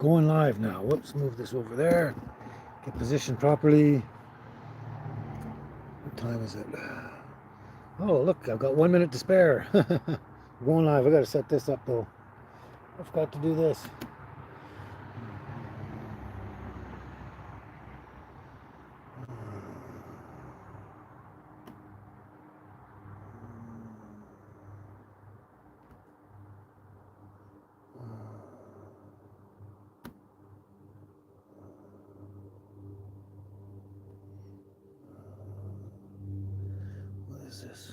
Going live now. Whoops, move this over there. Get positioned properly. What time is it? Oh, look, I've got 1 minute to spare. Going live. I got to set this up though. I forgot to do this. What is this?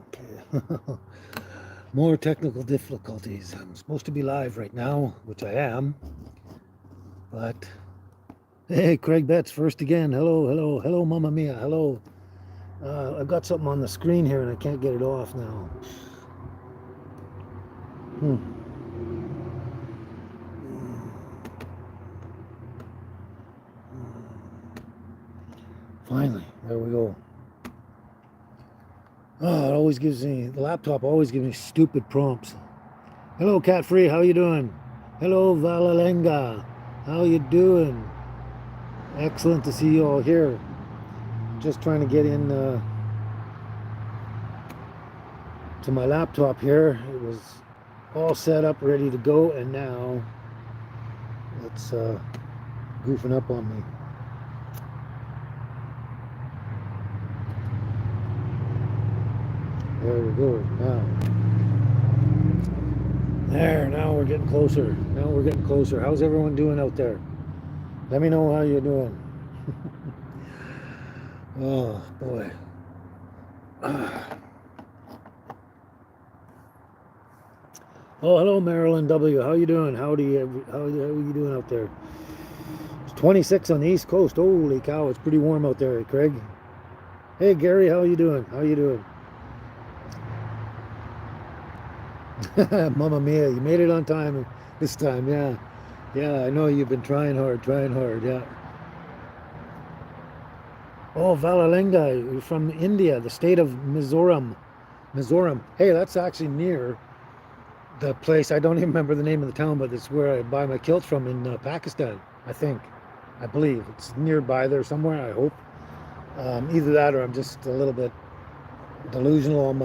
Okay. More technical difficulties. I'm supposed to be live right now, which I am. But hey, Craig Betts, first again. Hello, hello, hello, Mamma Mia. Hello. I've got something on the screen here and I can't get it off now. Finally, there we go. Oh, it always gives me, the laptop always gives me stupid prompts. Hello, Cat Free, how you doing? Hello, Valalenga, how you doing? Excellent to see you all here. Just trying to get in to my laptop here. It was all set up, ready to go, and now it's goofing up on me. There we go. Now we're getting closer. Now we're getting closer. How's everyone doing out there? Let me know how you're doing. Oh boy. Oh, hello, Marilyn W. How you doing? How are you doing out there? It's 26 on the East Coast. Holy cow, it's pretty warm out there, Craig. Hey, Gary, how you doing? How you doing? Mamma Mia, you made it on time this time, yeah. Yeah, I know you've been trying hard, yeah. Oh, Valalenga, you're from India, the state of Mizoram. Hey, that's actually near the place, I don't even remember the name of the town, but it's where I buy my kilts from in Pakistan, I believe. It's nearby there somewhere, I hope. Either that or I'm just a little bit delusional on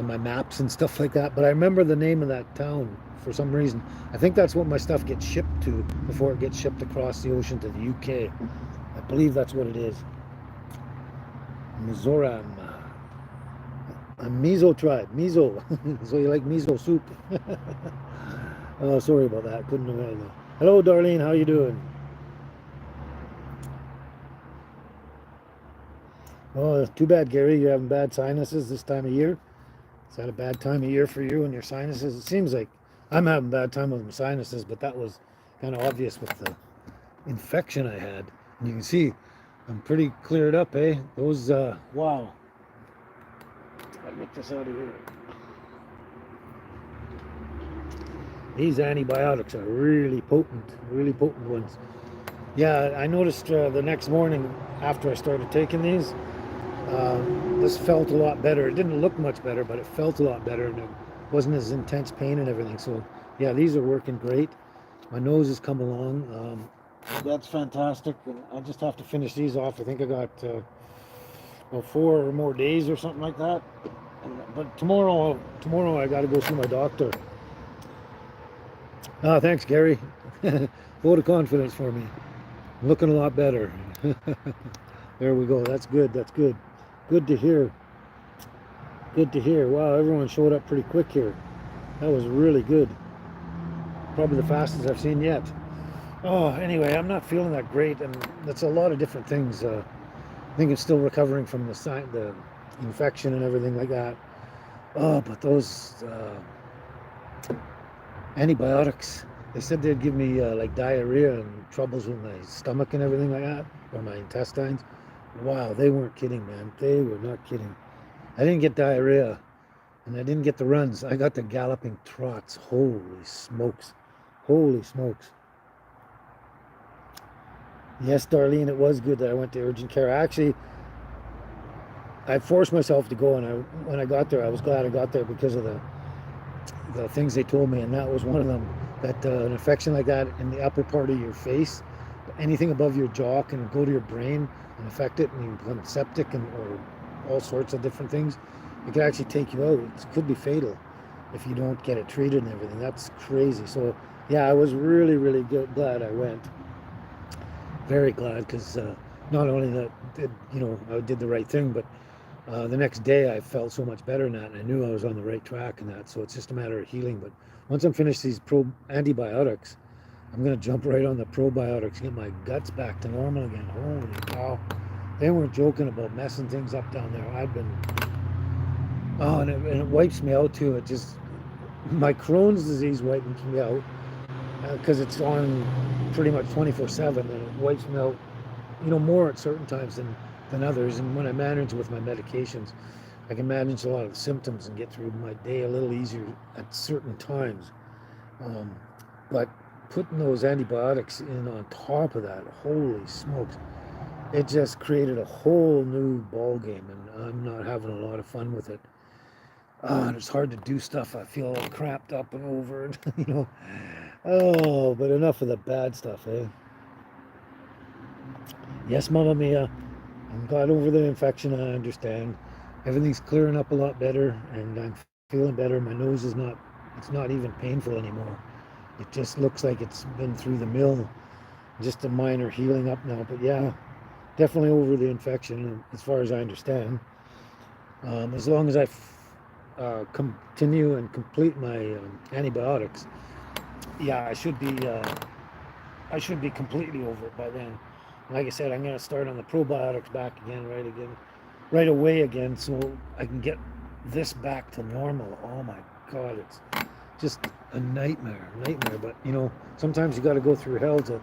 my maps and stuff like that, but I remember the name of that town for some reason. I think that's what my stuff gets shipped to before it gets shipped across the ocean to the UK. I believe that's what it is. Mizoram. A Mizo tribe. Mizo. So you like miso soup. Oh, sorry about that. Couldn't have heard that. Hello, Darlene. How you doing? Oh, too bad, Gary. You're having bad sinuses this time of year. Is that a bad time of year for you and your sinuses? It seems like I'm having a bad time with my sinuses, but that was kind of obvious with the infection I had. And you can see I'm pretty cleared up, eh? Those, wow. Gotta get this out of here. These antibiotics are really potent ones. Yeah, I noticed the next morning after I started taking these, this felt a lot better. It didn't look much better, but it felt a lot better, and it wasn't as intense pain and everything. So, yeah, these are working great. My nose has come along. That's fantastic. I just have to finish these off. I think I got well, 4 more days or something like that. But tomorrow I got to go see my doctor. Ah, thanks, Gary. Vote of confidence for me. Looking a lot better. There we go. That's good. That's good. Good to hear. Good to hear. Wow, everyone showed up pretty quick here. That was really good. Probably the fastest I've seen yet. Oh, anyway, I'm not feeling that great, and that's a lot of different things. I think I'm still recovering from the infection and everything like that. Oh, but those antibiotics, they said they'd give me like diarrhea and troubles with my stomach and everything like that, or my intestines. Wow, they weren't kidding, man. They were not kidding. I didn't get diarrhea, and I didn't get the runs. I got the galloping trots. Holy smokes. Holy smokes. Yes, Darlene, it was good that I went to urgent care. Actually, I forced myself to go, and when I got there, I was glad I got there because of the things they told me, and that was one of them. That an infection like that in the upper part of your face, anything above your jaw, can go to your brain and affect it, and you become septic and or all sorts of different things. It could actually take you out. It could be fatal if you don't get it treated and everything. That's crazy. So yeah, I was really, really glad I went. Very glad because not only that, I did the right thing, but the next day I felt so much better in that, and I knew I was on the right track in that. So it's just a matter of healing. But once I'm finished these antibiotics, I'm gonna jump right on the probiotics, get my guts back to normal again. Holy cow! They weren't joking about messing things up down there. And it wipes me out too. It just my Crohn's disease wipes me out because it's on pretty much 24/7, and it wipes me out, more at certain times than others. And when I manage with my medications, I can manage a lot of the symptoms and get through my day a little easier at certain times. Um, but putting those antibiotics in on top of that, holy smokes, it just created a whole new ball game, and I'm not having a lot of fun with it. And it's hard to do stuff. I feel all cramped up and over, Oh, but enough of the bad stuff, eh? Yes, Mamma Mia. I'm got over the infection. I understand. Everything's clearing up a lot better, and I'm feeling better. My nose is not, it's not even painful anymore. It just looks like it's been through the mill. Just a minor healing up now. But yeah, definitely over the infection, as far as I understand. As long as I continue and complete my antibiotics, yeah, I should be completely over it by then. Like I said, I'm gonna start on the probiotics back again, right away again, so I can get this back to normal. Oh my God, it's just a nightmare. But sometimes you got to go through hell to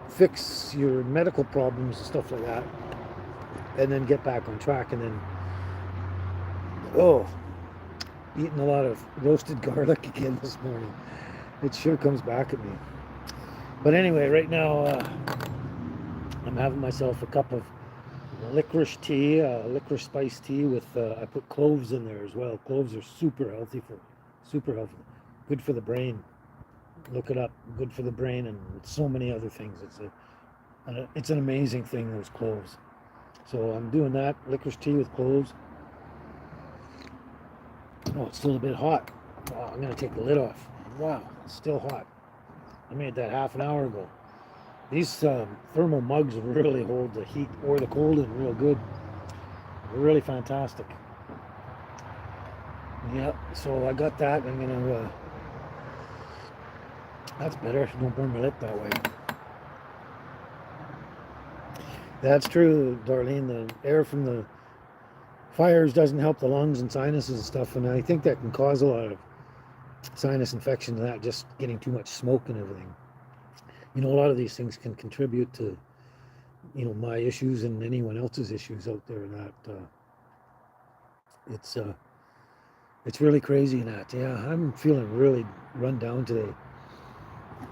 fix your medical problems and stuff like that, and then get back on track. And then, oh, eating a lot of roasted garlic again this morning. It sure comes back at me. But anyway, right now I'm having myself a cup of licorice tea, licorice spice tea with I put cloves in there as well. Cloves are super healthy, good for the brain. Look it up. Good for the brain and so many other things. It's an amazing thing, those cloves. So I'm doing that licorice tea with cloves. Oh, it's still a bit hot. Oh, I'm gonna take the lid off. Wow, it's still hot. I made that half an hour ago. These thermal mugs really hold the heat or the cold in real good. They're really fantastic. Yeah, so I got that. I'm gonna. That's better. Don't burn my lip that way. That's true, Darlene. The air from the fires doesn't help the lungs and sinuses and stuff, and I think that can cause a lot of sinus infection. That just getting too much smoke and everything. A lot of these things can contribute to my issues and anyone else's issues out there. That it's it's really crazy. And that, yeah, I'm feeling really run down today.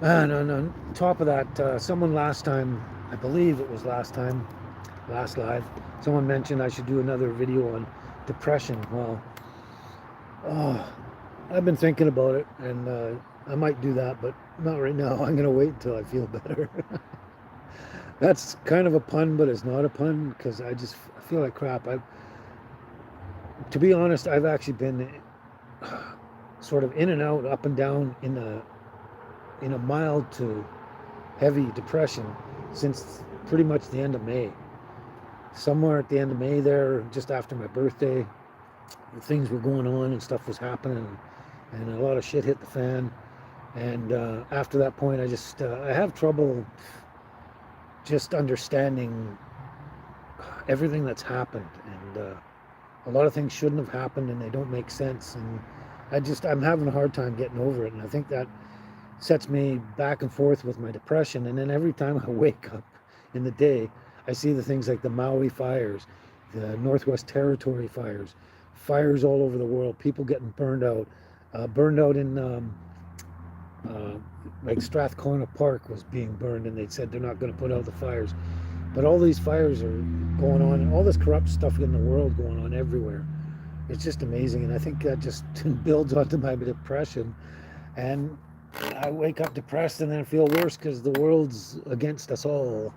And on top of that, someone last time, I believe it was last live, someone mentioned I should do another video on depression. Well, oh, I've been thinking about it, and I might do that, but not right now. I'm gonna wait until I feel better. That's kind of a pun, but it's not a pun because I feel like crap. To be honest, I've actually been sort of in and out, up and down in a mild to heavy depression since pretty much the end of May. Somewhere at the end of May there, just after my birthday, things were going on and stuff was happening, and a lot of shit hit the fan. And after that point, I have trouble just understanding everything that's happened, and a lot of things shouldn't have happened, and they don't make sense. And I'm having a hard time getting over it, and I think that sets me back and forth with my depression. And then every time I wake up in the day, I see the things like the Maui fires, the Northwest Territory fires all over the world, people getting burned out in uh, like Strathcona Park was being burned, and they said they're not going to put out the fires. But all these fires are going on, and all this corrupt stuff in the world going on everywhere. It's just amazing, and I think that just builds onto my depression. And I wake up depressed and then I feel worse because the world's against us all.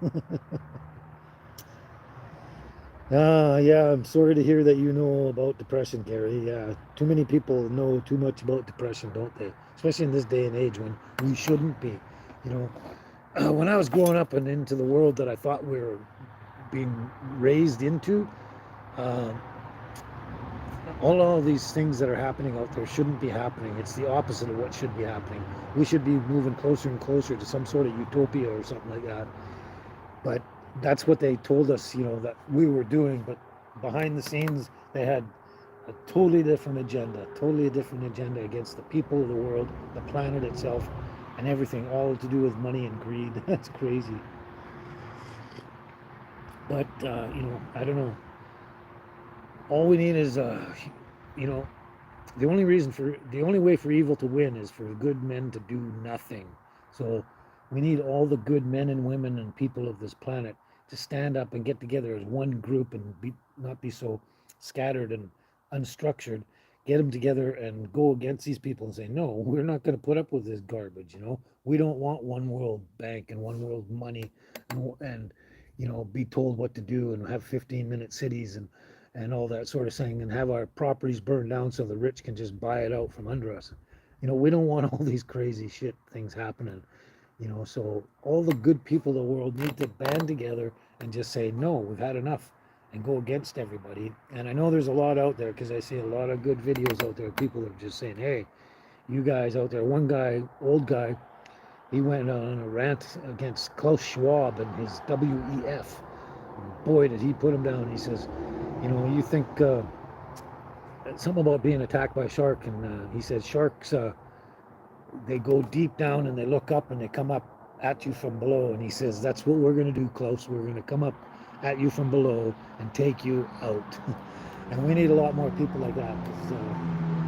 Yeah, I'm sorry to hear that you know about depression, Gary. Yeah, too many people know too much about depression, don't they? Especially in this day and age when we shouldn't be. You know, when I was growing up and into the world that I thought we were being raised into, uh, all these things that are happening out there shouldn't be happening. It's the opposite of what should be happening. We should be moving closer and closer to some sort of utopia or something like that. But that's what they told us, that we were doing. But behind the scenes, they had a totally different agenda against the people of the world, the planet itself, and everything, all to do with money and greed. That's crazy. But, I don't know. All we need is, you know, the only way for evil to win is for good men to do nothing. So we need all the good men and women and people of this planet to stand up and get together as one group and not be so scattered and unstructured. Get them together and go against these people and say, no, we're not going to put up with this garbage. We don't want one world bank and one world money, and be told what to do and have 15-minute cities and all that sort of thing, and have our properties burned down so the rich can just buy it out from under us. We don't want all these crazy shit things happening. So all the good people of the world need to band together and just say, no, we've had enough, and go against everybody. And I know there's a lot out there because I see a lot of good videos out there. People are just saying, hey, you guys out there. One guy, old guy, he went on a rant against Klaus Schwab and his WEF. Boy, did he put him down. He says, you think something about being attacked by a shark, and he says sharks, they go deep down and they look up and they come up at you from below. And he says, that's what we're going to do, Klaus. We're going to come up at you from below and take you out. And we need a lot more people like that.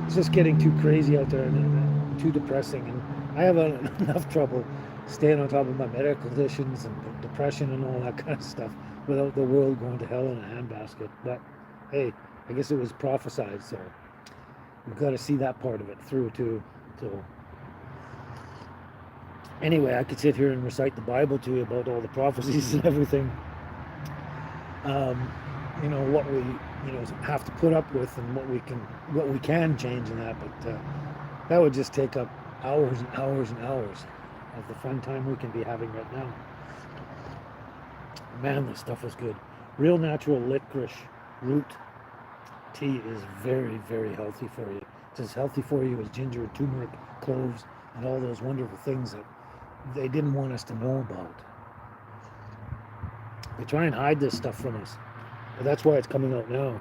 It's just getting too crazy out there and too depressing. And I have enough trouble staying on top of my medical conditions and depression and all that kind of stuff without the world going to hell in a handbasket. But hey, I guess it was prophesied, so we've got to see that part of it through too. So anyway, I could sit here and recite the Bible to you about all the prophecies and everything. What we have to put up with and what we can change in that, but that would just take up hours and hours and hours of the fun time we can be having right now. Man, this stuff is good. Real natural licorice root tea is very, very healthy for you. It's as healthy for you as ginger, turmeric, cloves, and all those wonderful things that they didn't want us to know about. They try and hide this stuff from us, but that's why it's coming out now.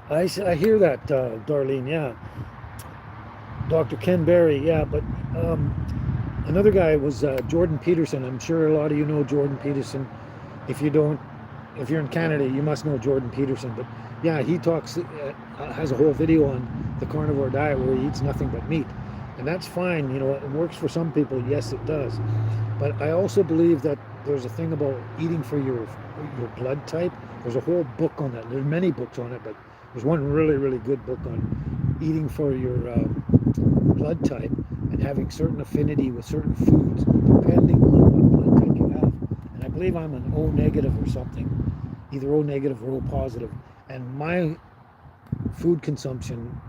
I hear that, Darlene, yeah. Dr. Ken Berry, yeah, but another guy was Jordan Peterson. I'm sure a lot of you know Jordan Peterson. If you don't, if you're in Canada, you must know Jordan Peterson. But yeah, he has a whole video on the carnivore diet where he eats nothing but meat. And that's fine, it works for some people, yes it does. But I also believe that there's a thing about eating for your blood type. There's a whole book on that. There's many books on it, but there's one really, really good book on eating for your blood type and having certain affinity with certain foods depending on what blood type you have. And I believe I'm an O negative or something, either O negative or O positive. And my food consumption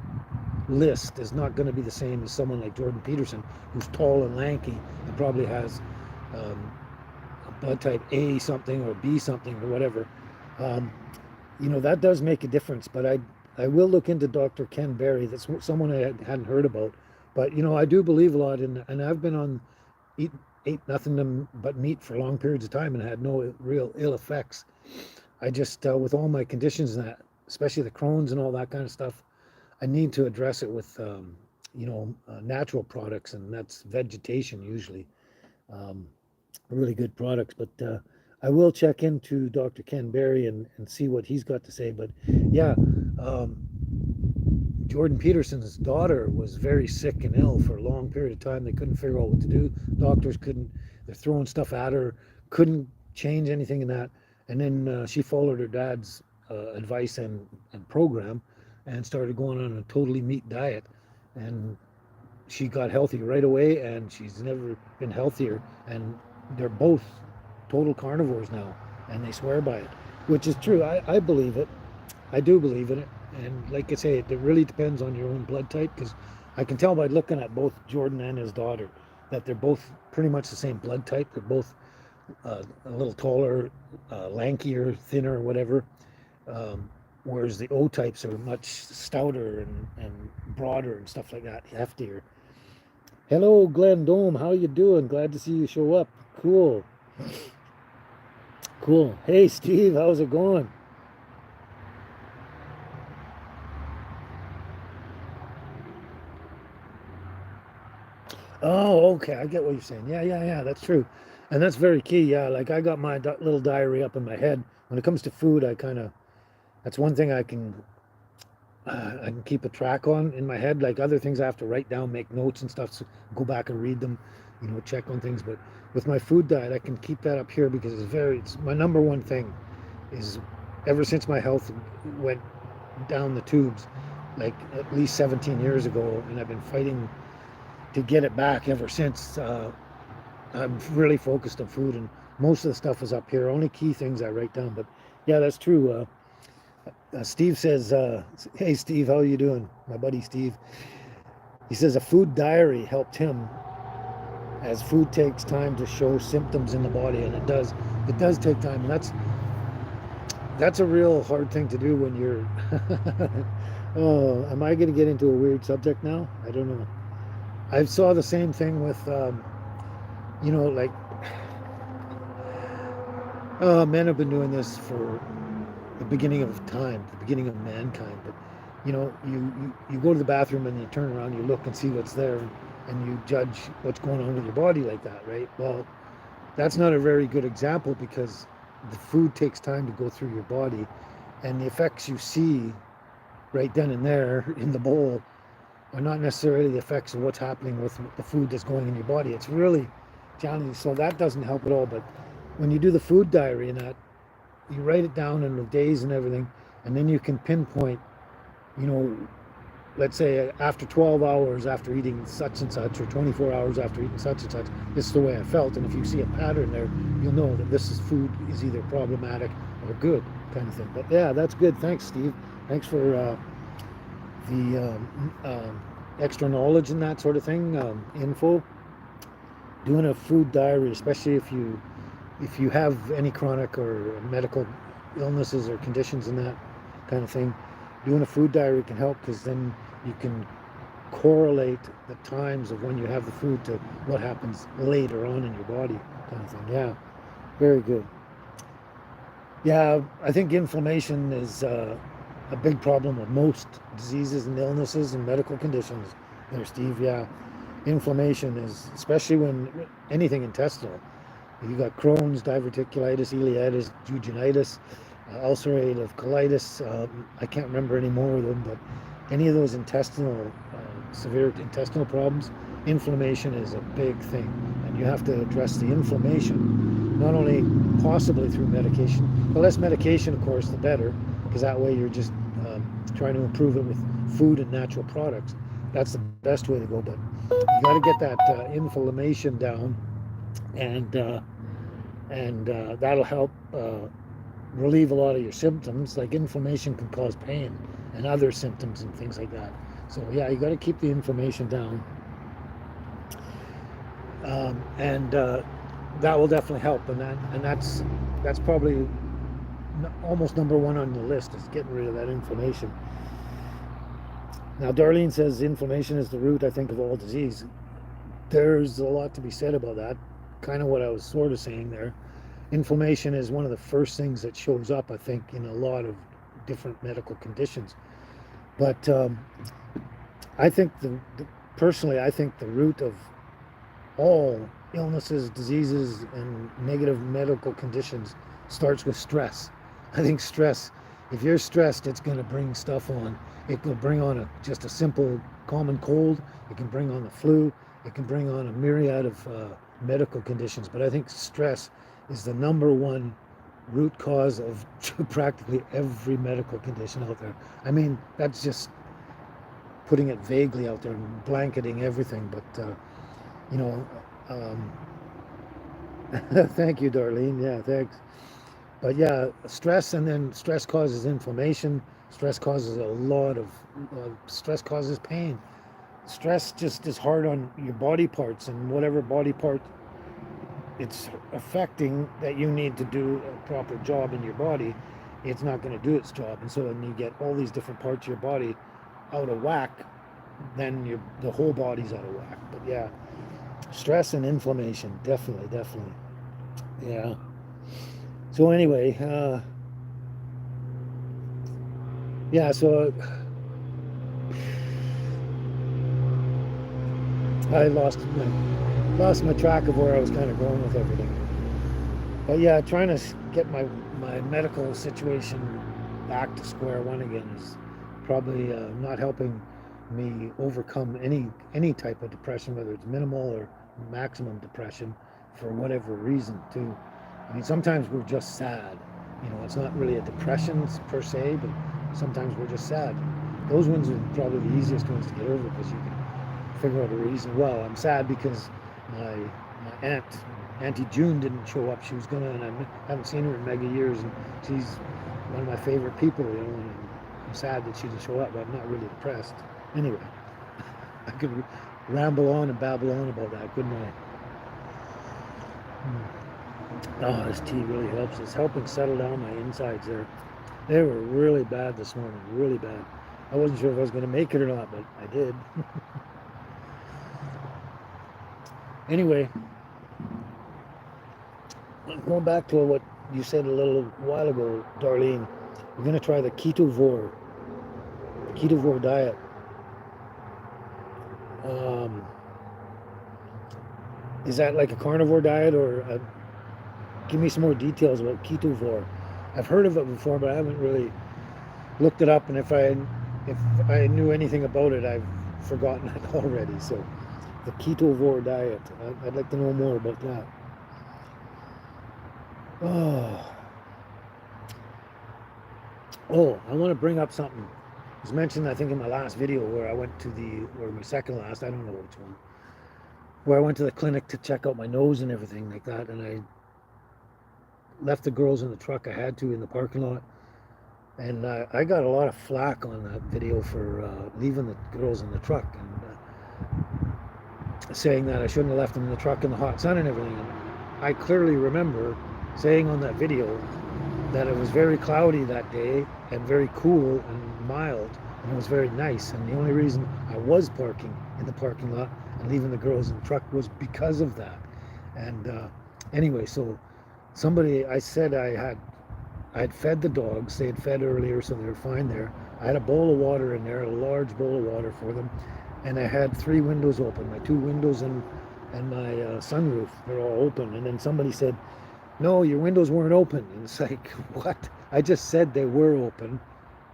list is not going to be the same as someone like Jordan Peterson, who's tall and lanky and probably has a blood type A something or B something or whatever. That does make a difference. But I will look into Dr. Ken Berry. That's someone I hadn't heard about. But I do believe a lot in, and I've been on ate nothing but meat for long periods of time and had no real ill effects. I just with all my conditions and that, especially the Crohn's and all that kind of stuff, I need to address it with, natural products, and that's vegetation usually. Really good products, but I will check into Dr. Ken Berry and see what he's got to say. But yeah, Jordan Peterson's daughter was very sick and ill for a long period of time. They couldn't figure out what to do. Doctors couldn't, they're throwing stuff at her, couldn't change anything in that. And then she followed her dad's advice and program and started going on a totally meat diet. And she got healthy right away, and she's never been healthier. And they're both total carnivores now, and they swear by it, which is true. I believe it. I do believe in it. And like I say, it really depends on your own blood type, because I can tell by looking at both Jordan and his daughter that they're both pretty much the same blood type. They're both a little taller, lankier, thinner, whatever. Whereas the O types are much stouter and broader and stuff like that, heftier. Hello, Glenn Dome. How you doing? Glad to see you show up. Cool. Cool. Hey, Steve. How's it going? Oh, okay. I get what you're saying. Yeah. That's true. And that's very key. Yeah. Like I got my little diary up in my head. When it comes to food, that's one thing I can keep a track on in my head. Like other things I have to write down, make notes and stuff, so go back and read them, check on things. But with my food diet, I can keep that up here because it's my number one thing is ever since my health went down the tubes, like at least 17 years ago, and I've been fighting to get it back ever since. I'm really focused on food, and most of the stuff is up here. Only key things I write down. But yeah, that's true. Steve says, hey, Steve, how are you doing? My buddy Steve. He says a food diary helped him, as food takes time to show symptoms in the body, and it does. It does take time, and that's a real hard thing to do when you're... Oh, am I going to get into a weird subject now? I don't know. I saw the same thing with, like, men have been doing this for the beginning of time, the beginning of mankind. But you go to the bathroom and you turn around, you look and see what's there, and you judge what's going on with your body like that, right? Well, that's not a very good example, because the food takes time to go through your body, and the effects you see right then and there in the bowl are not necessarily the effects of what's happening with the food that's going in your body. It's really challenging. So that doesn't help at all. But when you do the food diary and that, you write it down in the days and everything, and then you can pinpoint, let's say after 12 hours after eating such and such, or 24 hours after eating such and such, this is the way I felt. And if you see a pattern there, you'll know that food is either problematic or good, kind of thing. But yeah, that's good. Thanks, Steve. Thanks for the extra knowledge and that sort of thing, info. Doing a food diary, especially if you have any chronic or medical illnesses or conditions and that kind of thing, doing a food diary can help, because then you can correlate the times of when you have the food to what happens later on in your body, kind of thing. Yeah, very good. Yeah, I think inflammation is a big problem with most diseases and illnesses and medical conditions there, Steve. Yeah, inflammation is, especially when anything intestinal. You got Crohn's, diverticulitis, ileitis, jejunitis, ulcerative colitis. I can't remember any more of them, but any of those severe intestinal problems, inflammation is a big thing. And you have to address the inflammation, not only possibly through medication. The less medication, of course, the better, because that way you're just trying to improve it with food and natural products. That's the best way to go. But you got to get that inflammation down, and that'll help relieve a lot of your symptoms. Like inflammation can cause pain and other symptoms and things like that. So yeah, you got to keep the inflammation down, and that will definitely help. And that's probably almost number one on the list, is getting rid of that inflammation. Now, Darlene says inflammation is the root, I think, of all disease. There's a lot to be said about that. Kind of what I was sort of saying there. Inflammation is one of the first things that shows up, I think, in a lot of different medical conditions. But I think personally, I think the root of all illnesses, diseases, and negative medical conditions starts with stress. I think stress If you're stressed, it's going to bring stuff on. It will bring on just a simple common cold. It can bring on the flu. It can bring on a myriad of medical conditions. But I think stress is the number one root cause of practically every medical condition out there. I mean, that's just putting it vaguely out there and blanketing everything. But, you know, um, thank you, Darlene. Yeah, thanks. But yeah, stress, and then stress causes inflammation. Stress causes a lot of stress causes pain. Stress just is hard on your body parts, and whatever body part it's affecting that you need to do a proper job in your body, it's not going to do its job. And so when you get all these different parts of your body out of whack, then the whole body's out of whack. But yeah, stress and inflammation, definitely, definitely. Yeah. So anyway, yeah. So I lost my track of where I was kind of going with everything. But yeah, trying to get my medical situation back to square one again is probably not helping me overcome any type of depression, whether it's minimal or maximum depression, for whatever reason too. I mean, sometimes we're just sad. You know, it's not really a depression per se, but sometimes we're just sad. Those ones are probably the easiest ones to get over because you can figure out a reason. Well, I'm sad because my aunt, Auntie June, didn't show up. She was gonna, and I haven't seen her in mega years, and she's one of my favorite people, you know. And I'm sad that she didn't show up, but I'm not really depressed. Anyway, I could ramble on and babble on about that, couldn't I? Oh, this tea really helps. It's helping settle down my insides there. They were really bad this morning, really bad. I wasn't sure if I was going to make it or not, but I did. Anyway, going back to what you said a little while ago, Darlene, we're going to try the ketovore diet. Is that like a carnivore diet, or give me some more details about ketovore? I've heard of it before, but I haven't really looked it up, and if I knew anything about it, I've forgotten it already. So the ketovore diet, I'd like to know more about that. Oh, I want to bring up something. It was mentioned, I think, in my last video where I went to or my second last, I don't know which one, where I went to the clinic to check out my nose and everything like that, and I left the girls in the truck. I had to, in the parking lot, and I got a lot of flack on that video for leaving the girls in the truck, and saying that I shouldn't have left them in the truck in the hot sun and everything. And I clearly remember saying on that video that it was very cloudy that day and very cool and mild, and it was very nice. And the only reason I was parking in the parking lot and leaving the girls in the truck was because of that. And anyway, so I said I had fed the dogs. They had fed earlier, so they were fine there. I had a bowl of water in there, a large bowl of water for them, and I had 3 windows open, my 2 windows and my sunroof. They're all open. And then somebody said, "No, your windows weren't open." And it's like, what? I just said they were open,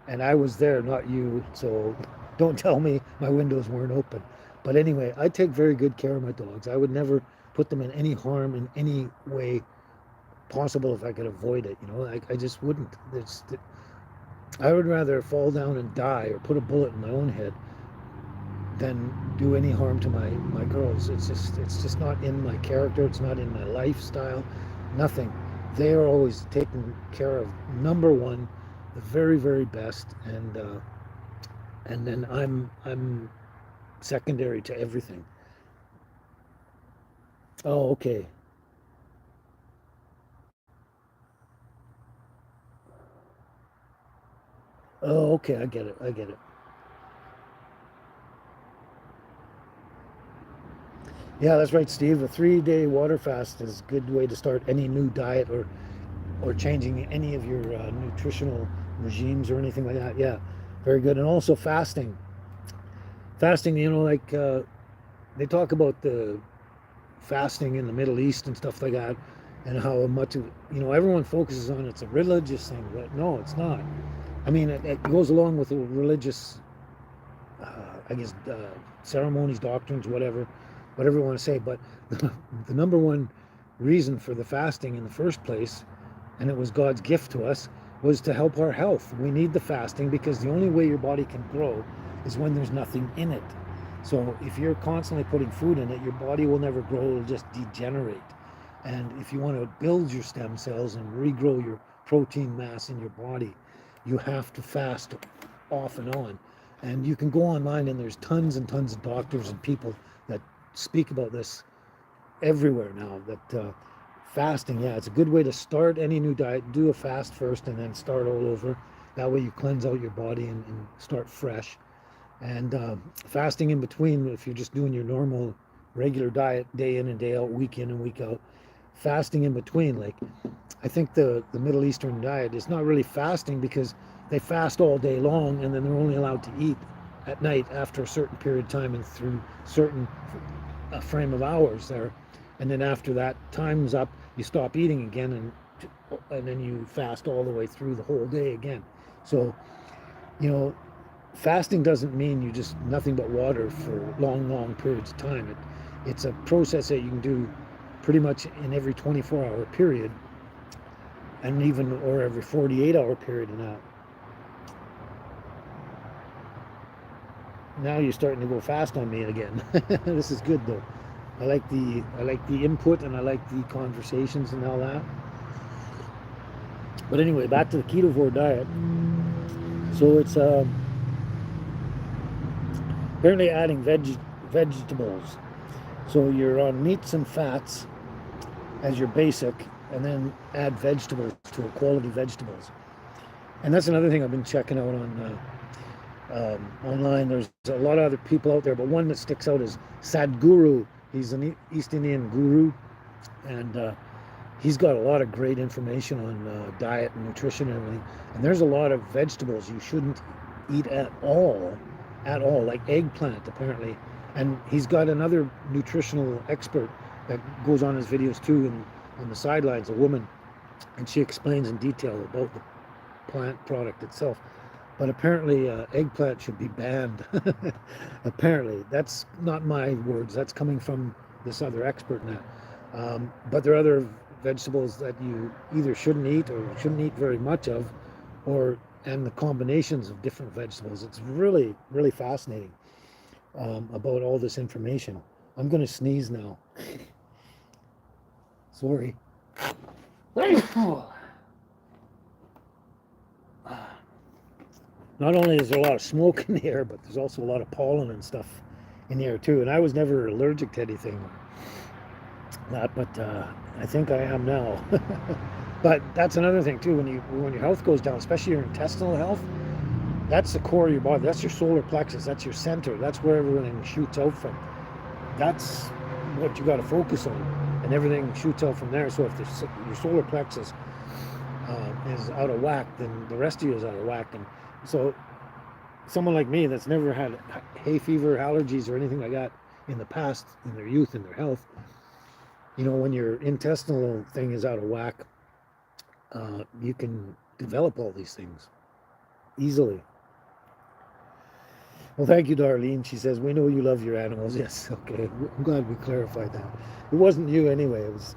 and I was there, not you. So don't tell me my windows weren't open. But anyway, I take very good care of my dogs. I would never put them in any harm in any way possible if I could avoid it. You know, I just wouldn't. I would rather fall down and die or put a bullet in my own head than do any harm to my girls. It's just not in my character. It's not in my lifestyle. Nothing. They are always taken care of. Number one, the very, very best, and then I'm secondary to everything. Oh, okay. Oh, okay. I get it. I get it. Yeah, that's right, Steve. A 3-day water fast is a good way to start any new diet, or changing any of your nutritional regimes or anything like that. Yeah, very good. And also fasting. Fasting, you know, like they talk about the fasting in the Middle East and stuff like that, and how much of, you know, everyone focuses on it's a religious thing, but no, it's not. I mean, it goes along with the religious, I guess, ceremonies, doctrines, whatever you want to say. But the number one reason for the fasting in the first place, and it was God's gift to us, was to help our health. We need the fasting because the only way your body can grow is when there's nothing in it. So if you're constantly putting food in it, your body will never grow, it'll just degenerate. And if you want to build your stem cells and regrow your protein mass in your body, you have to fast off and on. And you can go online and there's tons and tons of doctors and people that speak about this everywhere now, that fasting, yeah, it's a good way to start any new diet. Do a fast first and then start all over. That way you cleanse out your body and start fresh. And fasting in between, if you're just doing your normal regular diet day in and day out, week in and week out, fasting in between, like I think the Middle Eastern diet is not really fasting because they fast all day long and then they're only allowed to eat at night after a certain period of time and through certain frame of hours there. And then after that time's up, you stop eating again, and then you fast all the way through the whole day again. So, you know, fasting doesn't mean you just nothing but water for long periods of time. It's a process that you can do pretty much in every 24-hour period, and even or every 48-hour period. Now you're starting to go fast on me again. This is good though. I like the input and I like the conversations and all that. But anyway, back to the ketovore diet. So it's apparently adding vegetables. So you're on meats and fats as your basic, and then add vegetables to it, quality vegetables. And that's another thing I've been checking out on online. There's a lot of other people out there, but one that sticks out is Sadhguru. He's an East Indian guru, and he's got a lot of great information on diet and nutrition and everything. And there's a lot of vegetables you shouldn't eat at all, like eggplant apparently. And he's got another nutritional expert that goes on his videos too, and on the sidelines, a woman, and she explains in detail about the plant product itself. But apparently eggplant should be banned. Apparently, that's not my words, that's coming from this other expert now. But there are other vegetables that you either shouldn't eat or shouldn't eat very much of, and the combinations of different vegetables. It's really, really fascinating about all this information. I'm going to sneeze now. Sorry. Not only is there a lot of smoke in the air, but there's also a lot of pollen and stuff in the air too. And I was never allergic to anything, but I think I am now. But that's another thing too. When your health goes down, especially your intestinal health, that's the core of your body. That's your solar plexus. That's your center. That's where everything shoots out from. That's what you got to focus on, and everything shoots out from there. So if your solar plexus is out of whack, then the rest of you is out of whack. And so someone like me that's never had hay fever, allergies, or anything like that in the past, in their youth, in their health, you know, when your intestinal thing is out of whack, you can develop all these things easily. Well, thank you, Darlene. She says, we know you love your animals. Yes, okay. I'm glad we clarified that. It wasn't you anyway. It was,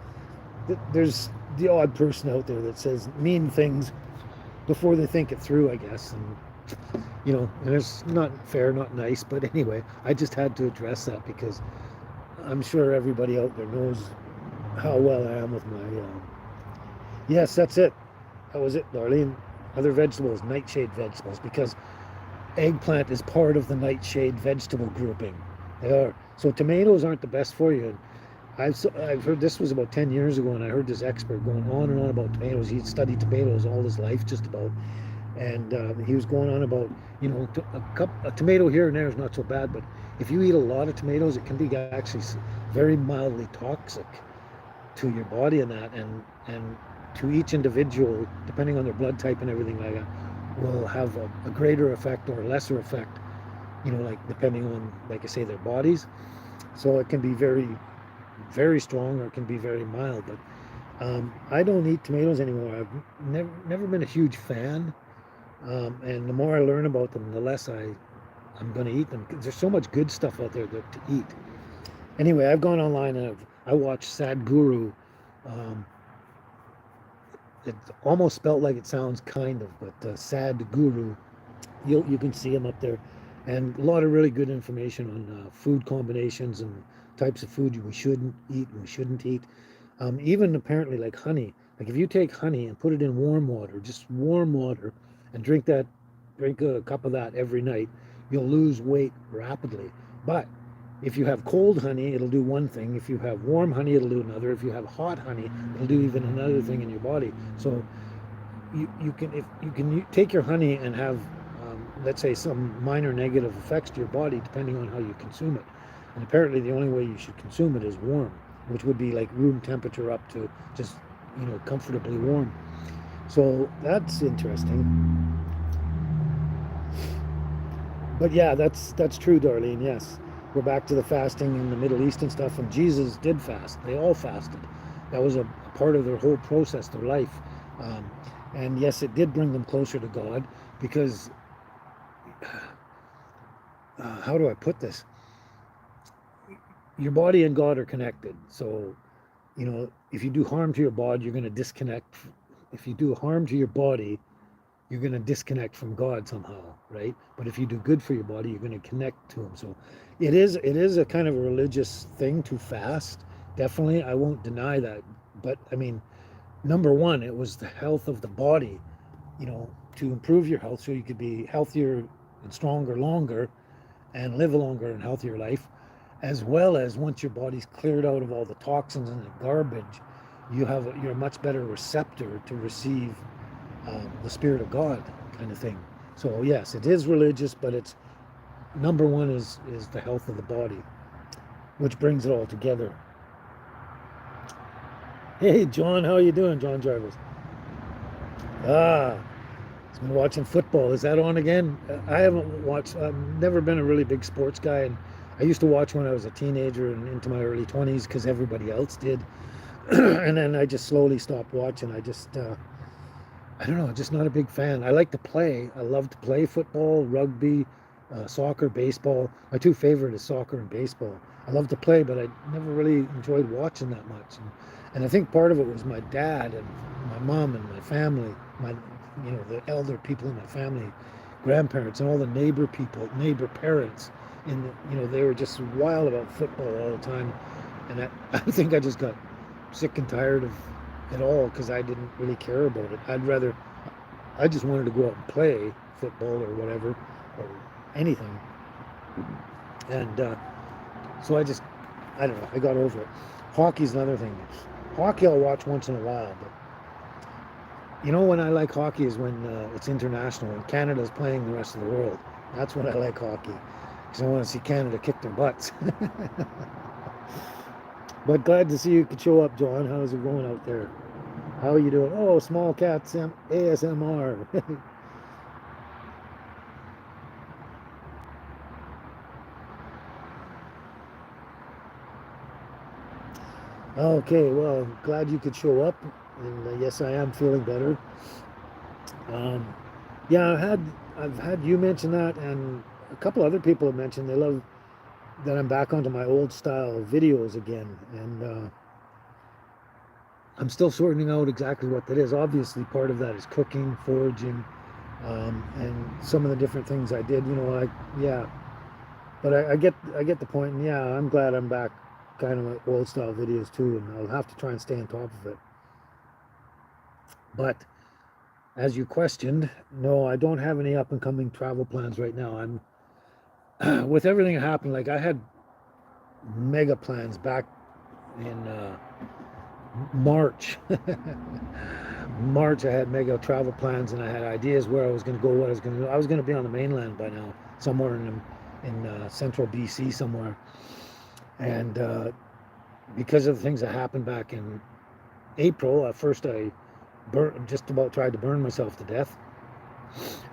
there's the odd person out there that says mean things before they think it through, I guess. And, you know, and it's not fair, not nice. But anyway, I just had to address that because I'm sure everybody out there knows how well I am with my... Yes, that's it. That was it, Darlene. Other vegetables, nightshade vegetables, because eggplant is part of the nightshade vegetable grouping. They are. So tomatoes aren't the best for you. I've heard, this was about 10 years ago, and I heard this expert going on and on about tomatoes. He'd studied tomatoes all his life, just about. And he was going on about, you know, a tomato here and there is not so bad, but if you eat a lot of tomatoes, it can be actually very mildly toxic to your body and that, and to each individual, depending on their blood type and everything like that, will have a greater effect or a lesser effect, you know, like depending on, like I say, their bodies. So it can be very, very strong, or it can be very mild. But I don't eat tomatoes anymore. I've never been a huge fan And the more I learn about them, the less I'm going to eat them. 'Cause there's so much good stuff out there to eat. Anyway, I've gone online and I watched Sadhguru. Um, it almost spelt like it sounds kind of, but Sadhguru. You can see him up there, and a lot of really good information on food combinations and types of food we shouldn't eat and we shouldn't eat. Even apparently like honey. Like if you take honey and put it in warm water, just warm water, and drink a cup of that every night, you'll lose weight rapidly. But if you have cold honey, it'll do one thing. If you have warm honey, it'll do another. If you have hot honey, it'll do even another thing in your body. So you can, if you can take your honey and have let's say some minor negative effects to your body depending on how you consume it. And apparently the only way you should consume it is warm, which would be like room temperature up to just, comfortably warm. So that's interesting. But yeah, that's true, Darlene. Yes, we're back to the fasting in the Middle East and stuff. And Jesus did fast. They all fasted. That was a part of their whole process, their life. Um, and yes, it did bring them closer to God because how do I put this? Your body and God are connected. So, if you do harm to your body, you're going to disconnect. If you do harm to your body, you're going to disconnect from God somehow, right? But if you do good for your body, you're going to connect to Him. So, it is a kind of a religious thing to fast. Definitely, I won't deny that. But I mean, number one, it was the health of the body. To improve your health, so you could be healthier and stronger longer, and live a longer and healthier life, as well as once your body's cleared out of all the toxins and the garbage, you're a much better receptor to receive the Spirit of God, kind of thing. So yes, it is religious, but it's number one is the health of the body, which brings it all together. Hey John, how are you doing, John Jarvis? Ah, he's been watching football. Is that on again? I haven't watched. I've never been a really big sports guy, and I used to watch when I was a teenager and into my early 20s because everybody else did. And then I just slowly stopped watching. I don't know, just not a big fan. I like to play. I love to play football, rugby, soccer, baseball. My two favorite is soccer and baseball. I love to play, but I never really enjoyed watching that much. And I think part of it was my dad and my mom and my family, the elder people in my family, grandparents and all the neighbor people, neighbor parents. They were just wild about football all the time. And I think I just got sick and tired of it all because I didn't really care about it. I just wanted to go out and play football or whatever, or anything. And so I don't know, I got over it. Hockey's another thing. Hockey I'll watch once in a while, but when I like hockey is when it's international and Canada's playing the rest of the world. That's when I like hockey, because I want to see Canada kick their butts. But glad to see you could show up, John. How's it going out there? How are you doing? Oh, small cats ASMR. Okay, well, glad you could show up. And yes, I am feeling better. Um, yeah, I've had you mention that, and a couple other people have mentioned they love that I'm back onto my old style videos again, and I'm still sorting out exactly what that is. Obviously, part of that is cooking, foraging, and some of the different things I did. Yeah, but I get the point, and yeah, I'm glad I'm back, kind of my old style videos too, and I'll have to try and stay on top of it. But as you questioned, no, I don't have any up and coming travel plans right now. I'm with everything that happened. Like I had mega plans back in March. March, I had mega travel plans, and I had ideas where I was going to go, what I was going to do. I was going to be on the mainland by now, somewhere in central BC somewhere. And because of the things that happened back in April, at first I just about tried to burn myself to death,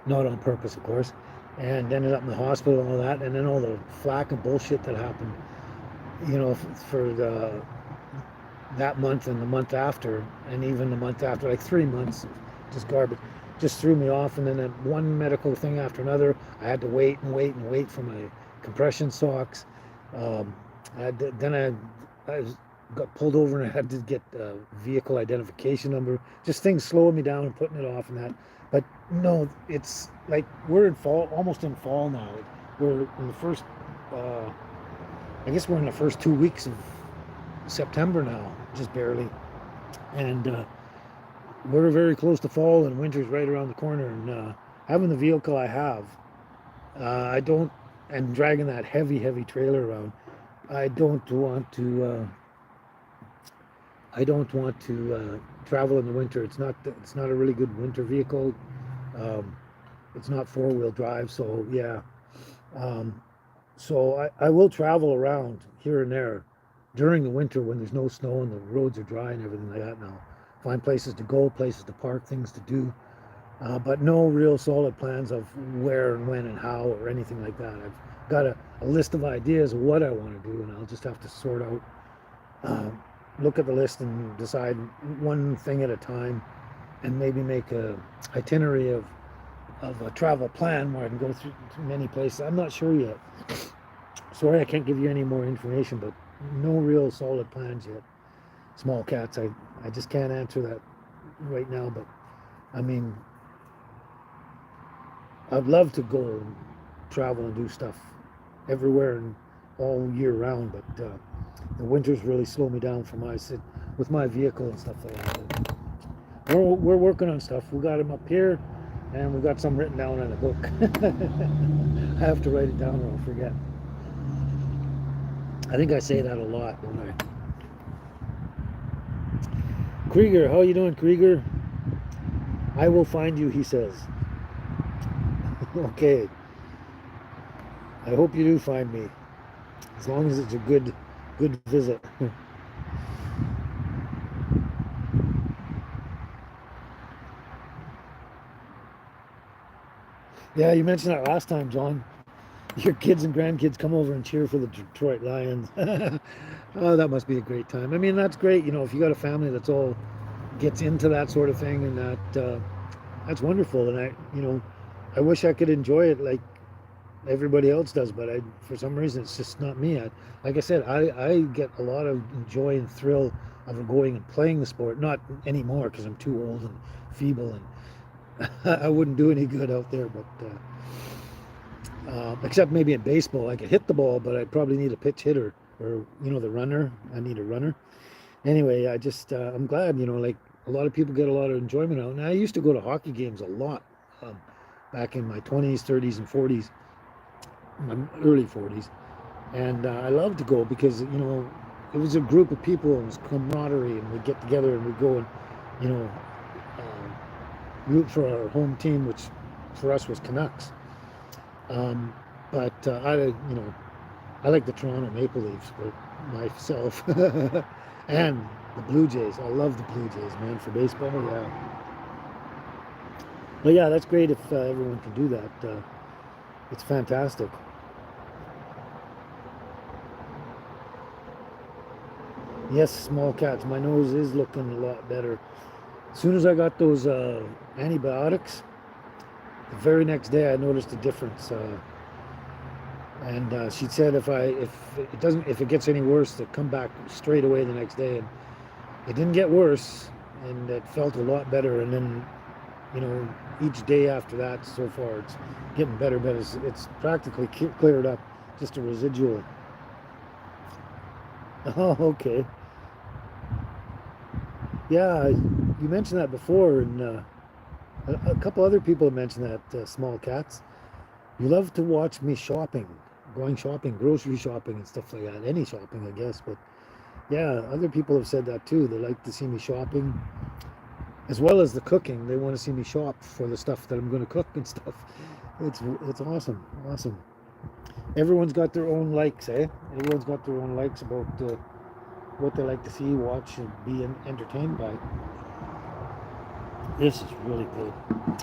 not on purpose, of course, and ended up in the hospital and all that. And then all the flack and bullshit that happened, for that month and the month after, and even the month after, like 3 months, just garbage. just threw me off. And then one medical thing after another. I had to wait and wait and wait for my compression socks. Um, I got pulled over and I had to get a vehicle identification number. Just things slowing me down and putting it off and that. But no, it's like we're in fall, almost in fall now. We're in the first, I guess we're in the first 2 weeks of September now, just barely. And we're very close to fall and winter's right around the corner. And having the vehicle I have, I don't, and dragging that heavy trailer around, I don't want to. I don't want to travel in the winter. It's not a really good winter vehicle. Um, it's not four-wheel drive, so yeah. Um, so I will travel around here and there during the winter when there's no snow and the roads are dry and everything like that now. Find places to go, places to park, things to do. But no real solid plans of where and when and how or anything like that. I've got a list of ideas of what I want to do, and I'll just have to sort out, look at the list and decide one thing at a time, and maybe make a itinerary of a travel plan where I can go through many places. I'm not sure yet. Sorry, I can't give you any more information, but no real solid plans yet. Small cats, I just can't answer that right now, but I mean, I'd love to go and travel and do stuff everywhere and all year round, but the winters really slow me down with my vehicle and stuff like that. We're working on stuff. We got them up here, and we got some written down in a book. I have to write it down or I'll forget. I think I say that a lot, don't I? Krieger, how you doing, Krieger? I will find you, he says. Okay. I hope you do find me, as long as it's a good visit. Yeah, you mentioned that last time, John. Your kids and grandkids come over and cheer for the Detroit Lions. Oh, that must be a great time. I mean, that's great. You know, if you got a family that's all gets into that sort of thing, and that's wonderful. And I wish I could enjoy it like everybody else does, but for some reason, it's just not me. Like I said, I get a lot of joy and thrill of going and playing the sport. Not anymore because I'm too old and feeble, and I wouldn't do any good out there. But except maybe in baseball, I could hit the ball, but I'd probably need a pitch hitter or the runner. I need a runner. Anyway, I'm glad, like a lot of people get a lot of enjoyment out. And I used to go to hockey games a lot back in my 20s, 30s, and 40s, my early 40s. And I loved to go because, it was a group of people, and it was camaraderie, and we'd get together and we'd go and, root for our home team, which for us was Canucks. But I like the Toronto Maple Leafs for myself. And the Blue Jays. I love the Blue Jays, man, for baseball, yeah. But yeah, that's great if everyone can do that. It's fantastic. Yes, small cats. My nose is looking a lot better. As soon as I got those antibiotics, the very next day I noticed a difference. And she said if it gets any worse, to come back straight away the next day. And it didn't get worse, and it felt a lot better. And then, each day after that, so far, it's getting better. But it's practically cleared up, just a residual. Oh, okay. Yeah, you mentioned that before, and a couple other people have mentioned that, small cats. You love to watch me going shopping, grocery shopping and stuff like that. Any shopping, I guess. But yeah, other people have said that too. They like to see me shopping, as well as the cooking. They want to see me shop for the stuff that I'm going to cook and stuff. It's awesome, awesome. Everyone's got their own likes, eh? Everyone's got their own likes about what they like to see, watch, and be entertained by. This is really good.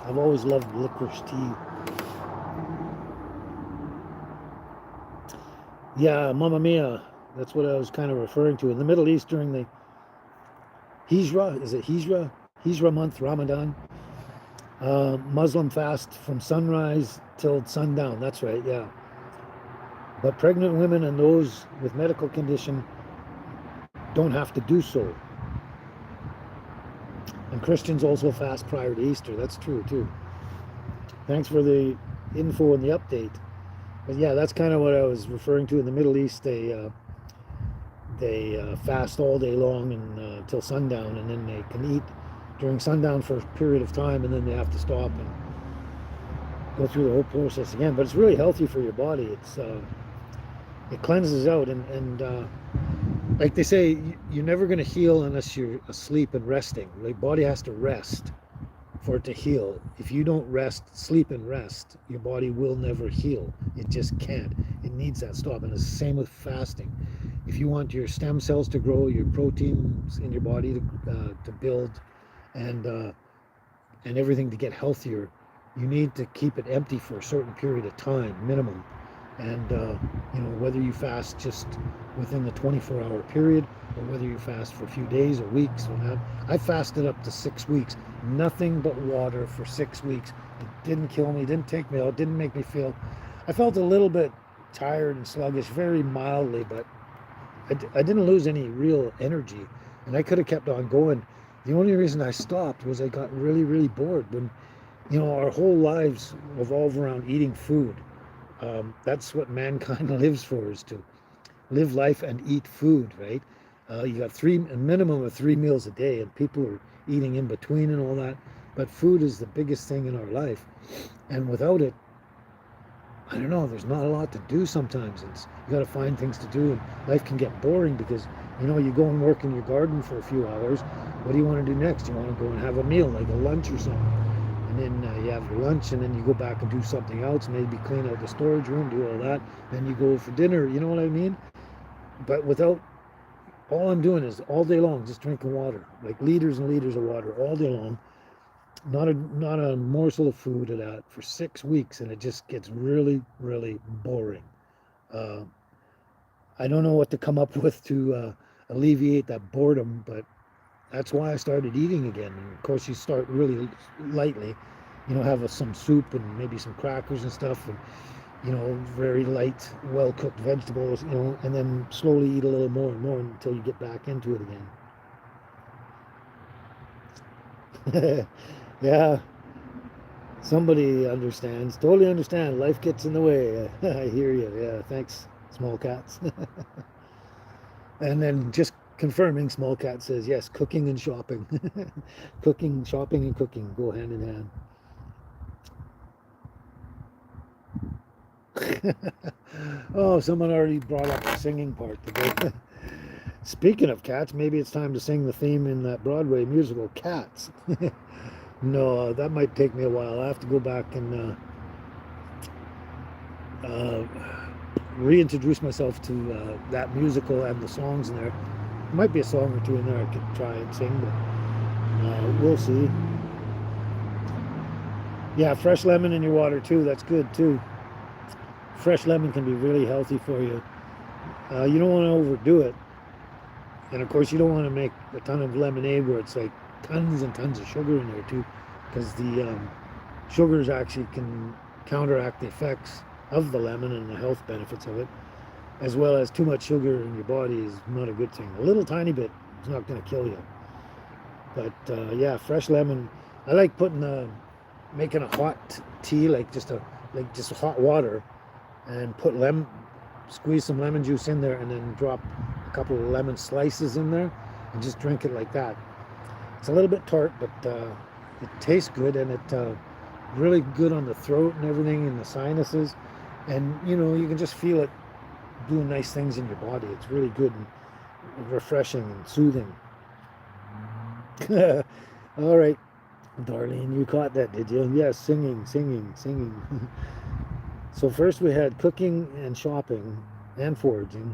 I've always loved licorice tea. Yeah, Mamma Mia. That's what I was kind of referring to. In the Middle East during the Hijra month, Ramadan, Muslim fast from sunrise till sundown. That's right, yeah. But pregnant women and those with medical condition don't have to do so. And Christians also fast prior to Easter. That's true too. Thanks for the info and the update. But yeah, that's kind of what I was referring to. In the Middle East, they fast all day long and till sundown, and then they can eat during sundown for a period of time, and then they have to stop and go through the whole process again. But it's really healthy for your body. It cleanses out, and like they say, you're never going to heal unless you're asleep and resting. Like, body has to rest for it to heal. If you don't rest, sleep and rest, your body will never heal. It just can't. It needs that stop. And it's the same with fasting. If you want your stem cells to grow, your proteins in your body to build, and everything to get healthier, you need to keep it empty for a certain period of time, minimum. And whether you fast just within the 24-hour period, or whether you fast for a few days or weeks or that. I fasted up to 6 weeks, nothing but water for 6 weeks. It didn't kill me, didn't take me out, didn't make me feel. I felt a little bit tired and sluggish, very mildly, but I didn't lose any real energy, and I could have kept on going. The only reason I stopped was I got really, really bored. When our whole lives revolve around eating food. That's what mankind lives for, is to live life and eat food, right? You got a minimum of 3 meals a day, and people are eating in between and all that. But food is the biggest thing in our life, and without it, I don't know, there's not a lot to do sometimes. You got to find things to do, and life can get boring because you go and work in your garden for a few hours. What do you want to do next? You want to go and have a meal, like a lunch or something. And then you have your lunch, and then you go back and do something else, maybe clean out the storage room, do all that. Then you go for dinner, you know what I mean? But all I'm doing is all day long just drinking water, like liters and liters of water all day long. Not a morsel of food of that for 6 weeks, and it just gets really, really boring. Uh, I don't know what to come up with to alleviate that boredom, but that's why I started eating again. And of course, you start really lightly, have some soup and maybe some crackers and stuff, and very light, well-cooked vegetables, and then slowly eat a little more and more until you get back into it again. Yeah, somebody understands, totally understand. Life gets in the way. I hear you. Yeah, thanks, Small Cats. And then just confirming, Small Cat says, yes, cooking and shopping. Cooking, shopping, and cooking go hand in hand. Oh, someone already brought up the singing part today. Speaking of cats, maybe it's time to sing the theme in that Broadway musical, Cats. No, that might take me a while. I have to go back and reintroduce myself to that musical and the songs in there. There might be a song or two in there I could try and sing, but we'll see. Yeah, fresh lemon in your water too. That's good too. Fresh lemon can be really healthy for you. You don't want to overdo it. And of course, you don't want to make a ton of lemonade where it's like tons and tons of sugar in there too, because the sugars actually can counteract the effects of the lemon and the health benefits of it, as well as too much sugar in your body is not a good thing. A little tiny bit is not going to kill you. But yeah, fresh lemon. I like making a hot tea, like just hot water, and squeeze some lemon juice in there, and then drop a couple of lemon slices in there, and just drink it like that. It's a little bit tart, but it tastes good, and it really good on the throat and everything, and the sinuses, and you can just feel it doing nice things in your body. It's really good and refreshing and soothing. All right, Darlene, you caught that, did you? Yes, singing. So first we had cooking and shopping and foraging.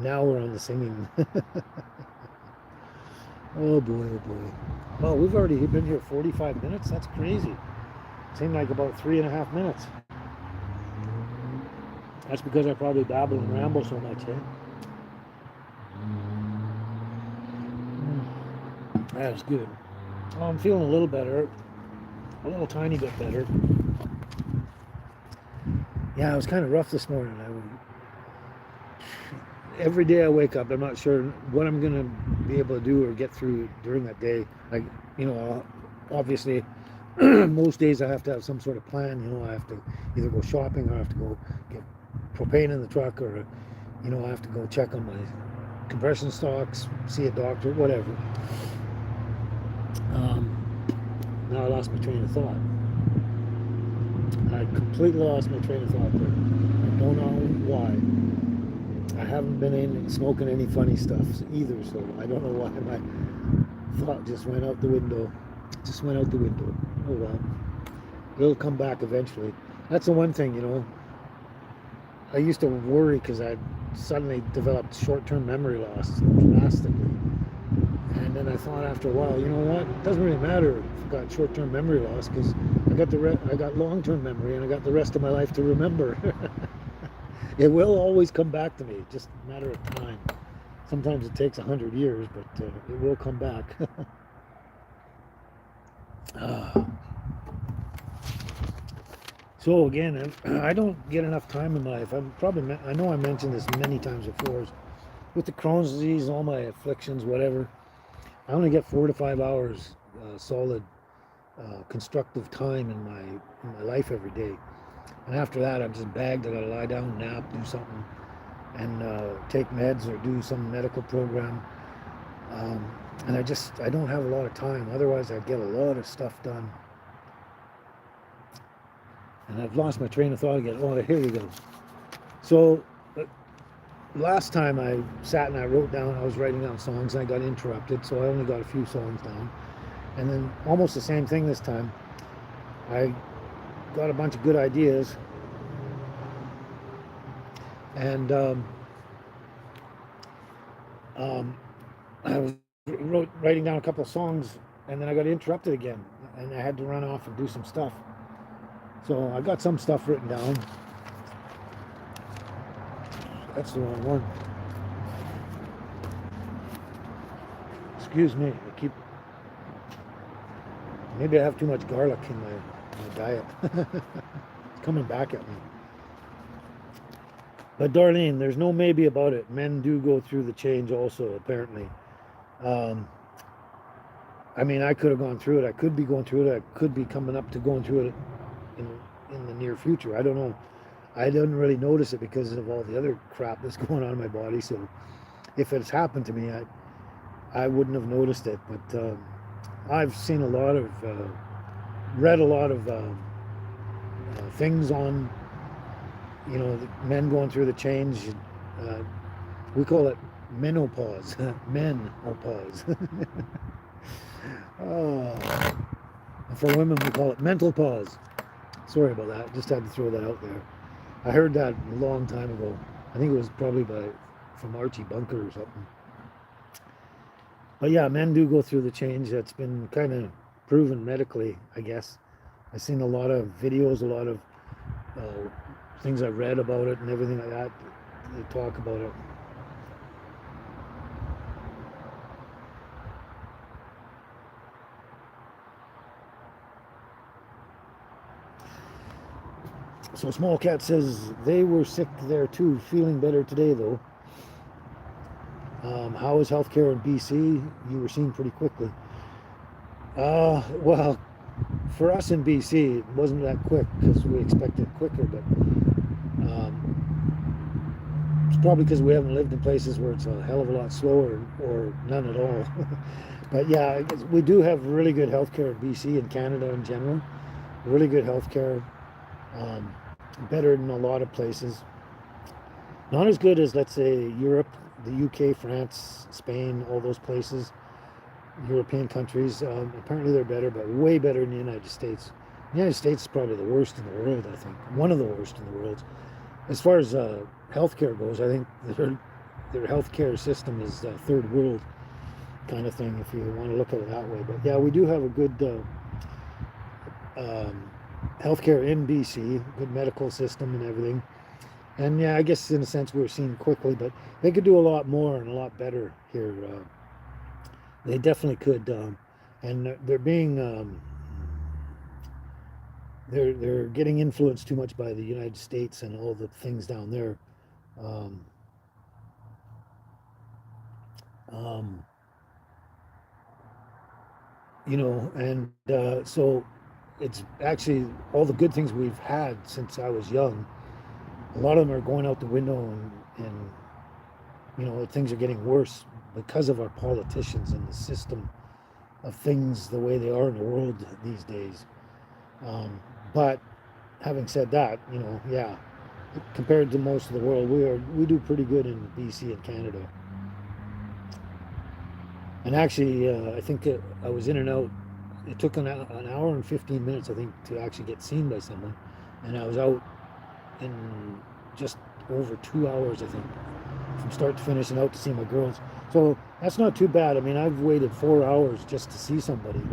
Now we're on the singing. Oh boy, oh boy. Oh, we've already been here 45 minutes? That's crazy. Seemed like about 3.5 minutes. That's because I probably babble and ramble so much, eh? That was good. Oh, I'm feeling a little better, a little tiny bit better. Yeah, it was kind of rough this morning. Every day I wake up, I'm not sure what I'm gonna be able to do or get through during that day. Like, obviously, most days I have to have some sort of plan. I have to either go shopping or I have to go get propane in the truck, or I have to go check on my compression stocks, see a doctor, whatever. Now I lost my train of thought. I completely lost my train of thought there. I don't know why. I haven't been smoking any funny stuff either, so I don't know why my thought just went out the window. Just went out the window. Oh well. It'll come back eventually. That's the one thing. I used to worry because I suddenly developed short-term memory loss drastically. And then I thought after a while, you know what? It doesn't really matter if I got short-term memory loss because I got long-term memory and I got the rest of my life to remember. It will always come back to me, just a matter of time. Sometimes it takes 100 years, but it will come back. So again, I don't get enough time in my life. I know I mentioned this many times before. With the Crohn's disease, all my afflictions, whatever, I only get 4 to 5 hours solid constructive time in my life every day. And after that, I'm just bagged. I gotta lie down, nap, do something, and take meds or do some medical program. And I don't have a lot of time. Otherwise, I'd get a lot of stuff done. And I've lost my train of thought again. Oh, here we go. So last time I sat and I was writing down songs and I got interrupted, so I only got a few songs down. And then almost the same thing this time. I got a bunch of good ideas, and I was writing down a couple of songs, and then I got interrupted again, and I had to run off and do some stuff. So I got some stuff written down. That's the wrong one. Excuse me. Maybe I have too much garlic in my diet. It's coming back at me. But Darlene, there's no maybe about it. Men do go through the change also, apparently. I mean, I could have gone through it. I could be going through it. I could be coming up to going through it in the near future. I don't know. I didn't really notice it because of all the other crap that's going on in my body. So if it's happened to me, I wouldn't have noticed it. But I've seen read a lot of things on, the men going through the change. We call it menopause. Menopause. Oh. For women, we call it mental pause. Sorry about that. Just had to throw that out there. I heard that a long time ago. I think it was probably from Archie Bunker or something. But yeah, men do go through the change. That's been kind of proven medically, I guess. I've seen a lot of videos, a lot of things I've read about it and everything like that. They talk about it. So Small Cat says they were sick there too, feeling better today though. How is healthcare in BC? You were seen pretty quickly. Well, for us in BC, it wasn't that quick because we expected quicker, but it's probably because we haven't lived in places where it's a hell of a lot slower or none at all. But yeah, we do have really good healthcare in BC and Canada in general. Really good healthcare. Better than a lot of places. Not as good as, let's say, Europe, the UK, France, Spain, all those places, European countries. Apparently they're better, but way better than the United States. The United States is probably the worst in the world, I think. One of the worst in the world. As far as healthcare goes, I think their healthcare system is third world kind of thing, if you want to look at it that way. But yeah, we do have a good healthcare in BC, good medical system and everything. And yeah, I guess in a sense we were seen quickly, but they could do a lot more and a lot better here. They definitely could. and they're being they're getting influenced too much by the United States and all the things down there. Um, um, and so it's actually all the good things we've had since I was young. A lot of them are going out the window, and things are getting worse because of our politicians and the system of things the way they are in the world these days. But having said that, yeah, compared to most of the world, we do pretty good in BC and Canada. And actually, I think I was in and out. It took an hour and 15 minutes, I think, to actually get seen by someone, and I was out in just over 2 hours, I think, from start to finish, and out to see my girls. So that's not too bad. I mean, I've waited 4 hours just to see somebody,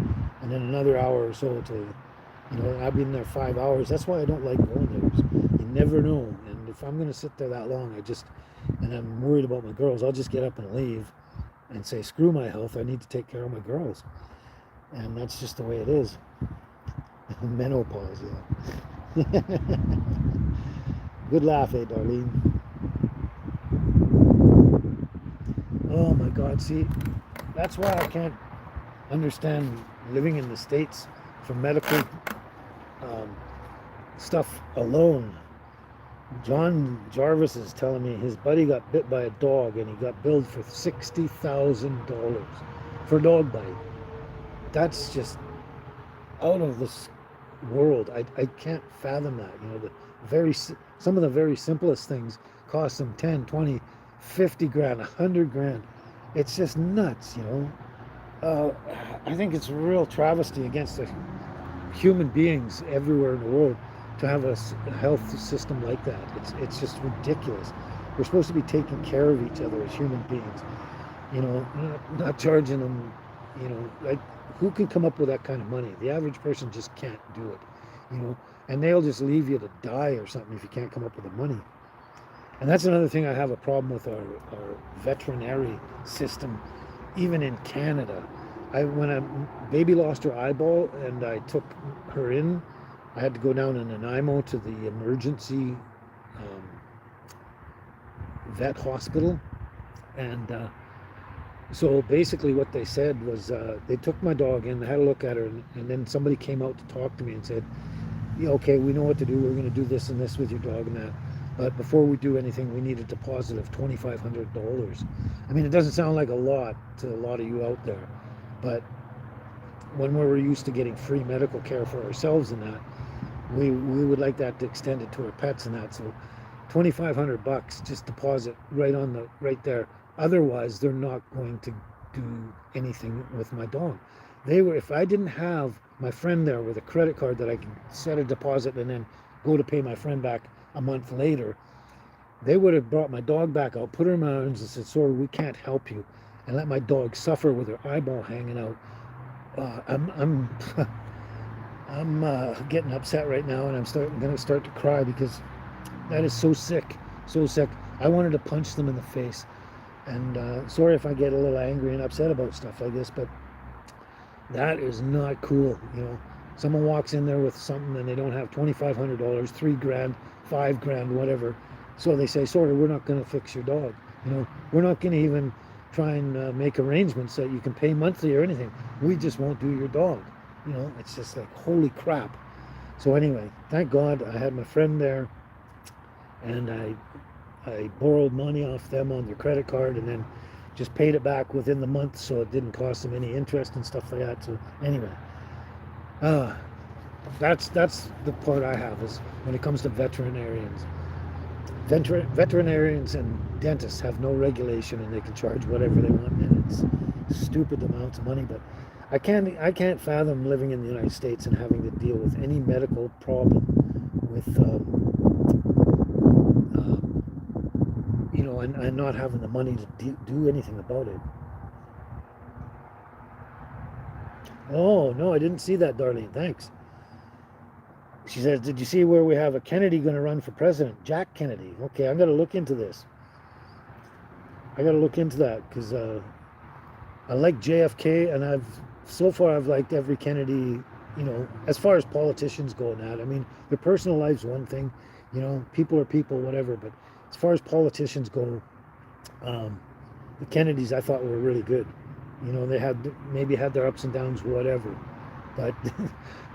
and then another hour or so to, I've been there 5 hours. That's why I don't like going there. You never know, and if I'm going to sit there that long, and I'm worried about my girls, I'll just get up and leave, and say, screw my health. I need to take care of my girls, and that's just the way it is. Menopause, yeah. Good laugh, eh, Darlene? Oh my God, see, that's why I can't understand living in the States for medical um, stuff alone. John Jarvis is telling me his buddy got bit by a dog and he got billed for $60,000 for a dog bite. That's just out of this world. I can't fathom that. Some of the very simplest things cost them 10, 20, 50 grand, 100 grand. It's just nuts. I think it's a real travesty against the human beings everywhere in the world to have a health system like that. It's just ridiculous. We're supposed to be taking care of each other as human beings. Not charging them. Like, who can come up with that kind of money? The average person just can't do it. And they'll just leave you to die or something if you can't come up with the money. And that's another thing I have a problem with our veterinary system, even in Canada. When a baby lost her eyeball and I took her in, I had to go down in Nanaimo to the emergency vet hospital. And so basically what they said was they took my dog in, they had a look at her, and then somebody came out to talk to me and said, yeah, okay, we know what to do. We're going to do this and this with your dog and that. But before we do anything, we need a deposit of $2,500. I mean, it doesn't sound like a lot to a lot of you out there, but when we're used to getting free medical care for ourselves and that, we would like that to extend it to our pets and that. So $2,500, just deposit right there. Otherwise, they're not going to do anything with my dog. If I didn't have my friend there with a credit card that I could set a deposit and then go to pay my friend back a month later, they would have brought my dog back out, put her in my arms and said, sorry, we can't help you, and let my dog suffer with her eyeball hanging out. I'm I'm getting upset right now, and I'm going to start to cry because that is so sick, so sick. I wanted to punch them in the face. And sorry if I get a little angry and upset about stuff like this, but that is not cool. Someone walks in there with something and they don't have $2,500, 3 grand, 5 grand, whatever. So they say, sorry, we're not going to fix your dog. We're not going to even try and make arrangements that you can pay monthly or anything. We just won't do your dog. It's just like, holy crap. So anyway, thank God I had my friend there, and I borrowed money off them on their credit card and then just paid it back within the month, so it didn't cost them any interest and stuff like that. So anyway, that's the part I have is when it comes to veterinarians. Veterinarians and dentists have no regulation, and they can charge whatever they want, and it's stupid amounts of money. But I can't fathom living in the United States and having to deal with any medical problem with and not having the money to do anything about it. Oh no, I didn't see that, Darlene. Thanks. She says, did you see where we have a Kennedy going to run for president? Jack Kennedy. Okay, I'm going to look into this. I got to look into that because I like JFK, and so far I've liked every Kennedy, as far as politicians go and that. I mean, their personal life's one thing, people are people, whatever. But as far as politicians go, um, the Kennedys I thought were really good. They had maybe had their ups and downs, whatever, but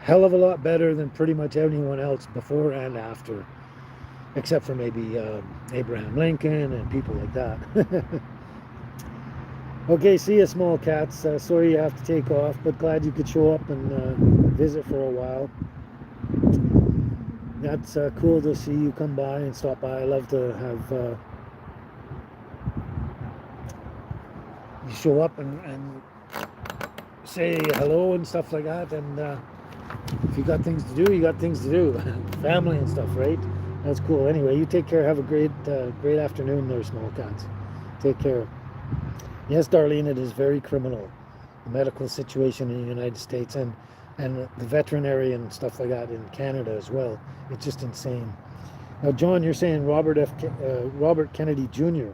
hell of a lot better than pretty much anyone else before and after, except for maybe Abraham Lincoln and people like that. Okay, see you, small cats. Sorry you have to take off, but glad you could show up and visit for a while. That's cool to see you come by and stop by. I love to have you show up and say hello and stuff like that. And if you got things to do, you got things to do. Family and stuff, right? That's cool. Anyway, you take care. Have a great afternoon there, small cats. Take care. Yes, Darlene, it is very criminal, the medical situation in the United States and the veterinary and stuff like that in Canada as well. It's just insane. Now, John, you're saying Robert Kennedy Jr.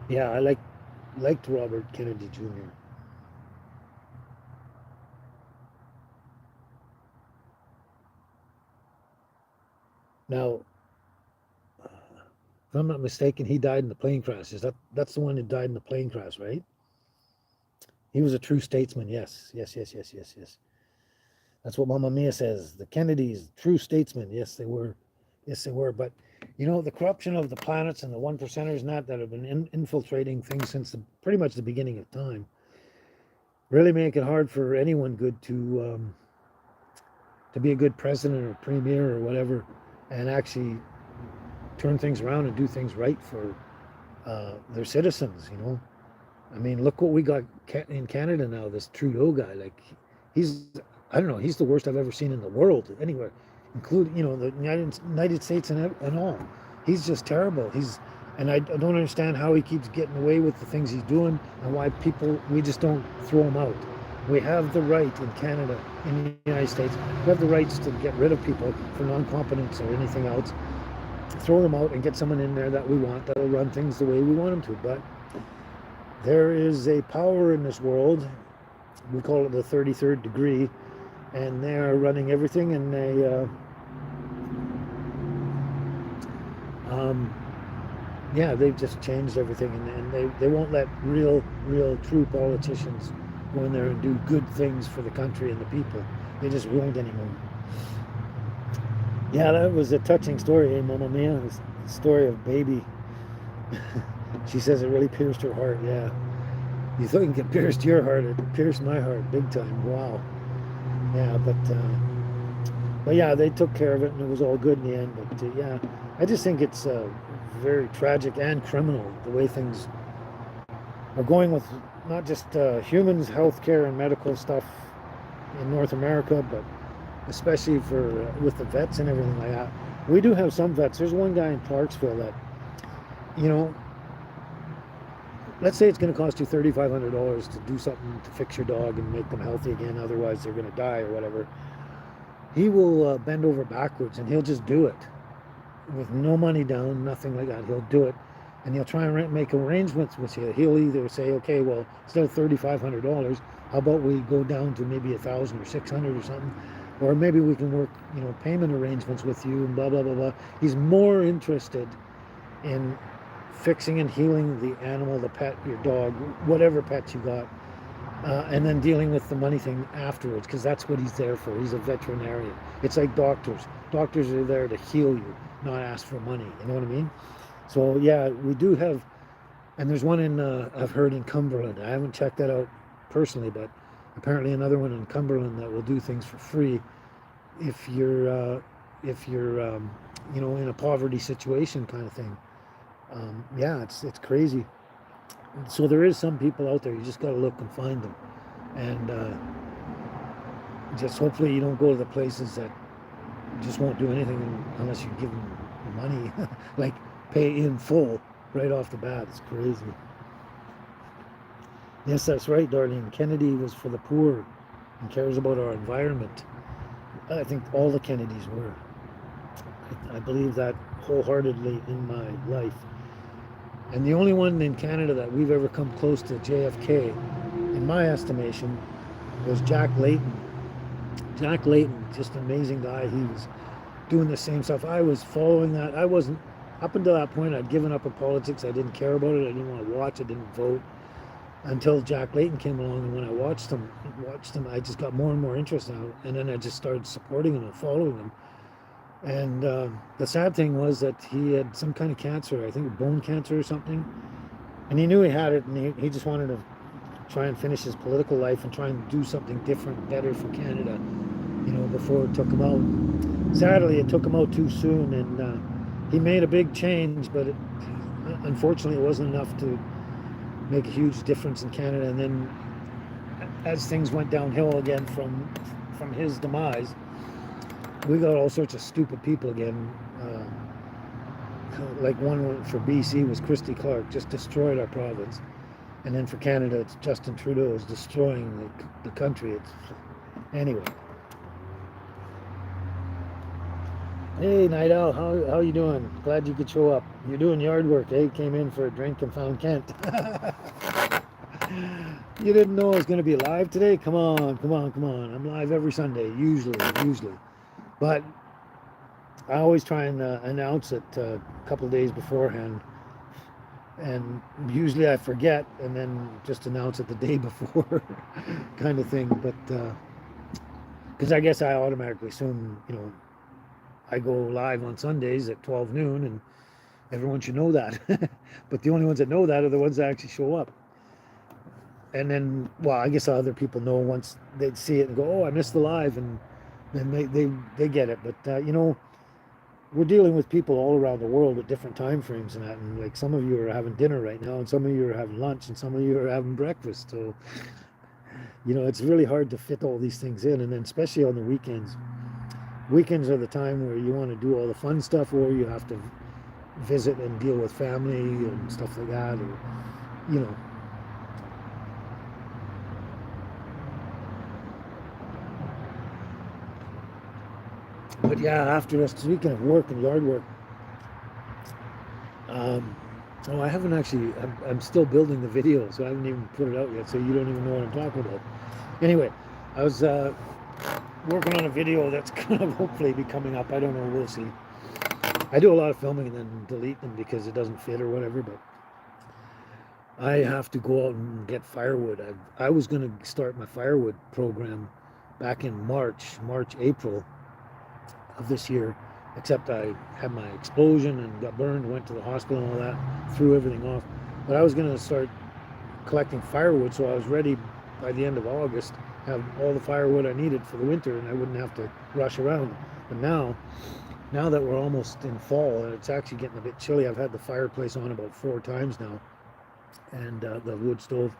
Yeah, I liked Robert Kennedy Jr. Now, if I'm not mistaken, he died in the plane crash. That's the one who died in the plane crash, right? He was a true statesman. Yes, yes, yes, yes, yes, yes. That's what Mamma Mia says. The Kennedys, true statesmen. Yes, they were. Yes, they were. But the corruption of the planets and the one percenters and that have been infiltrating things since pretty much the beginning of time really make it hard for anyone good to be a good president or premier or whatever, and actually turn things around and do things right for their citizens. I mean, look what we got in Canada now. This Trudeau guy, like, I don't know, he's the worst I've ever seen in the world anywhere, including the United States and all. He's just terrible. And I don't understand how he keeps getting away with the things he's doing, and why we just don't throw him out. We have the right in Canada, in the United States, we have the rights to get rid of people for non-competence or anything else, throw them out and get someone in there that we want, that'll run things the way we want them to. But there is a power in this world, we call it the 33rd degree, and they are running everything, and they've just changed everything, and they won't let real true politicians go in there and do good things for the country and the people. They just won't anymore. Yeah, that was a touching story, eh, Mamma Mia? The story of baby. She says it really pierced her heart. Yeah, you think it pierced your heart? It pierced my heart big time. Wow. Yeah, but yeah, they took care of it, and it was all good in the end. But yeah, I just think it's very tragic and criminal the way things are going with not just humans, healthcare, and medical stuff in North America, but especially with the vets and everything like that. We do have some vets. There's one guy in Clarksville that, let's say it's going to cost you $3,500 to do something to fix your dog and make them healthy again, otherwise they're going to die or whatever. He will bend over backwards and he'll just do it with no money down, nothing like that. He'll do it, and he'll try and make arrangements with you. He'll either say, okay, well, instead of $3,500, how about we go down to maybe $1,000 or $600 or something, or maybe we can work, payment arrangements with you, and blah blah blah blah. He's more interested in fixing and healing the animal, the pet, your dog, whatever pet you got, and then dealing with the money thing afterwards, because that's what he's there for. He's a veterinarian. It's like doctors. Doctors are there to heal you, not ask for money. You know what I mean? So yeah, we do have, and there's one I've heard in Cumberland. I haven't checked that out personally, but apparently another one in Cumberland that will do things for free if you're in a poverty situation kind of thing. Yeah, it's crazy. So there is some people out there. You just got to look and find them, and just hopefully you don't go to the places that just won't do anything unless you give them the money, like pay in full right off the bat. It's crazy. Yes, that's right, Darlene. Kennedy was for the poor and cares about our environment. I think all the Kennedys were. I believe that wholeheartedly in my life. And the only one in Canada that we've ever come close to JFK, in my estimation, was Jack Layton. Jack Layton, just an amazing guy. He was doing the same stuff. I was following that. I wasn't, up until that point, I'd given up on politics. I didn't care about it. I didn't want to watch. I didn't vote until Jack Layton came along. And when I watched him, I just got more and more interested in him. And then I just started supporting him and following him. And the sad thing was that he had some kind of cancer, I think bone cancer or something. And he knew he had it, and he just wanted to try and finish his political life and try and do something different, better for Canada, before it took him out. Sadly, it took him out too soon, and he made a big change, but unfortunately, it wasn't enough to make a huge difference in Canada. And then, as things went downhill again from his demise, we got all sorts of stupid people again. Like one for BC was Christy Clark, just destroyed our province. And then for Canada, it's Justin Trudeau is destroying the country. Anyway. Hey, Night Owl, how you doing? Glad you could show up. You're doing yard work, eh? Came in for a drink and found Kent. You didn't know I was going to be live today? Come on. I'm live every Sunday, usually. But I always try and announce it a couple of days beforehand. And usually I forget and then just announce it the day before kind of thing. But because I guess I automatically assume, I go live on Sundays at 12 noon and everyone should know that. But the only ones that know that are the ones that actually show up. And then, well, I guess other people know once they see it and go, oh, I missed the live. And then they get it. But, we're dealing with people all around the world at different time frames and that. And like some of you are having dinner right now and some of you are having lunch and some of you are having breakfast. So, it's really hard to fit all these things in. And then especially on the weekends. Weekends are the time where you want to do all the fun stuff or you have to visit and deal with family and stuff like that. Or, But yeah, after this weekend of work and yard work, I haven't actually, I'm still building the video, so I haven't even put it out yet, so you don't even know what I'm talking about. Anyway, I was working on a video that's going to hopefully be coming up. I don't know, we'll see. I do a lot of filming and then delete them because it doesn't fit or whatever, but I have to go out and get firewood. I was going to start my firewood program back in April of this year, except I had my explosion and got burned, went to the hospital and all that, threw everything off. But I was going to start collecting firewood, so I was ready by the end of August, have all the firewood I needed for the winter, and I wouldn't have to rush around. But now that we're almost in fall and it's actually getting a bit chilly, I've had the fireplace on about 4 times now, and the wood stove,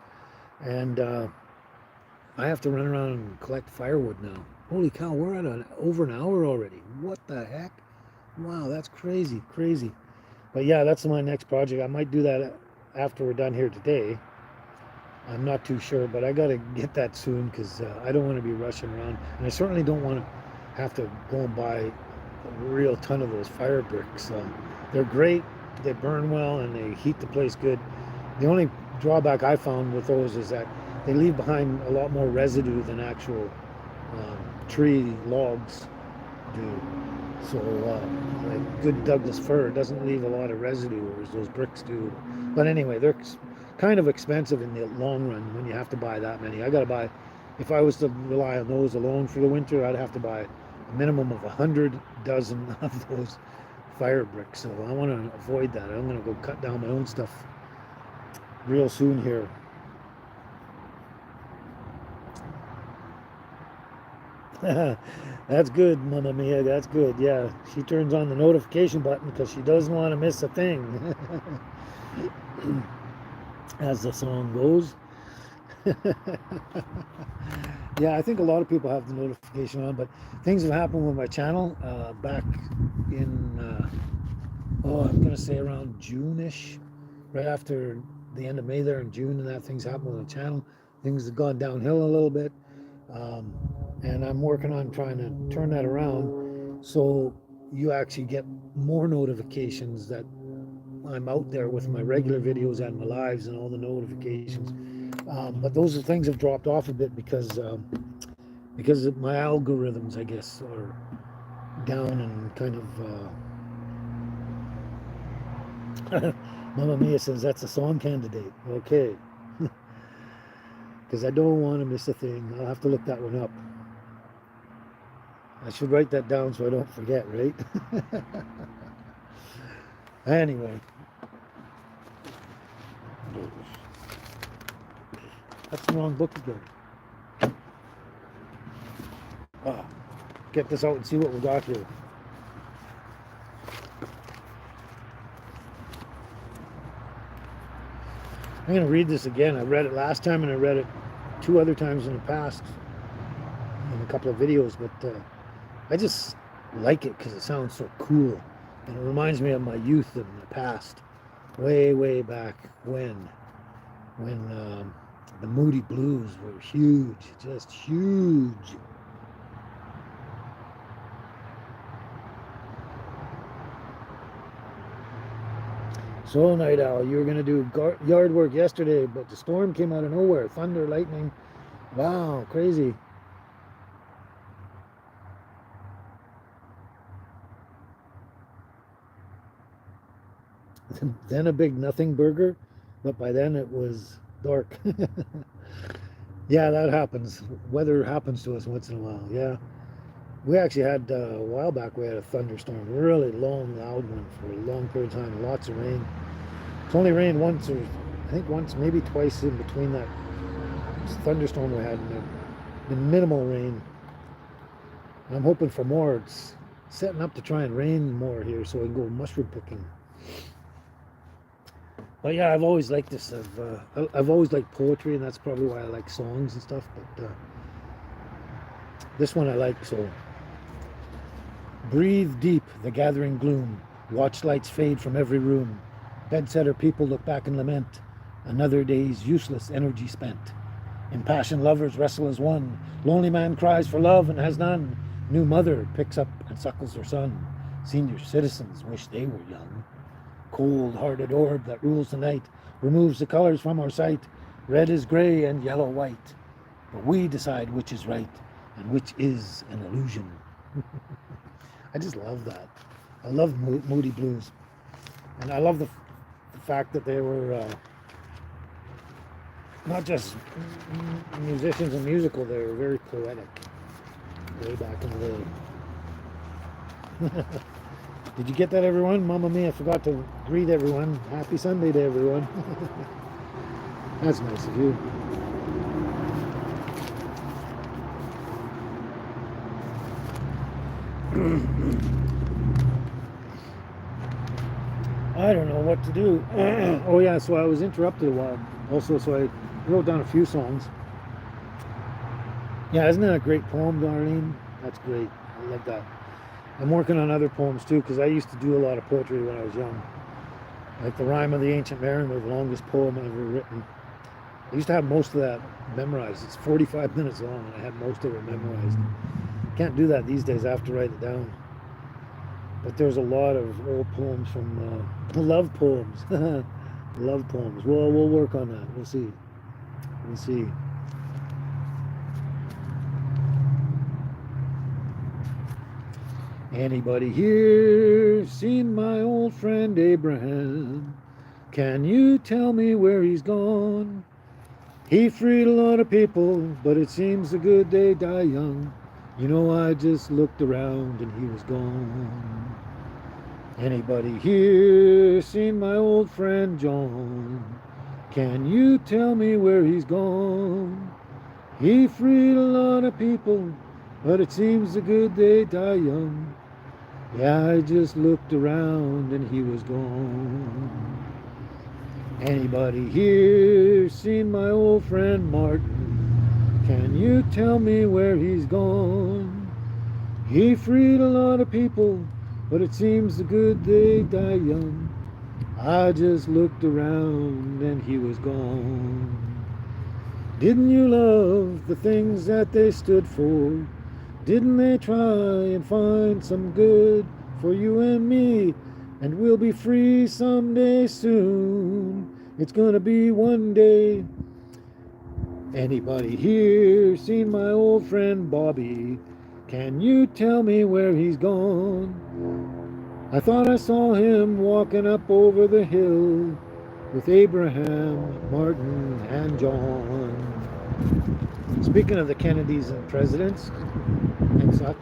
and I have to run around and collect firewood now. Holy cow, we're at over an hour already. What the heck? Wow, that's crazy. But yeah, that's my next project. I might do that after we're done here today. I'm not too sure, but I got to get that soon because I don't want to be rushing around. And I certainly don't want to have to go and buy a real ton of those fire bricks. They're great, they burn well, and they heat the place good. The only drawback I found with those is that they leave behind a lot more residue than actual tree logs do. So like good Douglas fir doesn't leave a lot of residue, whereas those bricks do. But anyway, they're kind of expensive in the long run when you have to buy that many. I got to buy, if I was to rely on those alone for the winter, I'd have to buy a minimum of 100 dozen of those fire bricks. So I want to avoid that. I'm going to go cut down my own stuff real soon here. That's good, Mamma Mia. That's good. Yeah, she turns on the notification button because she doesn't want to miss a thing. As the song goes. Yeah, I think a lot of people have the notification on, but things have happened with my channel back in, I'm going to say around June-ish, right after the end of May there in June, and that things happened with the channel. Things have gone downhill a little bit. And I'm working on trying to turn that around so you actually get more notifications that I'm out there with my regular videos and my lives and all the notifications. But those things have dropped off a bit because of my algorithms, I guess, are down and kind of. Mamma Mia says that's a song candidate. Okay, because I don't want to miss a thing. I'll have to look that one up. I should write that down so I don't forget, right? Anyway, that's the wrong book again. Ah, get this out and see what we got here. I'm going to read this again. I read it last time and I read it 2 other times in the past in a couple of videos, but I just like it because it sounds so cool. And it reminds me of my youth and the past, way, way back when the Moody Blues were huge, just huge. So, Night Owl, you were going to do yard work yesterday, but the storm came out of nowhere. Thunder, lightning. Wow, crazy. Then a big nothing burger, but by then it was dark. Yeah, that happens. Weather happens to us once in a while. Yeah. We actually had, a while back, we had a thunderstorm, really long, loud one for a long period of time, lots of rain. It's only rained once, or I think once, maybe twice in between that thunderstorm we had, and been minimal rain. I'm hoping for more. It's setting up to try and rain more here so I can go mushroom picking. But yeah, I've always liked this. I've always liked poetry, and that's probably why I like songs and stuff. But this one I like. So, breathe deep the gathering gloom. Watch lights fade from every room. Bedsetter people look back and lament. Another day's useless energy spent. Impassioned lovers wrestle as one. Lonely man cries for love and has none. New mother picks up and suckles her son. Senior citizens wish they were young. Cold-hearted orb that rules the night removes the colors from our sight. Red is gray and yellow white. But we decide which is right and which is an illusion. I just love that. I love Moody Blues. And I love the fact that they were not just musicians and musical, they were very poetic way back in the day. Did you get that, everyone? Mamma Mia, I forgot to greet everyone. Happy Sunday to everyone. That's nice of you. I don't know what to do. Oh yeah, so I was interrupted a while also, so I wrote down a few songs. Yeah, isn't that a great poem, Darlene? That's great. I love that. I'm working on other poems too, because I used to do a lot of poetry when I was young. Like the Rhyme of the Ancient Mariner, the longest poem I've ever written. I used to have most of that memorized. It's 45 minutes long, and I had most of it memorized. Can't do that these days. I have to write it down. But there's a lot of old poems from love poems. Love poems. Well, we'll work on that. We'll see. We'll see. Anybody here seen my old friend Abraham? Can you tell me where he's gone? He freed a lot of people, but it seems a good they die young. You know, I just looked around and he was gone. Anybody here seen my old friend John? Can you tell me where he's gone? He freed a lot of people, but it seems a good they die young. Yeah, I just looked around and he was gone. Anybody here seen my old friend Martin? Can you tell me where he's gone? He freed a lot of people, but it seems the good they die young. I just looked around and he was gone. Didn't you love the things that they stood for? Didn't they try and find some good for you and me? And we'll be free someday soon. It's gonna be one day. Anybody here seen my old friend Bobby? Can you tell me where he's gone? I thought I saw him walking up over the hill with Abraham, Martin, and John. Speaking of the Kennedys and presidents and such,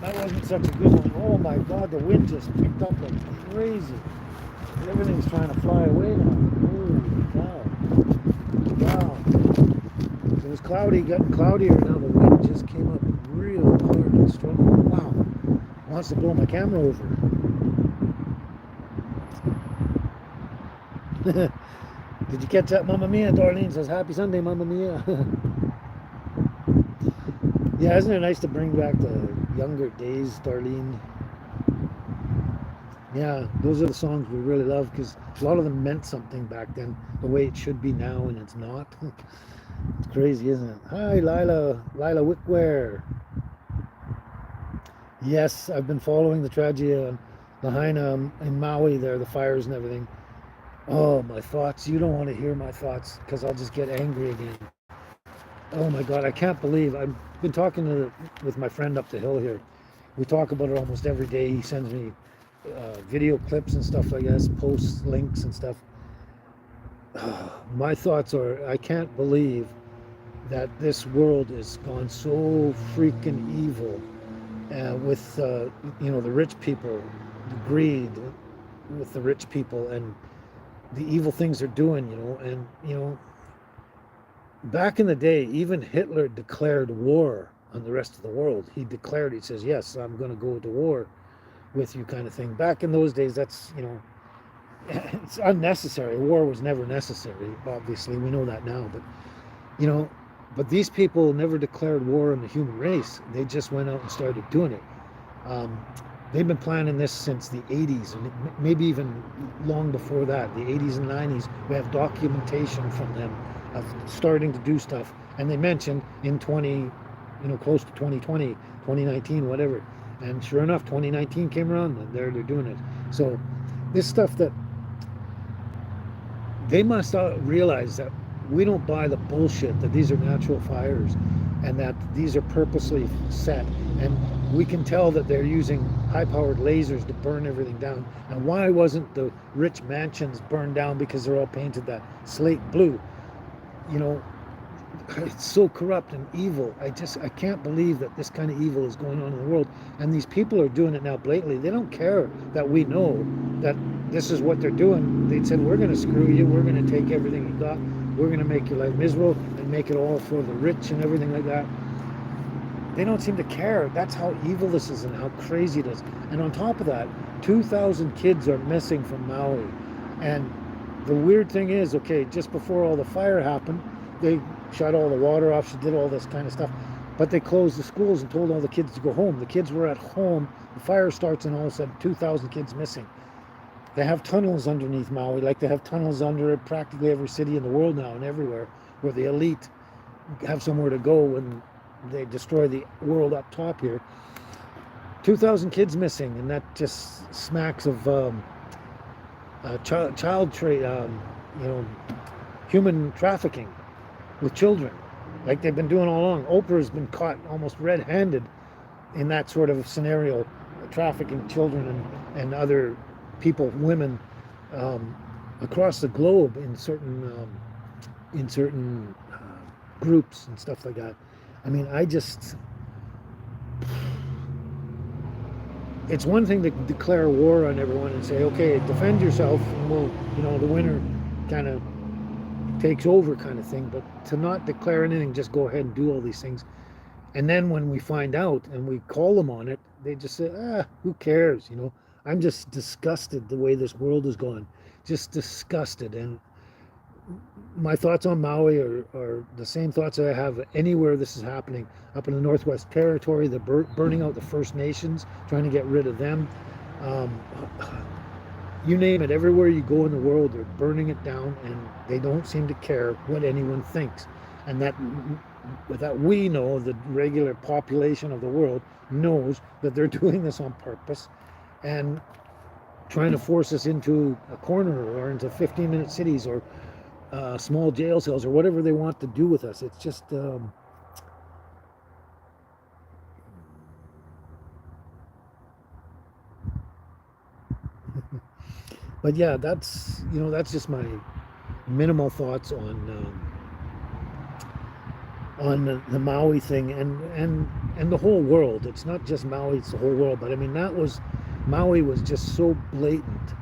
that wasn't such a good one. Oh my God, the wind just picked up like crazy. Everything's trying to fly away now. Holy cow. Wow. It was cloudy, getting cloudier now. The wind just came up real hard and strong. Wow. It wants to blow my camera over. Did you catch that, Mamma Mia? Darlene says, Happy Sunday, Mamma Mia. Yeah, isn't it nice to bring back the younger days, Darlene? Yeah, those are the songs we really love because a lot of them meant something back then, the way it should be now, and it's not. It's crazy, isn't it? Hi, Lila Wickware. Yes, I've been following the tragedy of Lahaina in Maui there, the fires and everything. Oh, my thoughts. You don't want to hear my thoughts because I'll just get angry again. Oh my God, I can't believe I've been talking with my friend up the hill here. We talk about it almost every day. He sends me video clips and stuff like that, posts, links and stuff. My thoughts are, I can't believe that this world has gone so freaking evil with the rich people, the greed with the rich people, and the evil things they're doing, and back in the day, even Hitler declared war on the rest of the world. He says, yes, I'm going to go to war with you, kind of thing. Back in those days, that's, it's unnecessary. War was never necessary, obviously. We know that now. But these people never declared war on the human race. They just went out and started doing it. They've been planning this since the 80s, and maybe even long before that, the 80s and 90s. We have documentation from them of starting to do stuff. And they mentioned in close to 2020, 2019, whatever. And sure enough, 2019 came around, and they're doing it. So this stuff that they must realize that we don't buy the bullshit that these are natural fires and that these are purposely set. And we can tell that they're using high-powered lasers to burn everything down. And why wasn't the rich mansions burned down? Because they're all painted that slate blue. It's so corrupt and evil. I can't believe that this kind of evil is going on in the world. And these people are doing it now blatantly. They don't care that we know that this is what they're doing. They said, we're going to screw you. We're going to take everything you got. We're going to make your life miserable and make it all for the rich and everything like that. They don't seem to care. That's how evil this is and how crazy it is. And on top of that, 2,000 kids are missing from Maui. And the weird thing is, okay, just before all the fire happened, they shut all the water off. She did all this kind of stuff. But they closed the schools and told all the kids to go home. The kids were at home. The fire starts and all of a sudden 2,000 kids missing. They have tunnels underneath Maui, like they have tunnels under practically every city in the world now and everywhere, where the elite have somewhere to go when they destroy the world up top here. 2,000 kids missing, and that just smacks of child trade, human trafficking with children, like they've been doing all along. Oprah's been caught almost red-handed in that sort of scenario, trafficking children and other people, women, across the globe in certain groups and stuff like that. I mean, it's one thing to declare war on everyone and say, okay, defend yourself, and we'll, the winner kind of takes over kind of thing. But to not declare anything, just go ahead and do all these things. And then when we find out and we call them on it, they just say, who cares? I'm just disgusted the way this world is going. Just disgusted. And my thoughts on Maui are the same thoughts that I have anywhere this is happening. Up in the Northwest Territory, they're burning out the First Nations, trying to get rid of them. You name it, everywhere you go in the world, they're burning it down, and they don't seem to care what anyone thinks. And that we know, the regular population of the world knows that they're doing this on purpose and trying to force us into a corner or into 15-minute cities or small jail cells or whatever they want to do with us. It's just, but yeah, that's that's just my minimal thoughts on the Maui thing and the whole world. It's not just Maui; it's the whole world. But I mean, that was Maui was just so blatant.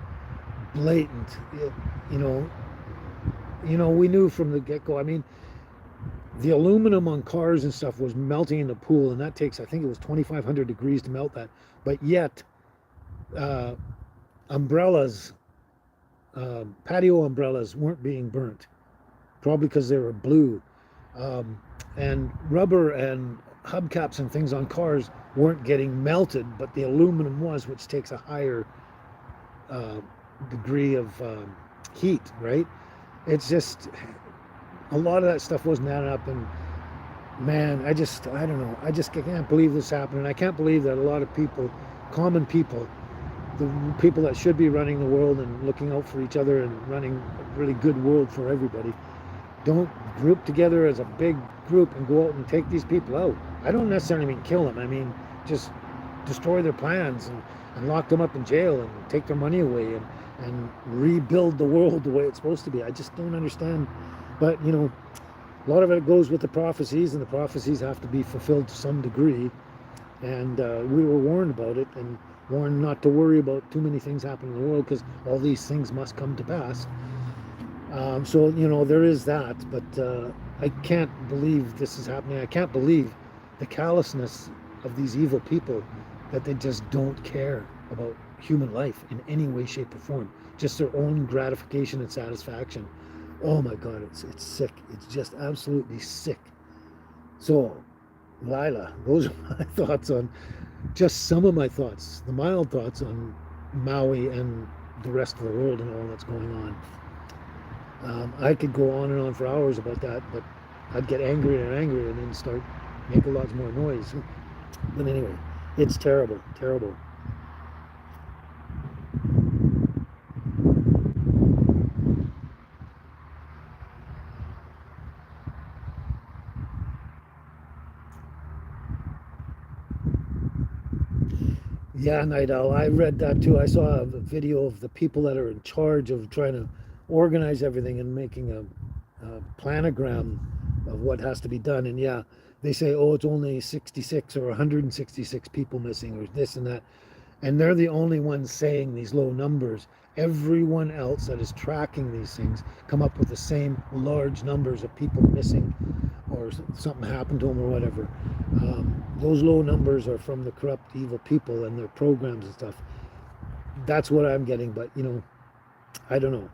You know, we knew from the get go. I mean, the aluminum on cars and stuff was melting in the pool, and that takes, I think it was 2,500 degrees to melt that. But yet, uh, umbrellas, patio umbrellas, weren't being burnt, probably because they were blue. Um, and rubber and hubcaps and things on cars weren't getting melted, but the aluminum was, which takes a higher uh, degree of heat, right? It's just a lot of that stuff wasn't adding up, and man, I don't know. I just can't believe this happened, and I can't believe that a lot of people, common people, the people that should be running the world and looking out for each other and running a really good world for everybody, don't group together as a big group and go out and take these people out. I don't necessarily mean kill them. I mean just destroy their plans and lock them up in jail and take their money away and rebuild the world the way it's supposed to be. I just don't understand. But a lot of it goes with the prophecies, and the prophecies have to be fulfilled to some degree. And we were warned about it, and warned not to worry about too many things happening in the world, because all these things must come to pass. So there is that, but I can't believe this is happening. I can't believe the callousness of these evil people, that they just don't care about human life in any way, shape, or form. Just their own gratification and satisfaction. Oh my God, it's sick. It's just absolutely sick. So, Lila, those are my thoughts on, just some of my thoughts, the mild thoughts on Maui and the rest of the world and all that's going on. I could go on and on for hours about that, but I'd get angrier and angrier and then start making lots more noise. But anyway, it's terrible, terrible. Yeah, Night Owl, I read that too. I saw a video of the people that are in charge of trying to organize everything and making a planogram of what has to be done. And yeah, they say, oh, it's only 66 or 166 people missing or this and that. And they're the only ones saying these low numbers. Everyone else that is tracking these things come up with the same large numbers of people missing or something happened to them or whatever. Those low numbers are from the corrupt, evil people and their programs and stuff. That's what I'm getting, but I don't know.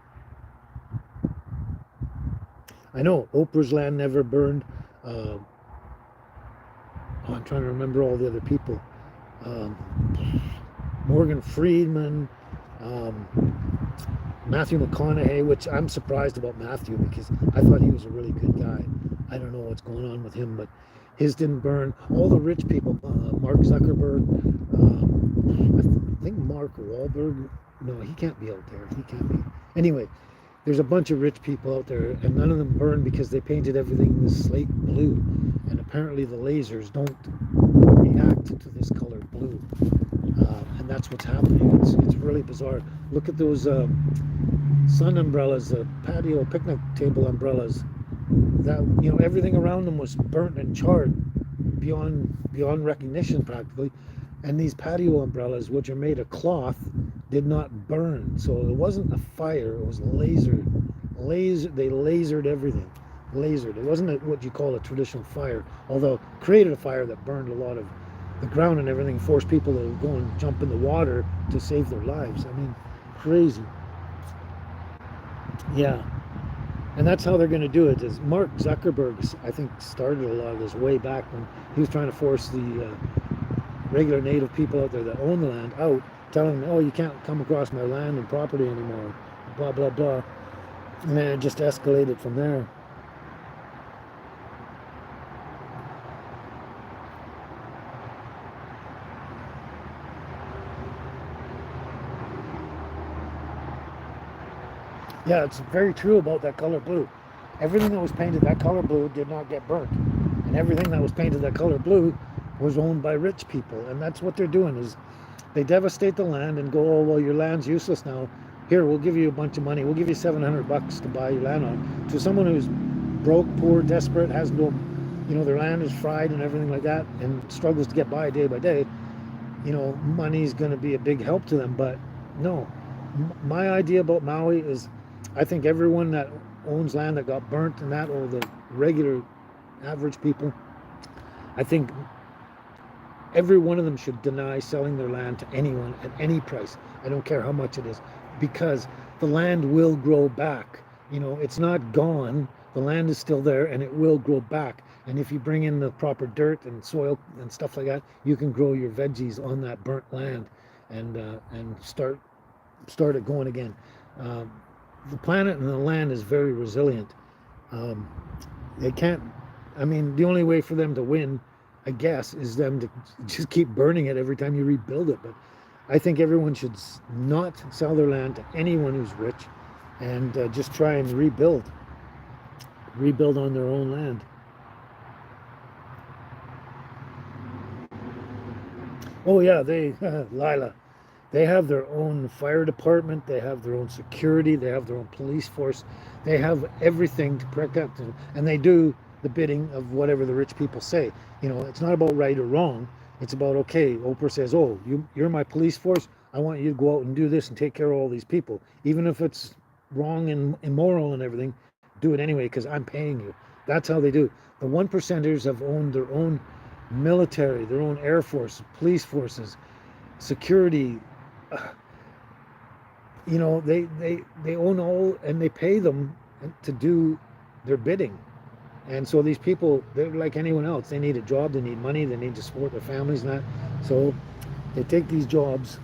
I know Oprah's land never burned. I'm trying to remember all the other people. Um, Morgan Freeman, Matthew McConaughey, which I'm surprised about Matthew because I thought he was a really good guy. I don't know what's going on with him, but his didn't burn. All the rich people, Mark Zuckerberg, I think Mark Wahlberg, no, he can't be out there. He can't be. Anyway, there's a bunch of rich people out there, and none of them burned because they painted everything this slate blue. And apparently the lasers don't react to this color blue. And that's what's happening. It's really bizarre. Look at those sun umbrellas, patio picnic table umbrellas. That everything around them was burnt and charred beyond recognition practically. And these patio umbrellas, which are made of cloth, did not burn. So it wasn't a fire, it was lasered. They lasered everything. Lasered. It wasn't what you call a traditional fire, although it created a fire that burned a lot of the ground and everything, forced people to go and jump in the water to save their lives. I mean, crazy. Yeah. And that's how they're going to do it. Is Mark Zuckerberg, I think, started a lot of this way back when he was trying to force the regular native people out there that own the land out, telling them, oh, you can't come across my land and property anymore, blah, blah, blah. And then it just escalated from there. Yeah, it's very true about that color blue. Everything that was painted that color blue did not get burnt. And everything that was painted that color blue was owned by rich people. And that's what they're doing is they devastate the land and go, oh, well, your land's useless now. Here, we'll give you a bunch of money. We'll give you $700 to buy your land on. To someone who's broke, poor, desperate, has no, their land is fried and everything like that and struggles to get by day, money's going to be a big help to them. But no, my idea about Maui is I think everyone that owns land that got burnt and that, or the regular average people, I think every one of them should deny selling their land to anyone at any price. I don't care how much it is, because the land will grow back. It's not gone. The land is still there and it will grow back. And if you bring in the proper dirt and soil and stuff like that, you can grow your veggies on that burnt land and start it going again. Um, the planet and the land is very resilient. Um, they can't. I mean, the only way for them to win, I guess, is them to just keep burning it every time you rebuild it. But I think everyone should not sell their land to anyone who's rich, and just try and rebuild on their own land. Oh yeah, Lila, they have their own fire department, they have their own security, they have their own police force, they have everything to protect them, and they do the bidding of whatever the rich people say. It's not about right or wrong. It's about, okay, Oprah says, oh, you're my police force. I want you to go out and do this and take care of all these people, even if it's wrong and immoral and everything. Do it anyway because I'm paying you. That's how they do. The one percenters have owned their own military, their own air force, police forces, security. uh, they own all, and they pay them to do their bidding. And so these people, they're like anyone else. They need a job, they need money, they need to support their families and that. So they take these jobs.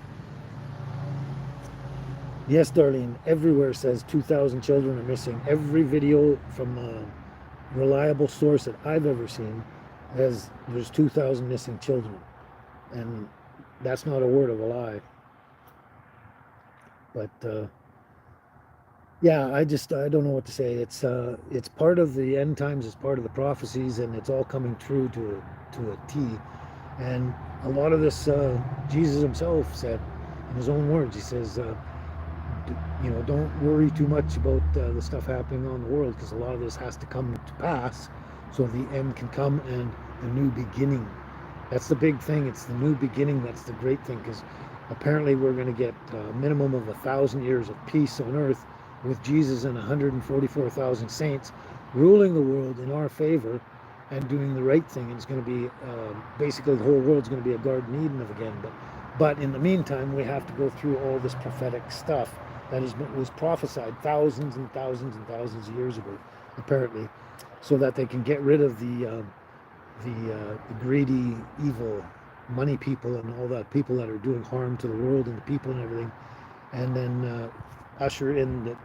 Yes, Darlene, everywhere says 2,000 children are missing. Every video from a reliable source that I've ever seen says there's 2,000 missing children. And that's not a word of a lie. But yeah, I don't know what to say. It's part of the end times. It's part of the prophecies, and it's all coming true to a T. And a lot of this, Jesus himself said in his own words. He says, don't worry too much about the stuff happening on the world, because a lot of this has to come to pass, so the end can come and the new beginning. That's the big thing. It's the new beginning. That's the great thing, because apparently we're going to get a minimum of 1,000 years of peace on earth with Jesus and 144,000 saints ruling the world in our favor and doing the right thing. And it's going to be basically the whole world's going to be a Garden Eden of again. But in the meantime, we have to go through all this prophetic stuff that was prophesied thousands and thousands and thousands of years ago, apparently, so that they can get rid of the greedy, evil money people and all that, people that are doing harm to the world and the people and everything, and then usher in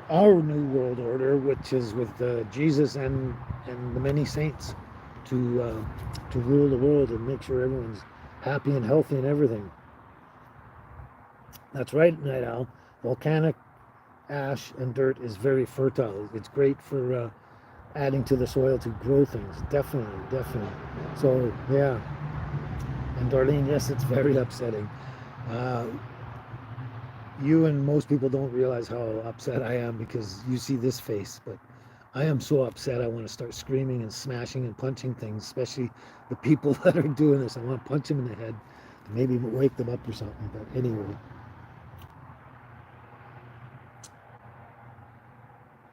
our new world order, which is with Jesus and the many saints to rule the world and make sure everyone's happy and healthy and everything. That's right, Night Owl. Volcanic ash and dirt is very fertile. It's great for adding to the soil to grow things. Definitely, definitely. So yeah. And Darlene, yes, it's very upsetting. Uh, you and most people don't realize how upset I am because you see this face, but I am so upset. I want to start screaming and smashing and punching things, especially the people that are doing this. I want to punch them in the head to maybe wake them up or something. But anyway,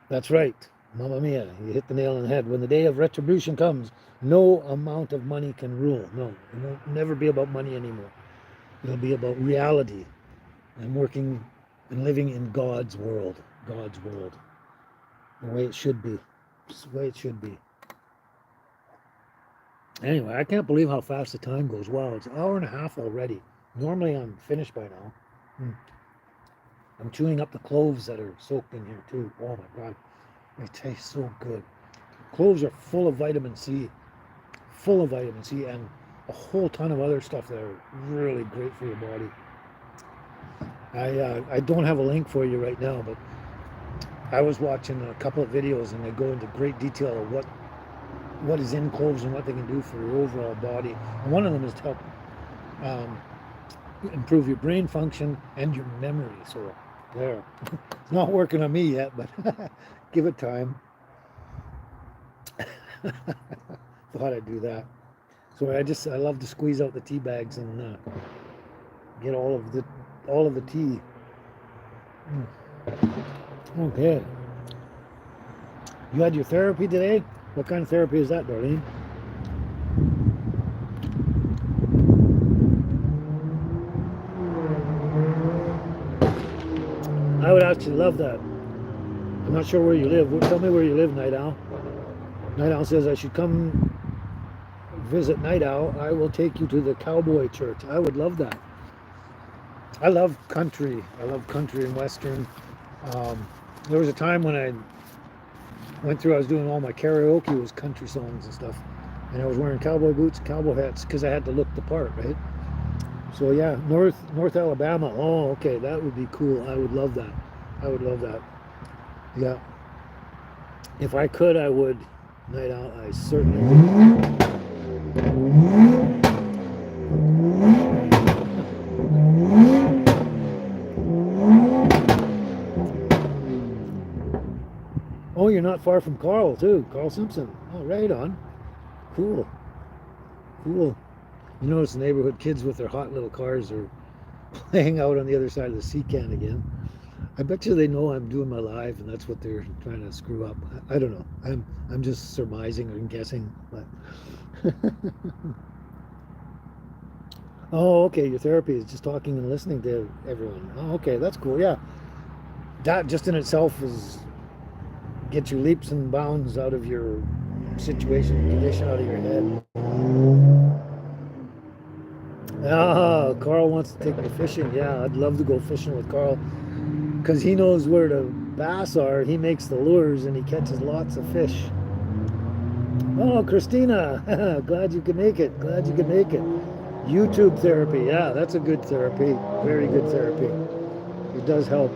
that's right. Mamma mia, you hit the nail on the head. When the day of retribution comes, no amount of money can rule. No, it will never be about money anymore. It'll be about reality and working and living in God's world. God's world. The way it should be. It's the way it should be. Anyway, I can't believe how fast the time goes. Wow, it's an hour and a half already. Normally I'm finished by now. I'm chewing up the cloves that are soaked in here too. Oh my God. They taste so good. Cloves are full of vitamin C. Full of vitamin C and a whole ton of other stuff that are really great for your body. I don't have a link for you right now, but I was watching a couple of videos and they go into great detail of what is in cloves and what they can do for your overall body. And one of them is to help um, improve your brain function and your memory. So there, it's not working on me yet, but give it time. Thought I'd do that. So I love to squeeze out the tea bags and get all of the tea. Mm. Okay. You had your therapy today? What kind of therapy is that, Darlene? I would actually love that. I'm not sure where you live. Tell me where you live, Night Owl. Night Owl says I should come visit Night Owl. I will take you to the cowboy church. I would love that. I love country. I love country and western. Um, there was a time when I went through, I was doing all my karaoke was country songs and stuff. And I was wearing cowboy boots and cowboy hats because I had to look the part, right? So yeah, North Alabama. Oh, okay, that would be cool. I would love that. I would love that. Yeah. If I could, I would. Night Owl, I certainly would. Oh, you're not far from Carl too. Carl Simpson. Oh, right on. Cool. Cool. You notice the neighborhood kids with their hot little cars are playing out on the other side of the sea can again. I bet you they know I'm doing my live, and that's what they're trying to screw up. I don't know. I'm just surmising or guessing, but. Oh, okay. Your therapy is just talking and listening to everyone. Oh, okay, that's cool. Yeah, that just in itself is get you leaps and bounds out of your situation, condition, out of your head. Ah, Carl wants to take me fishing. Yeah, I'd love to go fishing with Carl because he knows where the bass are. He makes the lures and he catches lots of fish. Oh, Christina, glad you could make it. Glad you could make it. YouTube therapy. Yeah, that's a good therapy. Very good therapy. It does help.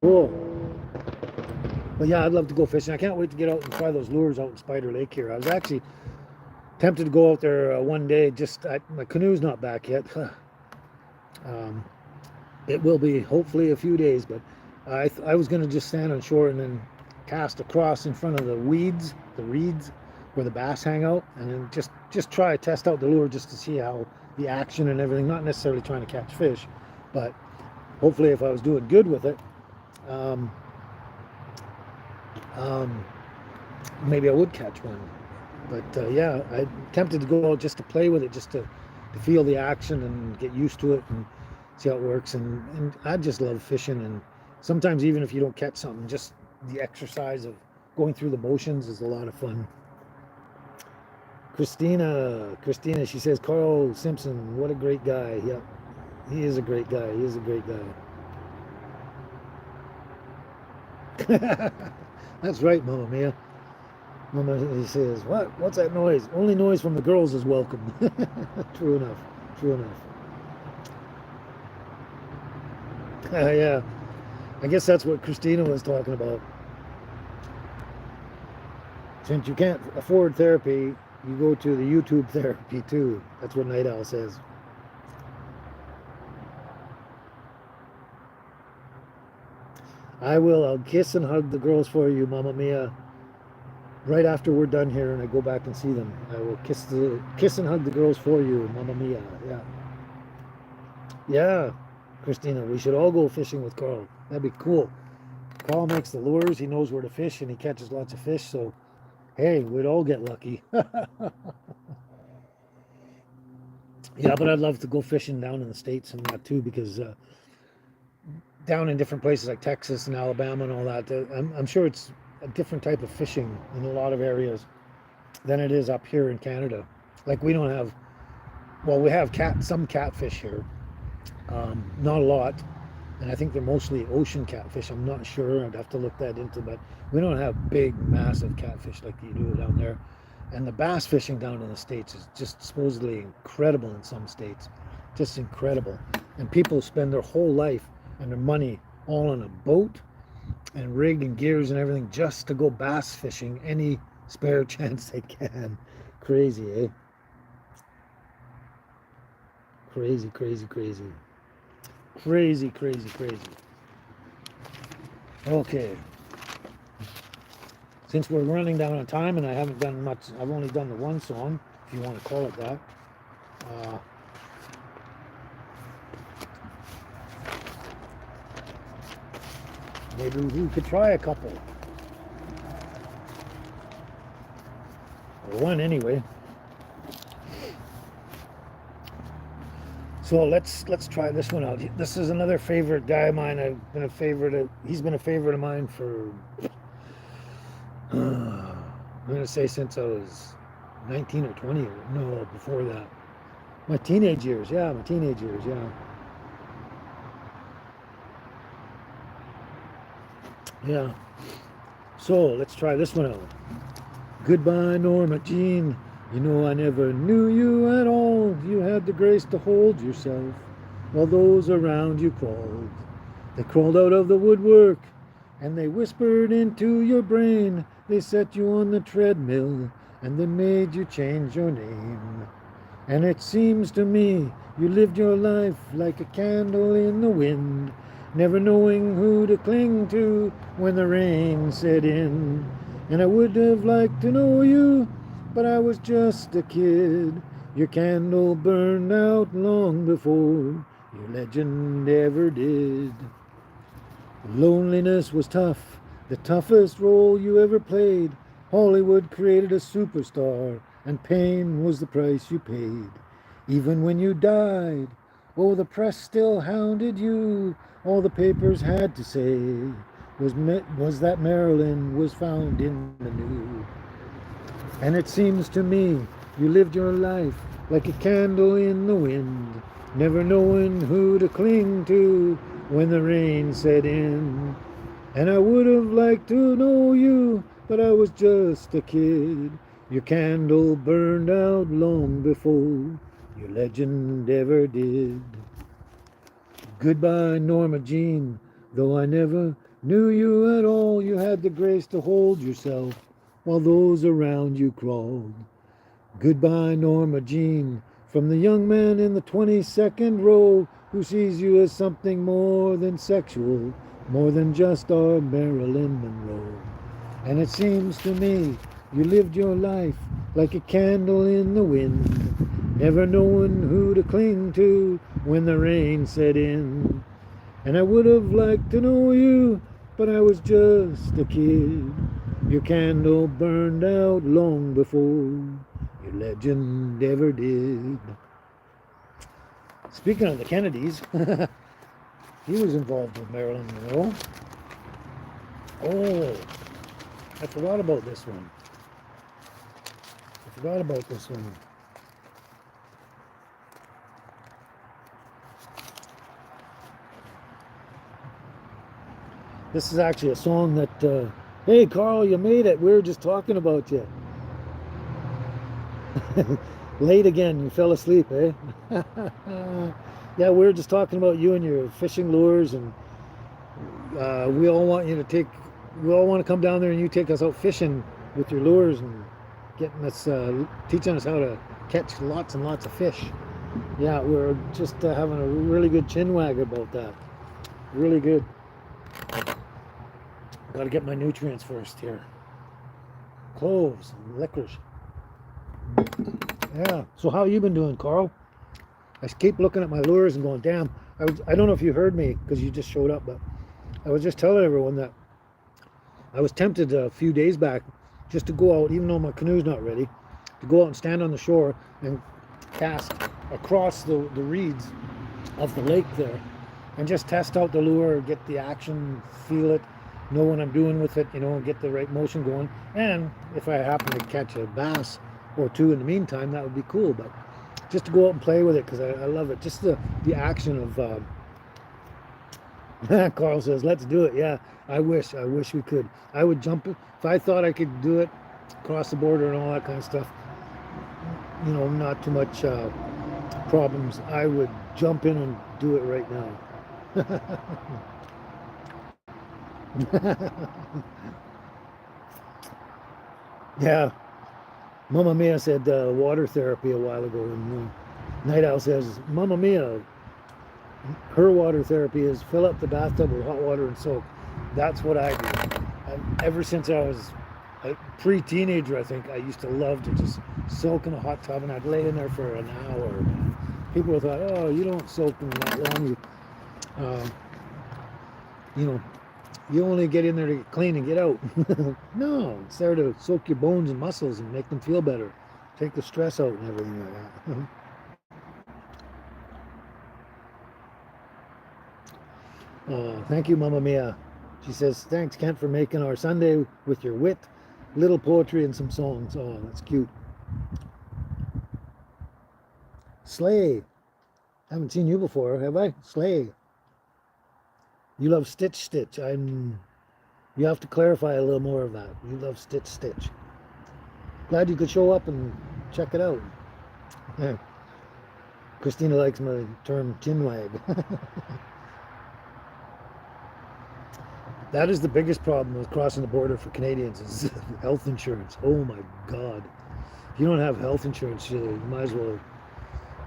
Cool. But yeah, I'd love to go fishing. I can't wait to get out and try those lures out in Spider Lake here. I was actually tempted to go out there one day. My canoe's not back yet. um, it will be hopefully a few days, but I was going to just stand on shore and then cast across in front of the reeds where the bass hang out, and then just try to test out the lure just to see how the action and everything. Not necessarily trying to catch fish, but hopefully if I was doing good with it, um, um, maybe I would catch one. But yeah, I'm tempted to go out just to play with it, just to feel the action and get used to it and see how it works. And I just love fishing. And sometimes even if you don't catch something, just the exercise of going through the motions is a lot of fun. Christina, she says, Carl Simpson, what a great guy. Yeah, he is a great guy. He is a great guy. That's right, Mama Mia. Mama, he says, what? What's that noise? Only noise from the girls is welcome. True enough. True enough. Yeah, I guess that's what Christina was talking about. Since you can't afford therapy, you go to the YouTube therapy too. That's what Night Owl says. I will. I'll kiss and hug the girls for you, Mama Mia. Right after we're done here and I go back and see them, I will kiss and hug the girls for you, Mama Mia. Yeah. Yeah, Christina, we should all go fishing with Carl. That'd be cool. Carl makes the lures, he knows where to fish, and he catches lots of fish, so hey, we'd all get lucky. Yeah, but I'd love to go fishing down in the States and that too, because down in different places like Texas and Alabama and all that, I'm sure it's a different type of fishing in a lot of areas than it is up here in Canada. Like we don't have, well, we have some catfish here, not a lot, and I think they're mostly ocean catfish. I'm not sure. I'd have to look that into, but we don't have big, massive catfish like you do down there. And the bass fishing down in the States is just supposedly incredible in some states. Just incredible. And people spend their whole life and their money all on a boat and rig and gears and everything just to go bass fishing any spare chance they can. Crazy, eh? Crazy, crazy, crazy. Crazy, crazy, crazy. Okay. Since we're running down on time and I haven't done much, I've only done the one song, if you want to call it that. Maybe we could try a couple. Or one anyway. So let's try this one out. This is another favorite guy of mine. He's been a favorite of mine for I'm gonna say since I was 19 or 20 or no, before that. My teenage years, yeah. Yeah. So let's try this one out. Goodbye, Norma Jean. You know I never knew you at all. You had the grace to hold yourself while those around you crawled. They crawled out of the woodwork and they whispered into your brain. They set you on the treadmill and they made you change your name. And it seems to me you lived your life like a candle in the wind, never knowing who to cling to when the rain set in. And I would have liked to know you, but I was just a kid. Your candle burned out long before your legend ever did. Loneliness was tough, the toughest role you ever played. Hollywood created a superstar, and pain was the price you paid. Even when you died, oh, the press still hounded you. All the papers had to say was that Marilyn was found in the nude. And it seems to me you lived your life like a candle in the wind, never knowing who to cling to when the rain set in. And I would have liked to know you, but I was just a kid. Your candle burned out long before your legend ever did. Goodbye, Norma Jean, though I never knew you at all. You had the grace to hold yourself while those around you crawled. Goodbye, Norma Jean, from the young man in the 22nd row who sees you as something more than sexual, more than just our Marilyn Monroe. And it seems to me you lived your life like a candle in the wind, never knowing who to cling to when the rain set in. And I would have liked to know you, but I was just a kid. Your candle burned out long before your legend ever did. Speaking of the Kennedys, he was involved with Marilyn Monroe. Oh, I forgot about this one. This is actually a song that, hey Carl, you made it. We were just talking about you. Late again, you fell asleep, eh? Yeah, we were just talking about you and your fishing lures, and we all want to come down there and you take us out fishing with your lures and teaching us how to catch lots and lots of fish. Yeah, we're just having a really good chin wag about that. Really good. Got to get my nutrients first here. Cloves and licorice. Yeah. So how you been doing, Carl? I keep looking at my lures and going, damn. I don't know if you heard me because you just showed up, but I was just telling everyone that I was tempted a few days back just to go out, even though my canoe's not ready, to go out and stand on the shore and cast across the reeds of the lake there and just test out the lure, get the action, feel it, know what I'm doing with it, get the right motion going. And if I happen to catch a bass or two in the meantime, that would be cool. But just to go out and play with it, because I love it. Just the action of Carl says, let's do it. Yeah, I wish we could. I would jump it if I thought I could do it, cross the border and all that kind of stuff. Not too much problems, I would jump in and do it right now. Yeah, Mama Mia said water therapy a while ago, and Night Owl says, Mama Mia, her water therapy is fill up the bathtub with hot water and soak. That's what I do. Ever since I was a pre-teenager, I think I used to love to just soak in a hot tub, and I'd lay in there for an hour. People thought, "Oh, you don't soak in that long. Uh, you know, you only get in there to get clean and get out." No, it's there to soak your bones and muscles and make them feel better, take the stress out and everything like that. Thank you, Mama Mia. She says, thanks, Kent, for making our Sunday with your wit, little poetry, and some songs. Oh, that's cute. Slay. Haven't seen you before, have I? Slay. You love Stitch Stitch. You have to clarify a little more of that. You love Stitch Stitch. Glad you could show up and check it out. Yeah. Christina likes my term chinwag. That is the biggest problem with crossing the border for Canadians is health insurance. Oh my God. If you don't have health insurance, you might as well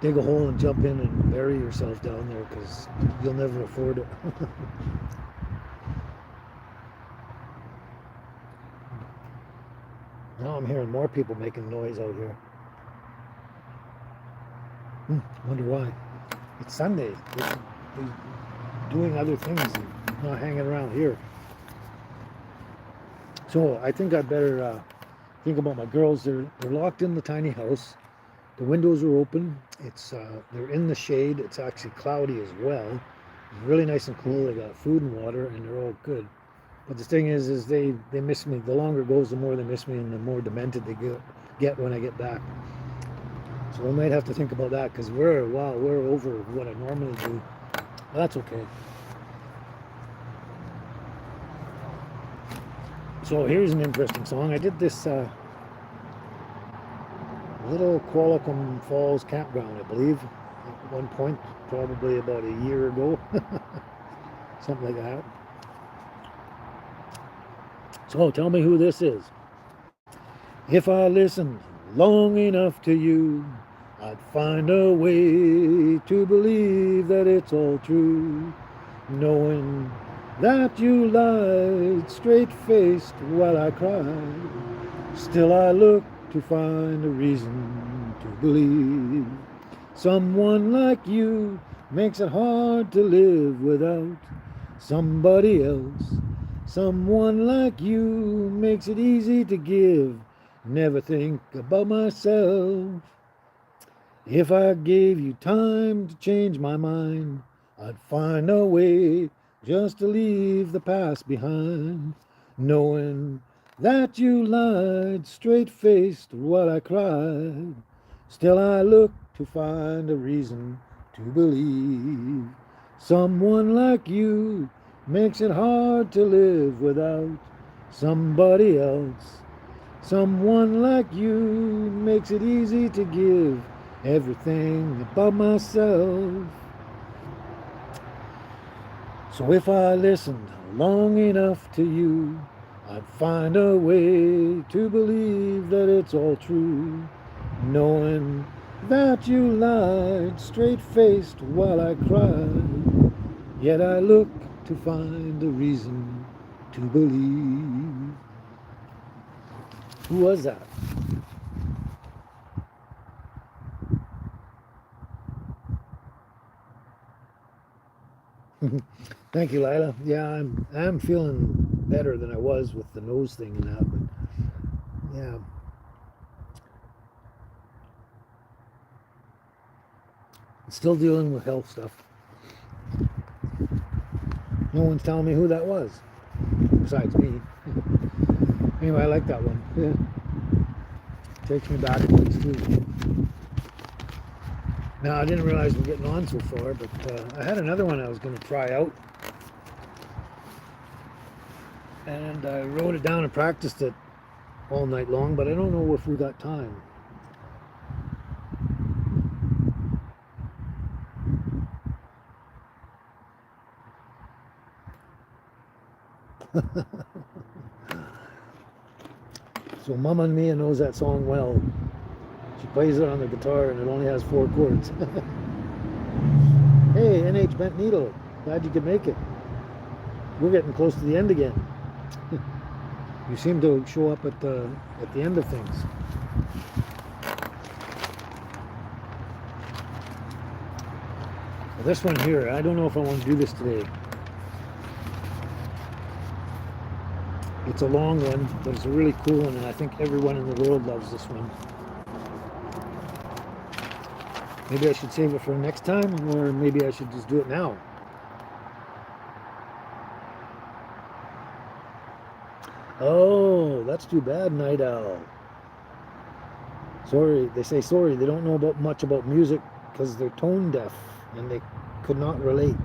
dig a hole and jump in and bury yourself down there because you'll never afford it. Now I'm hearing more people making noise out here. Wonder why. It's Sunday. They're doing other things and not hanging around here. So I think I better think about my girls. They're locked in the tiny house. The windows are open. They're in the shade. It's actually cloudy as well. It's really nice and cool. They got food and water, and they're all good. But the thing is they miss me. The longer it goes, the more they miss me, and the more demented they get when I get back. So I might have to think about that because we're over what I normally do. But that's okay. So here's an interesting song. I did this little Qualicum Falls campground, I believe, at one point, probably about a year ago, something like that. So tell me who this is. If I listened long enough to you, I'd find a way to believe that it's all true, knowing that you lied straight-faced while I cried. Still I look to find a reason to believe. Someone like you makes it hard to live without somebody else. Someone like you makes it easy to give. Never think about myself. If I gave you time to change my mind, I'd find a way just to leave the past behind, knowing that you lied straight-faced while I cried. Still I look to find a reason to believe. Someone like you makes it hard to live without somebody else. Someone like you makes it easy to give everything about myself. So if I listened long enough to you, I'd find a way to believe that it's all true, knowing that you lied straight-faced while I cried. Yet I look to find a reason to believe. Who was that? Thank you, Lila. Yeah, I'm feeling better than I was with the nose thing and that, but yeah. Still dealing with health stuff. No one's telling me who that was, besides me. Anyway, I like that one. Yeah. Takes me back a ways too. Now, I didn't realize we're getting on so far, but I had another one I was going to try out. And I wrote it down and practiced it all night long, but I don't know if we got time. So Mama Mia knows that song well. She plays it on the guitar and it only has 4 chords. Hey, NH Bent Needle. Glad you could make it. We're getting close to the end again. You seem to show up at the end of things. Well, this one here, I don't know if I want to do this today. It's a long one, but it's a really cool one, and I think everyone in the world loves this one. Maybe I should save it for next time, or maybe I should just do it now. Oh, that's too bad, Night Owl. Sorry, they say sorry. They don't know much about music because they're tone deaf and they could not relate.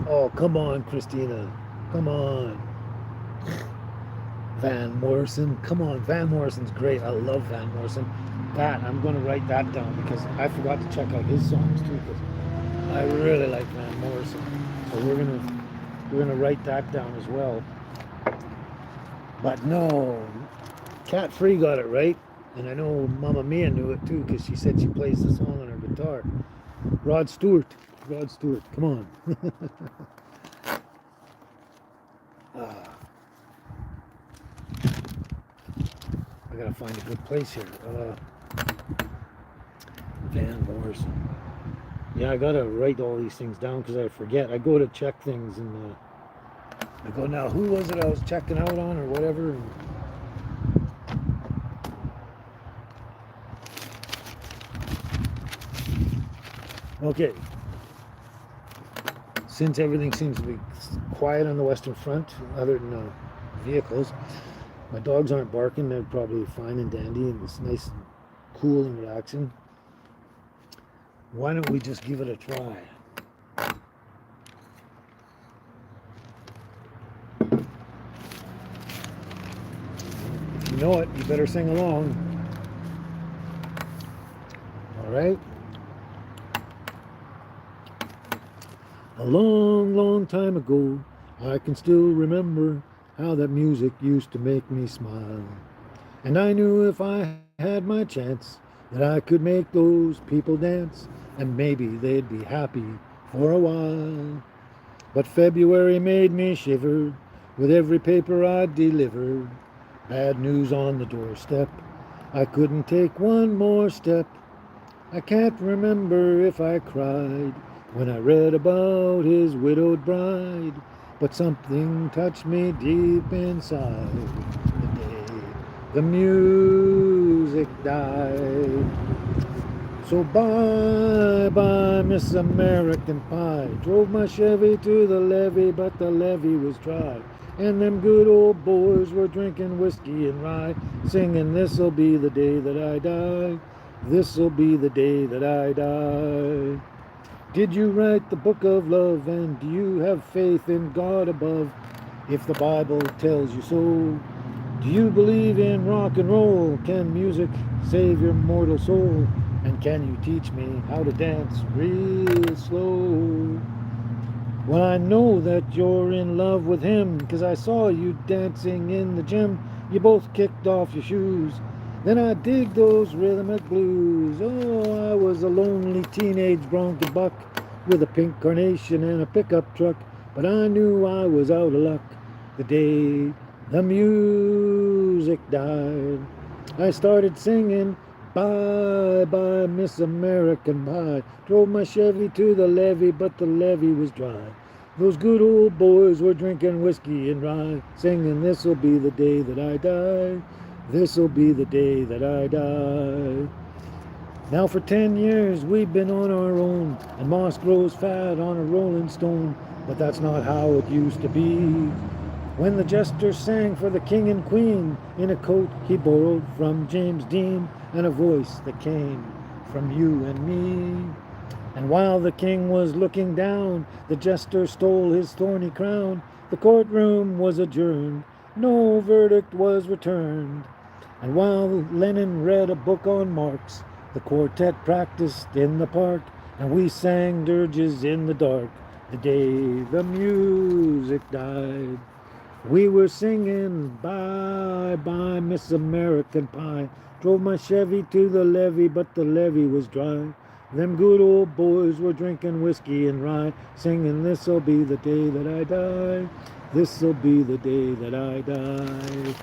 Oh, come on, Christina. Come on. Van Morrison. Come on, Van Morrison's great. I love Van Morrison. That, I'm going to write that down because I forgot to check out his songs too because I really like Van Morrison. So we're gonna write that down as well. But no, Cat Free got it right. And I know Mama Mia knew it too because she said she plays the song on her guitar. Rod Stewart, come on. I gotta find a good place here. Van Morrison. Yeah, I gotta write all these things down because I forget. I go to check things and I go, now who was it I was checking out on or whatever? And okay, since everything seems to be quiet on the Western Front, other than vehicles, my dogs aren't barking. They're probably fine and dandy, and it's nice and cool and relaxing. Why don't we just give it a try? If you know it, you better sing along. All right. A long, long time ago, I can still remember how that music used to make me smile. And I knew if I had my chance that I could make those people dance, and maybe they'd be happy for a while. But February made me shiver with every paper I delivered. Bad news on the doorstep. I couldn't take one more step. I can't remember if I cried when I read about his widowed bride, but something touched me deep inside the day the music died. So bye bye Miss American Pie. Drove my Chevy to the levee, but the levee was dry, and them good old boys were drinking whiskey and rye, singing this'll be the day that I die, this'll be the day that I die. Did you write the book of love, and do you have faith in God above? If the Bible tells you so, do you believe in rock and roll? Can music save your mortal soul? And can you teach me how to dance real slow? Well, I know that you're in love with him, 'cause I saw you dancing in the gym. You both kicked off your shoes. Then I dig those rhythmic blues. Oh, I was a lonely teenage bronco buck with a pink carnation and a pickup truck, but I knew I was out of luck the day the music died. I started singing, bye bye Miss American Pie. Drove my Chevy to the levee, but the levee was dry. Those good old boys were drinking whiskey and rye, singing this'll be the day that I die, this'll be the day that I die. Now for 10 years we've been on our own, and moss grows fat on a rolling stone, but that's not how it used to be. When the jester sang for the king and queen, in a coat he borrowed from James Dean, and a voice that came from you and me. And while the king was looking down, the jester stole his thorny crown. The courtroom was adjourned, no verdict was returned. And while Lenin read a book on Marx, the quartet practiced in the park, and we sang dirges in the dark the day the music died. We were singing bye bye Miss American Pie. Drove my Chevy to the levee, but the levee was dry. Them good old boys were drinking whiskey and rye, singing this'll be the day that I die. This'll be the day that I die.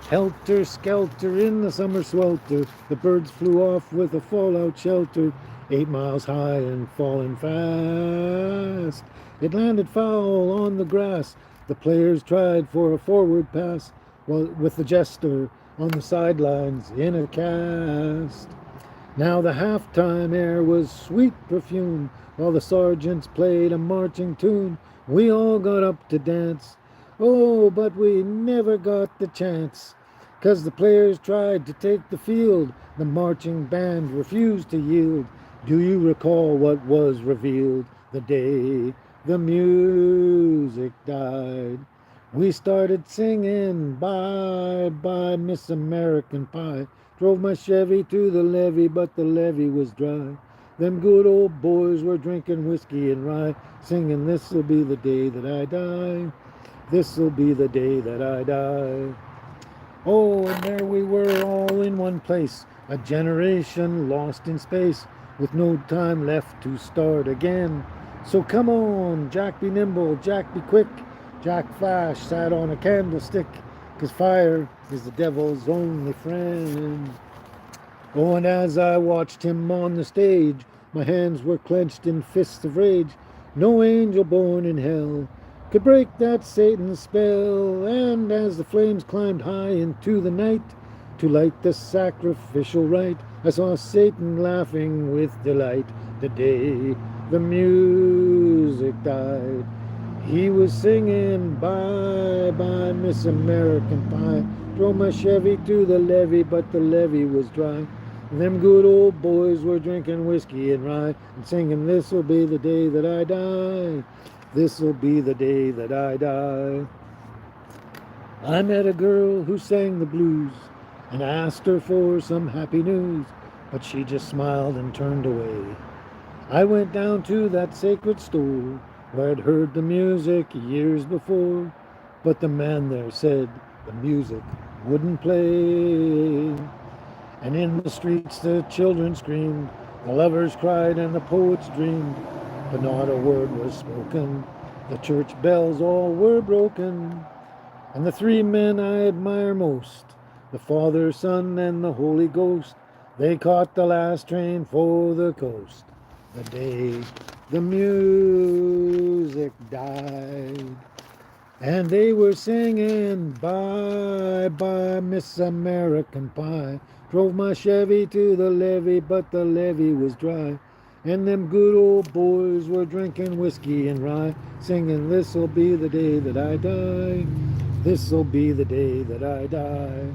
Helter skelter in the summer swelter, the birds flew off with a fallout shelter, 8 miles high and falling fast. It landed foul on the grass. The players tried for a forward pass, well, with the jester on the sidelines in a cast. Now the halftime air was sweet perfume, while the sergeants played a marching tune. We all got up to dance. Oh, but we never got the chance, 'cause the players tried to take the field. The marching band refused to yield. Do you recall what was revealed the day the music died? We started singing bye bye Miss American Pie. Drove my Chevy to the levee, but the levee was dry. Them good old boys were drinking whiskey and rye, singing this'll be the day that I die. This'll be the day that I die. Oh, and there we were all in one place, a generation lost in space, with no time left to start again. So come on, Jack be nimble, Jack be quick. Jack Flash sat on a candlestick, 'cause fire is the devil's only friend. Oh, and as I watched him on the stage, my hands were clenched in fists of rage. No angel born in hell could break that Satan's spell. And as the flames climbed high into the night to light the sacrificial rite, I saw Satan laughing with delight the day the music died. He was singing bye bye Miss American Pie. Drove my Chevy to the levee, but the levee was dry. Them good old boys were drinking whiskey and rye, and singing this'll be the day that I die. This'll be the day that I die. I met a girl who sang the blues, and I asked her for some happy news, but she just smiled and turned away. I went down to that sacred store where I'd heard the music years before, but the man there said the music wouldn't play. And in the streets the children screamed, the lovers cried, and the poets dreamed, but not a word was spoken. The church bells all were broken. And the three men I admire most, the Father, Son, and the Holy Ghost, they caught the last train for the coast the day the music died. And they were singing bye bye Miss American Pie. Drove my Chevy to the levee, but the levee was dry. And them good old boys were drinking whiskey and rye, singing this'll be the day that I die. This'll be the day that I die.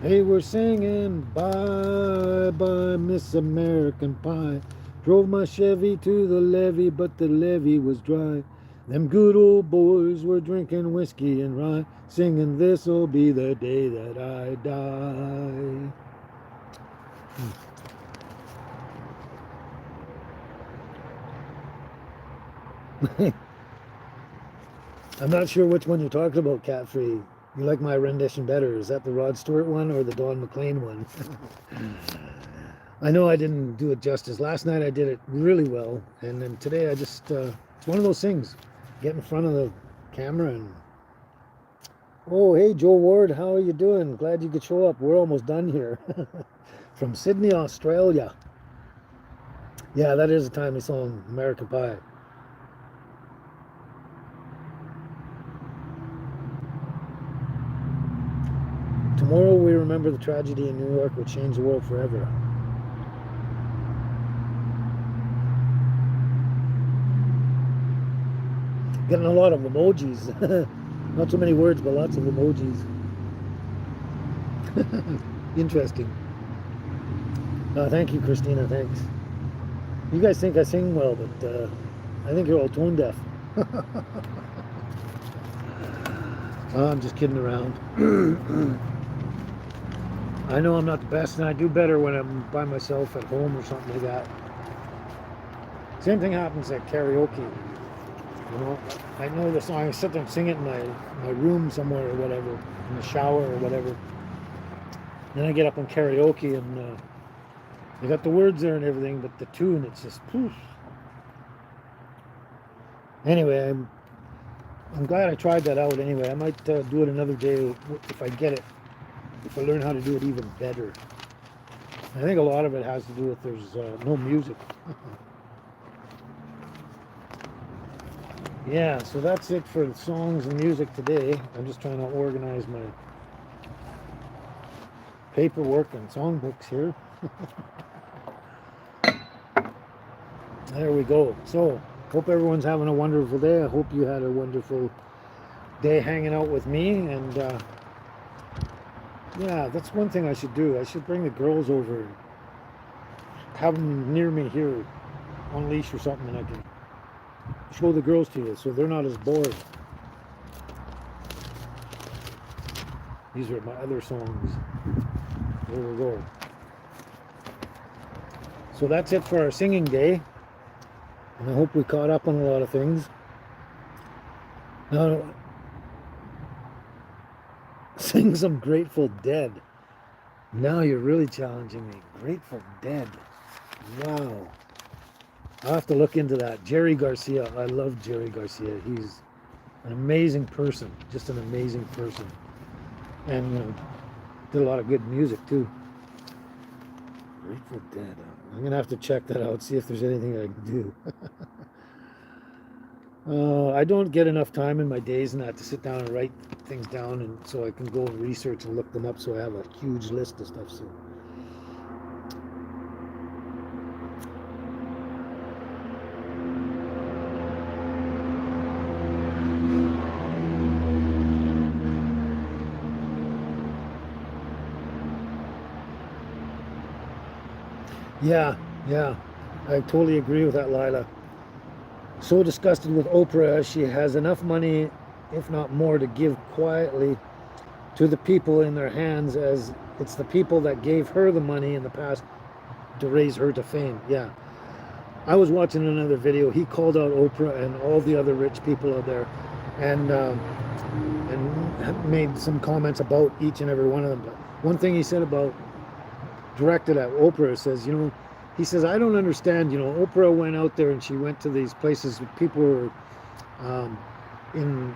They were singing bye bye Miss American Pie. Drove my Chevy to the levee, but the levee was dry. Them good old boys were drinking whiskey and rye, singing this'll be the day that I die. I'm not sure which one you're talking about, Cat Free. You like my rendition better? Is that the Rod Stewart one or the Don McLean one? I know I didn't do it justice. Last night I did it really well, and then today I just, it's one of those things. Get in front of the camera and... Oh, hey, Joe Ward, how are you doing? Glad you could show up. We're almost done here. From Sydney, Australia. Yeah, that is a timely song, American Pie. Tomorrow we remember the tragedy in New York, which changed the world forever. Getting a lot of emojis. Not so many words, but lots of emojis. Interesting. Thank you, Christina. Thanks. You guys think I sing well, but I think you're all tone deaf. I'm just kidding around. I know I'm not the best, and I do better when I'm by myself at home or something like that. Same thing happens at karaoke. You know, I know the song. I sit there and sing it in my room somewhere or whatever, in the shower or whatever. Then I get up on karaoke and they got the words there and everything, but the tune, it's just poof. Anyway, I'm glad I tried that out. Anyway, I might do it another day if I get it, if I learn how to do it even better. I think a lot of it has to do with there's no music. Yeah, so that's it for the songs and music today. I'm just trying to organize my paperwork and songbooks here. There we go. So, hope everyone's having a wonderful day. I hope you had a wonderful day hanging out with me. And yeah, that's one thing I should do. I should bring the girls over and have them near me here on leash or something, and I can show the girls to you so they're not as bored. These are my other songs. There we go. So that's it for our singing day. And I hope we caught up on a lot of things. Now, sing some Grateful Dead. Now you're really challenging me. Grateful Dead. Wow. I'll have to look into that. Jerry Garcia. I love Jerry Garcia. He's an amazing person. Just an amazing person. And, you know, did a lot of good music, too. Grateful Dead. I'm going to have to check that out, see if there's anything I can do. I don't get enough time in my days and that to sit down and write things down, and so I can go and research and look them up, so I have a huge list of stuff. So yeah, I totally agree with that, Lila. So disgusted with Oprah, she has enough money, if not more, to give quietly to the people in their hands, as it's the people that gave her the money in the past to raise her to fame. Yeah. I was watching another video. He called out Oprah and all the other rich people out there, and made some comments about each and every one of them. But one thing he said about, directed at Oprah, says, you know, he says, I don't understand, you know, Oprah went out there and she went to these places where people were in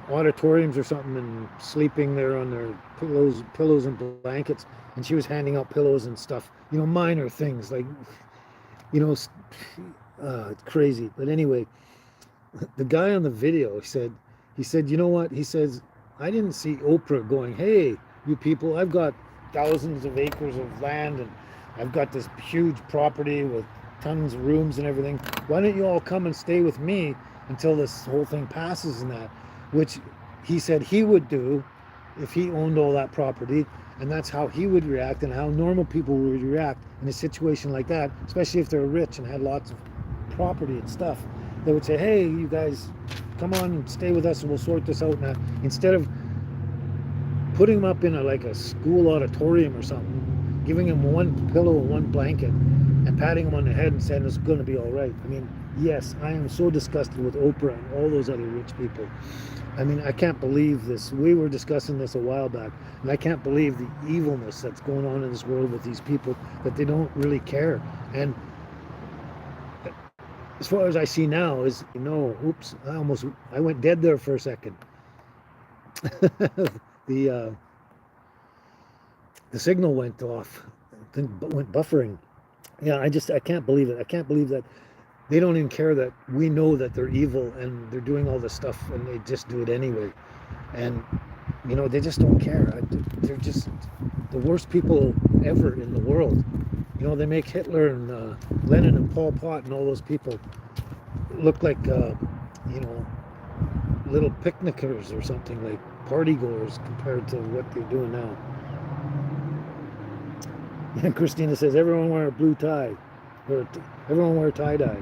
auditoriums or something and sleeping there on their pillows and blankets, and she was handing out pillows and stuff, you know, minor things like, you know, it's crazy. But anyway, the guy on the video he said, you know what? He says, I didn't see Oprah going, hey, you people, I've got thousands of acres of land and I've got this huge property with tons of rooms and everything. Why don't you all come and stay with me until this whole thing passes and that? Which he said he would do if he owned all that property. And that's how he would react and how normal people would react in a situation like that, especially if they're rich and had lots of property and stuff. They would say, hey, you guys, come on and stay with us and we'll sort this out now. Instead of putting them up in like a school auditorium or something, giving him one pillow and one blanket and patting him on the head and saying it's going to be all right. I mean, yes, I am so disgusted with Oprah and all those other rich people. I mean, I can't believe this. We were discussing this a while back, and I can't believe the evilness that's going on in this world with these people, that they don't really care. And as far as I see now is, you know, oops, I went dead there for a second. The signal went off, went buffering. Yeah, I can't believe it. I can't believe that they don't even care that we know that they're evil and they're doing all this stuff and they just do it anyway. And, you know, they just don't care. They're just the worst people ever in the world. You know, they make Hitler and Lenin and Pol Pot and all those people look like, you know, little picnickers or something, like party goers compared to what they're doing now. And Christina says, everyone wear a blue tie. Or everyone wear tie-dye.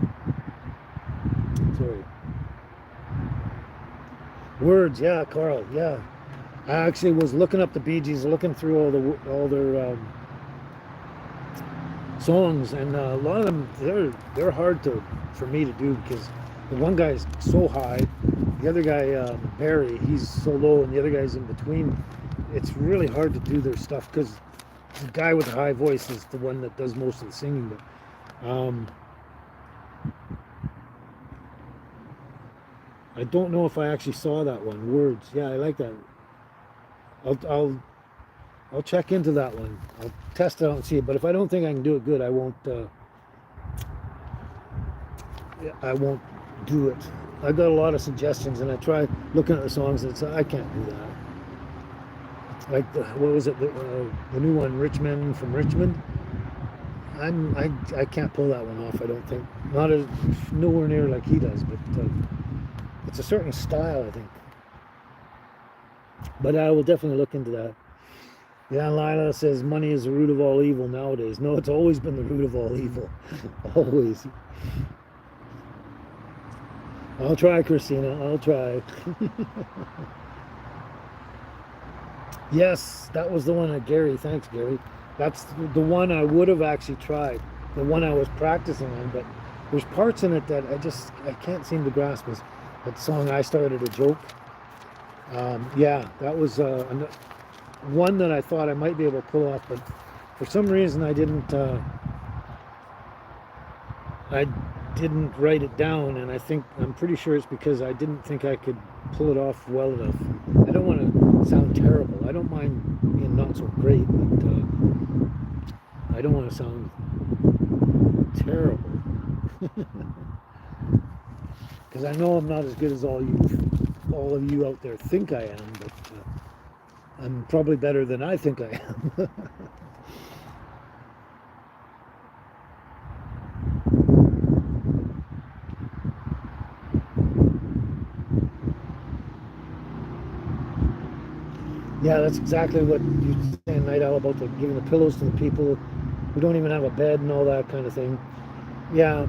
Sorry. Words, yeah, Carl, yeah. I actually was looking up the Bee Gees, looking through all their songs, and a lot of them, they're hard for me to do, because The one guy's so high, the other guy, Barry, he's so low, and the other guy's in between. It's really hard to do their stuff because the guy with the high voice is the one that does most of the singing. But I don't know if I actually saw that one. Words, yeah, I like that. I'll check into that one. I'll test it out and see it. But if I don't think I can do it good, I won't. I won't do it. I got a lot of suggestions, and I tried looking at the songs, and I can't do that. Like what was it? The new one, Richmond from Richmond. I can't pull that one off. I don't think. Not as nowhere near like he does, but it's a certain style, I think. But I will definitely look into that. Yeah, Lila says money is the root of all evil nowadays. No, it's always been the root of all evil. Always. I'll try, Christina. I'll try. Yes, that was the one at Gary. Thanks, Gary. That's the one I would have actually tried. The one I was practicing on, but there's parts in it that I can't seem to grasp. Is that song I Started a Joke? Yeah, that was one that I thought I might be able to pull off, but for some reason I didn't write it down, and I'm pretty sure it's because I didn't think I could pull it off well enough. I don't want to sound terrible. I don't mind being not so great, but I don't want to sound terrible. Because I know I'm not as good as all of you out there think I am, but I'm probably better than I think I am. Yeah, that's exactly what you say, Night Owl, about giving the pillows to the people who don't even have a bed and all that kind of thing. Yeah.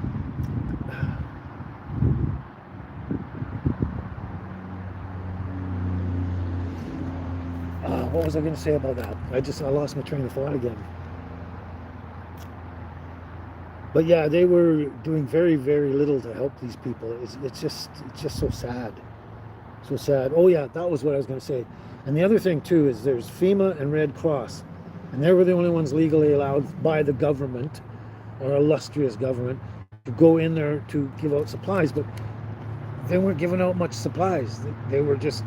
What was I going to say about that? I lost my train of thought again. But yeah, they were doing very, very little to help these people. It's just so sad. So sad. Oh yeah, that was what I was going to say. And the other thing too is there's FEMA and Red Cross, and they were the only ones legally allowed by the government, or illustrious government, to go in there to give out supplies. But they weren't giving out much supplies. They were just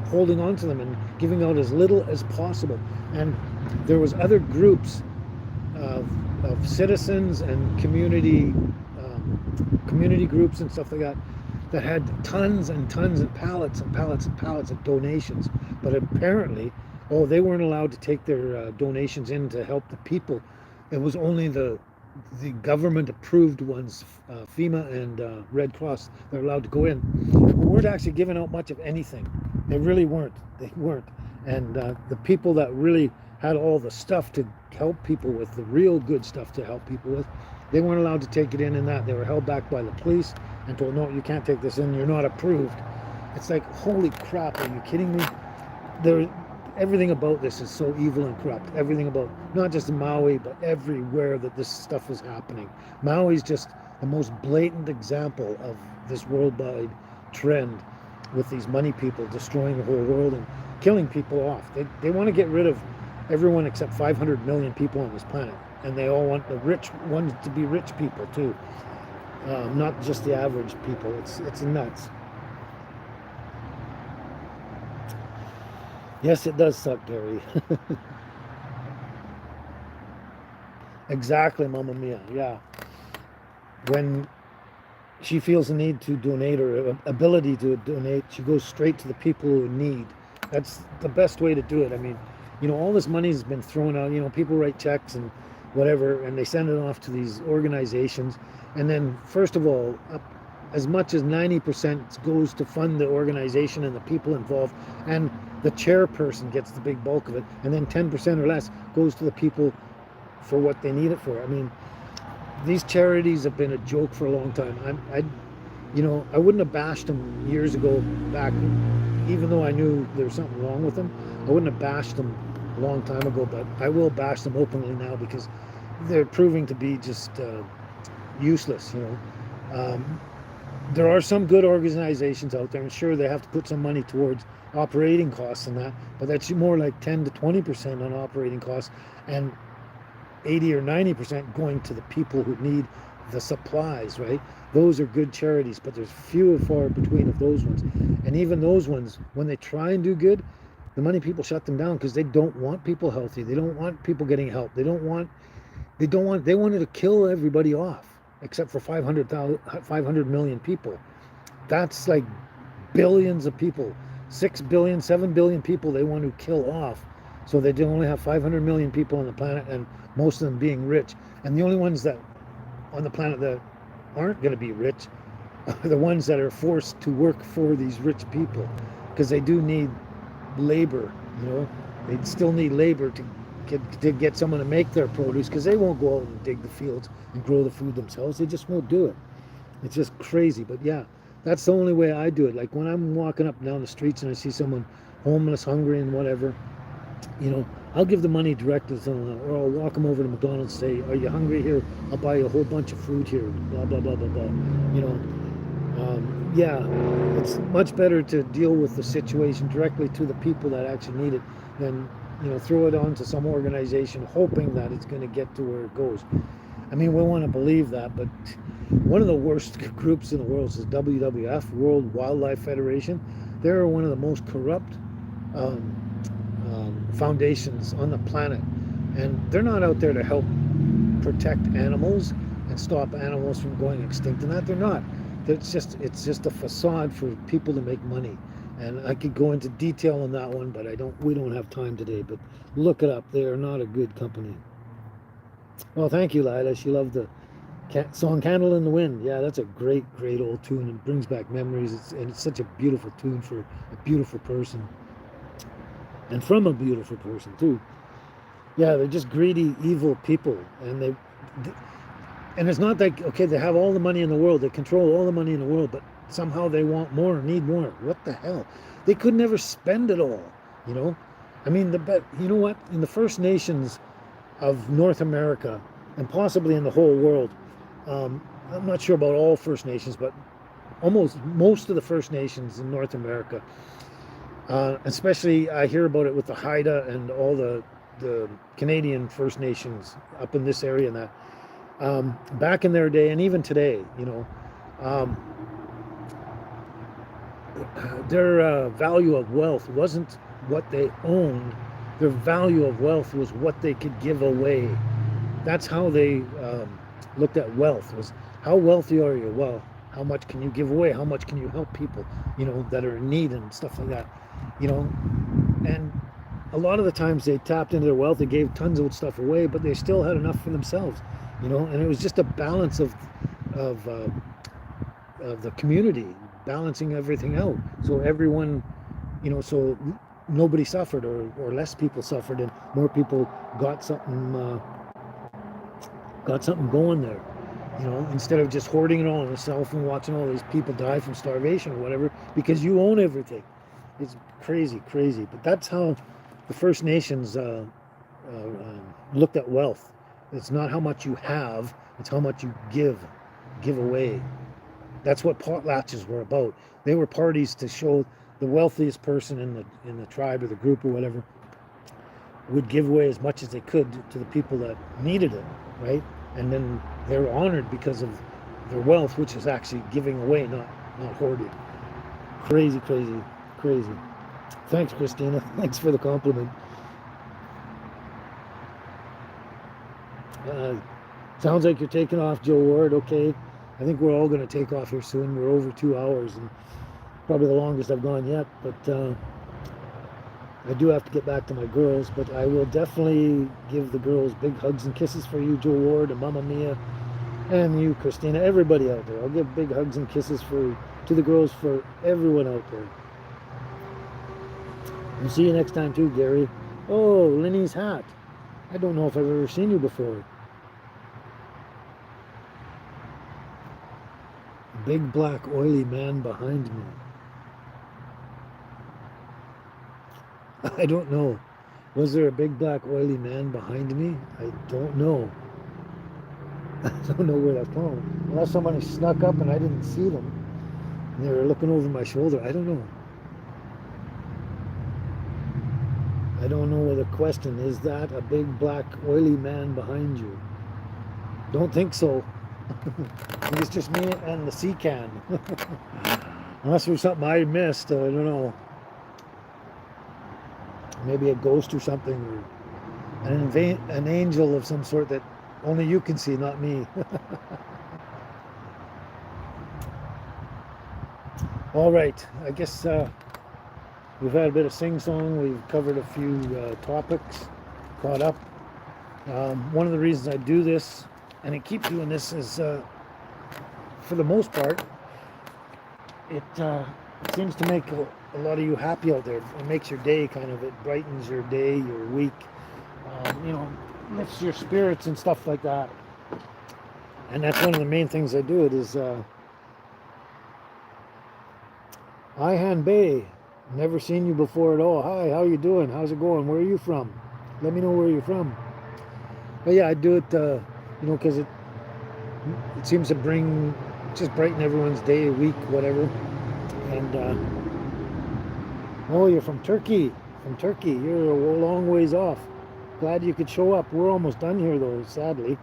holding on to them and giving out as little as possible. And there was other groups of citizens and community groups and stuff like that that had tons and tons and pallets and pallets and pallets of donations. But apparently, they weren't allowed to take their donations in to help the people. It was only the government approved ones, FEMA and Red Cross, they're allowed to go in. We weren't actually giving out much of anything. They really weren't. They weren't. And the people that really had all the stuff to help people with, the real good stuff to help people with, they weren't allowed to take it in, and that they were held back by the police and told, no, you can't take this in, you're not approved. It's like, holy crap, are you kidding me? Everything about this is so evil and corrupt. Everything about, not just Maui, but everywhere that this stuff is happening. Maui's just the most blatant example of this worldwide trend with these money people destroying the whole world and killing people off. They want to get rid of everyone except 500 million people on this planet. And they all want the rich ones to be rich people too. Not just the average people. It's nuts. Yes, it does suck, Gary. Exactly, Mamma Mia. Yeah. When she feels the need to donate or ability to donate, she goes straight to the people who need. That's the best way to do it. I mean, all this money has been thrown out. People write checks and whatever, and they send it off to these organizations. And then, first of all, as much as 90% goes to fund the organization and the people involved, and the chairperson gets the big bulk of it, and then 10% or less goes to the people for what they need it for. I mean, these charities have been a joke for a long time. I wouldn't have bashed them years ago back, even though I knew there was something wrong with them. I wouldn't have bashed them a long time ago, but I will bash them openly now because they're proving to be just useless, there are some good organizations out there, and sure, they have to put some money towards operating costs and that, but that's more like 10 to 20% on operating costs, and 80 or 90% going to the people who need the supplies, right? Those are good charities, but there's few and far between of those ones. And even those ones, when they try and do good, the money people shut them down because they don't want people healthy. They don't want people getting help. They wanted to kill everybody off except for 500 million people. That's like billions of people, 6 billion, 7 billion people they want to kill off. So they only have 500 million people on the planet, and most of them being rich. And the only ones that on the planet that aren't going to be rich are the ones that are forced to work for these rich people, because they do need labor. You know, they still need labor to get someone to make their produce, because they won't go out and dig the fields and grow the food themselves. They just won't do it. It's just crazy. But yeah, that's the only way I do it. Like when I'm walking up and down the streets and I see someone homeless, hungry, and whatever, you know, I'll give the money directly to them, or I'll walk them over to McDonald's and say, "Are you hungry? Here, I'll buy you a whole bunch of food here." Blah blah blah blah blah. You know, yeah, it's much better to deal with the situation directly to the people that actually need it than, you know, throw it on to some organization hoping that it's going to get to where it goes. I mean, we want to believe that, but one of the worst groups in the world is WWF, World Wildlife Federation. They're one of the most corrupt foundations on the planet, and they're not out there to help protect animals and stop animals from going extinct. And that they're not. It's just a facade for people to make money. And I could go into detail on that one, but we don't have time today. But look it up. They are not a good company. Well, thank you, Lila. She loved the song "Candle in the Wind." Yeah, that's a great old tune, and brings back memories. And it's such a beautiful tune for a beautiful person, and from a beautiful person too. Yeah, they're just greedy, evil people, and it's not like, okay, they have all the money in the world, they control all the money in the world, but somehow they want more, need more. What the hell? They could never spend it all, you know. I mean, you know what? In the First Nations of North America, and possibly in the whole world, I'm not sure about all First Nations, but almost most of the First Nations in North America, especially I hear about it with the Haida and all the Canadian First Nations up in this area and that. Back in their day, and even today, you know, their value of wealth wasn't what they owned. Their value of wealth was what they could give away. That's how they looked at wealth, was how wealthy are you? Well, how much can you give away? How much can you help people, you know, that are in need and stuff like that, you know. And a lot of the times they tapped into their wealth, they gave tons of stuff away, but they still had enough for themselves, you know. And it was just a balance of the community, balancing everything out, so everyone, you know, so nobody suffered, or less people suffered, and more people got something going there, you know, instead of just hoarding it all on yourself and watching all these people die from starvation or whatever because you own everything. It's crazy. But that's how the First Nations looked at wealth. It's not how much you have, it's how much you give away. That's what potlatches were about. They were parties to show the wealthiest person in the tribe or the group or whatever would give away as much as they could to the people that needed it, right? And then they were honored because of their wealth, which is actually giving away, not hoarding. Crazy. Thanks, Christina. Thanks for the compliment. Sounds like you're taking off, Joe Ward. Okay, I think we're all going to take off here soon. We're over 2 hours, and probably the longest I've gone yet. But I do have to get back to my girls. But I will definitely give the girls big hugs and kisses for you, Joe Ward, and Mama Mia, and you, Christina. Everybody out there. I'll give big hugs and kisses to the girls, for everyone out there. And see you next time too, Gary. Oh, Lenny's hat. I don't know if I've ever seen you before. Big black oily man behind me. I don't know. Was there a big black oily man behind me? I don't know. I don't know where that's from. Unless somebody snuck up and I didn't see them. And they were looking over my shoulder. I don't know. I don't know what the question is. That a big black oily man behind you? Don't think so. It's just me and the sea can. Unless there's something I missed. I don't know. Maybe a ghost or something, or an angel of some sort that only you can see, not me. All right, I guess we've had a bit of sing-song. We've covered a few topics, caught up. One of the reasons I do this, and I keep doing this, is for the most part, it seems to make a lot of you happy out there. It makes your day kind of, it brightens your day, your week, you know, lifts your spirits and stuff like that. And that's one of the main things I do. It is Han Bay, never seen you before at all. Hi, how you doing? How's it going? Where are you from? Let me know where you're from. But yeah, I do it, you know, because it seems to just brighten everyone's day, week, whatever. And oh, you're from Turkey. From Turkey. You're a long ways off. Glad you could show up. We're almost done here, though, sadly.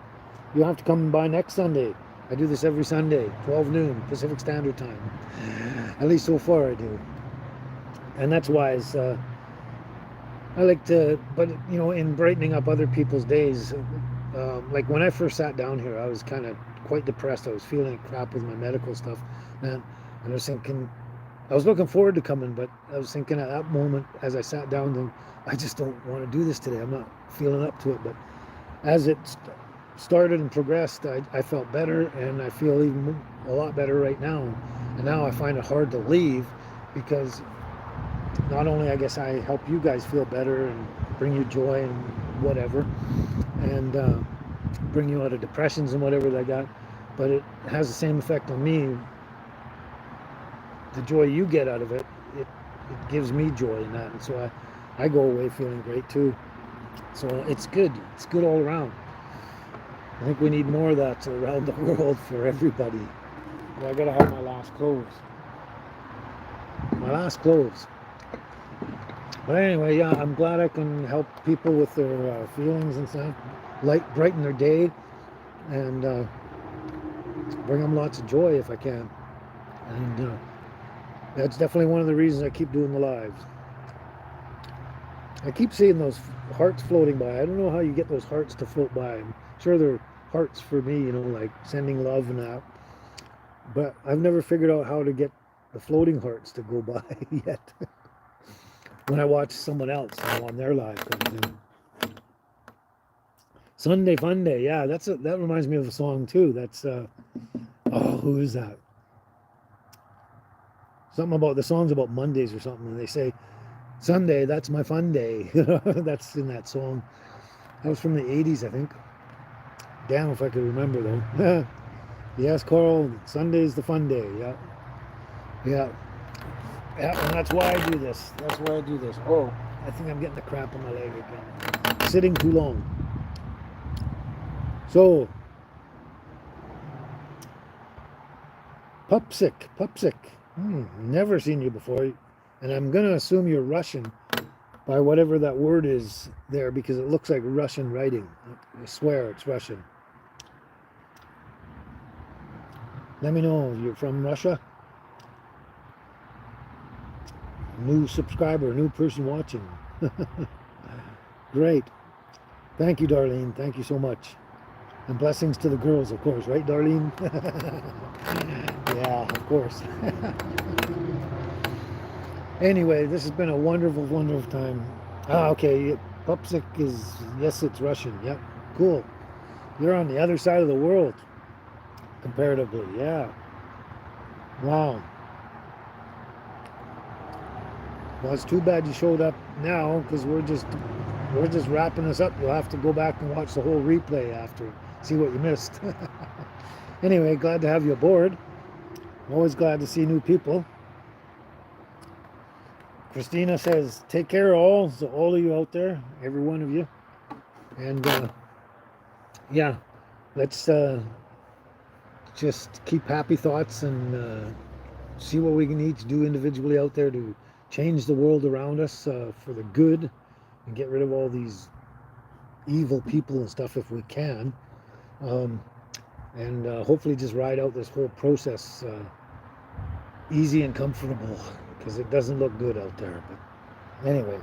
You'll have to come by next Sunday. I do this every Sunday, 12 noon, Pacific Standard Time. At least so far I do. And that's why I like to, but, you know, in brightening up other people's days, like when I first sat down here, I was kind of quite depressed. I was feeling crap with my medical stuff. And I was thinking, I was looking forward to coming, but I was thinking at that moment, as I sat down, I just don't want to do this today. I'm not feeling up to it. But as it started and progressed, I felt better, and I feel even a lot better right now. And now I find it hard to leave, because not only, I guess, I help you guys feel better and bring you joy and whatever, and bring you out of depressions and whatever they got, but it has the same effect on me. The joy you get out of it, it gives me joy in that, and so I go away feeling great too. So it's good. It's good all around. I think we need more of that around the world for everybody. Well, I gotta have my last close. My last close. But anyway, yeah, I'm glad I can help people with their feelings and stuff, brighten their day, and bring them lots of joy if I can. And that's definitely one of the reasons I keep doing the lives. I keep seeing those hearts floating by. I don't know how you get those hearts to float by. I'm sure they're hearts for me, you know, like sending love and that. But I've never figured out how to get the floating hearts to go by yet. When I watch someone else, you know, on their live comes in. Sunday Fun Day, yeah, that reminds me of a song too. That's oh, who is that? Something about the song's about Mondays or something, and they say, Sunday, that's my fun day. That's in that song. That was from the 80s, I think. Damn if I could remember, though. Yes, Carl, Sunday's the fun day. Yeah. Yeah. Yeah, and that's why I do this. That's why I do this. Oh, I think I'm getting the crap on my leg again. Sitting too long. So, Pupsic. Never seen you before. And I'm going to assume you're Russian by whatever that word is there, because it looks like Russian writing. I swear it's Russian. Let me know if you're from Russia. New subscriber, new person watching. Great. Thank you, Darlene. Thank you so much. And blessings to the girls, of course. Right, Darlene? Yeah, of course. Anyway, this has been a wonderful, wonderful time. Okay. Pupsic is, yes, it's Russian. Yep. Cool. You're on the other side of the world, comparatively. Yeah. Wow. Well, it's too bad you showed up now, because we're just wrapping this up. You'll have to go back and watch the whole replay after, see what you missed. Anyway, glad to have you aboard. Always glad to see new people. Christina says, take care all, so all of you out there, every one of you. And yeah, let's just keep happy thoughts and see what we can each do individually out there to change the world around us for the good, and get rid of all these evil people and stuff if we can. Um, and hopefully just ride out this whole process easy and comfortable, because it doesn't look good out there. But anyway.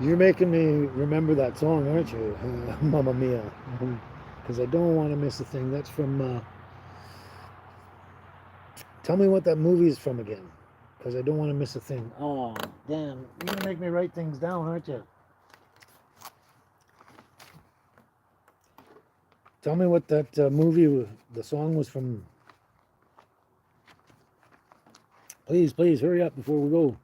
You're making me remember that song, aren't you? Mamma Mia. Because I don't want to miss a thing. That's from... tell me what that movie is from again. Because I don't want to miss a thing. Oh, damn. You're going to make me write things down, aren't you? Tell me what that movie, the song was from. Please, please, hurry up before we go.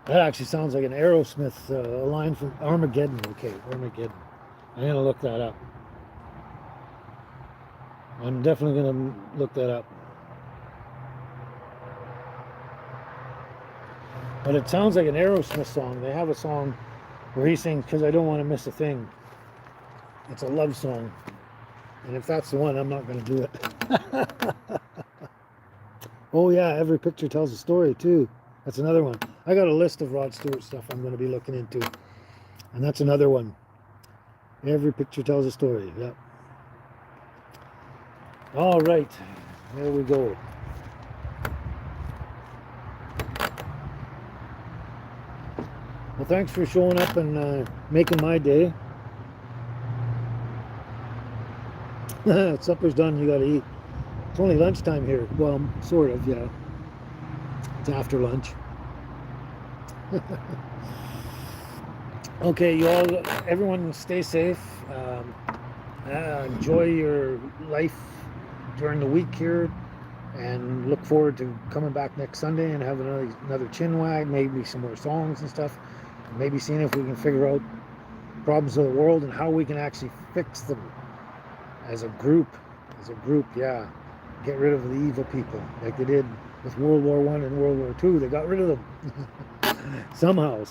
That actually sounds like an Aerosmith line from Armageddon. Okay, Armageddon. I'm going to look that up. I'm definitely going to look that up. But it sounds like an Aerosmith song. They have a song where he sings, "Because I don't want to miss a thing." It's a love song. And if that's the one, I'm not going to do it. Oh, yeah, every picture tells a story, too. That's another one. I got a list of Rod Stewart stuff I'm going to be looking into. And that's another one. Every picture tells a story. Yep. All right. There we go. Well, thanks for showing up and making my day. Supper's done. You got to eat. It's only lunchtime here. Well, sort of, yeah. It's after lunch. Okay, you all, everyone stay safe. Enjoy your life during the week here, and look forward to coming back next Sunday and having another chin wag, maybe some more songs and stuff, and maybe seeing if we can figure out problems of the world and how we can actually fix them as a group. Yeah. Get rid of the evil people like they did with World War I and World War II. They got rid of them. somehow.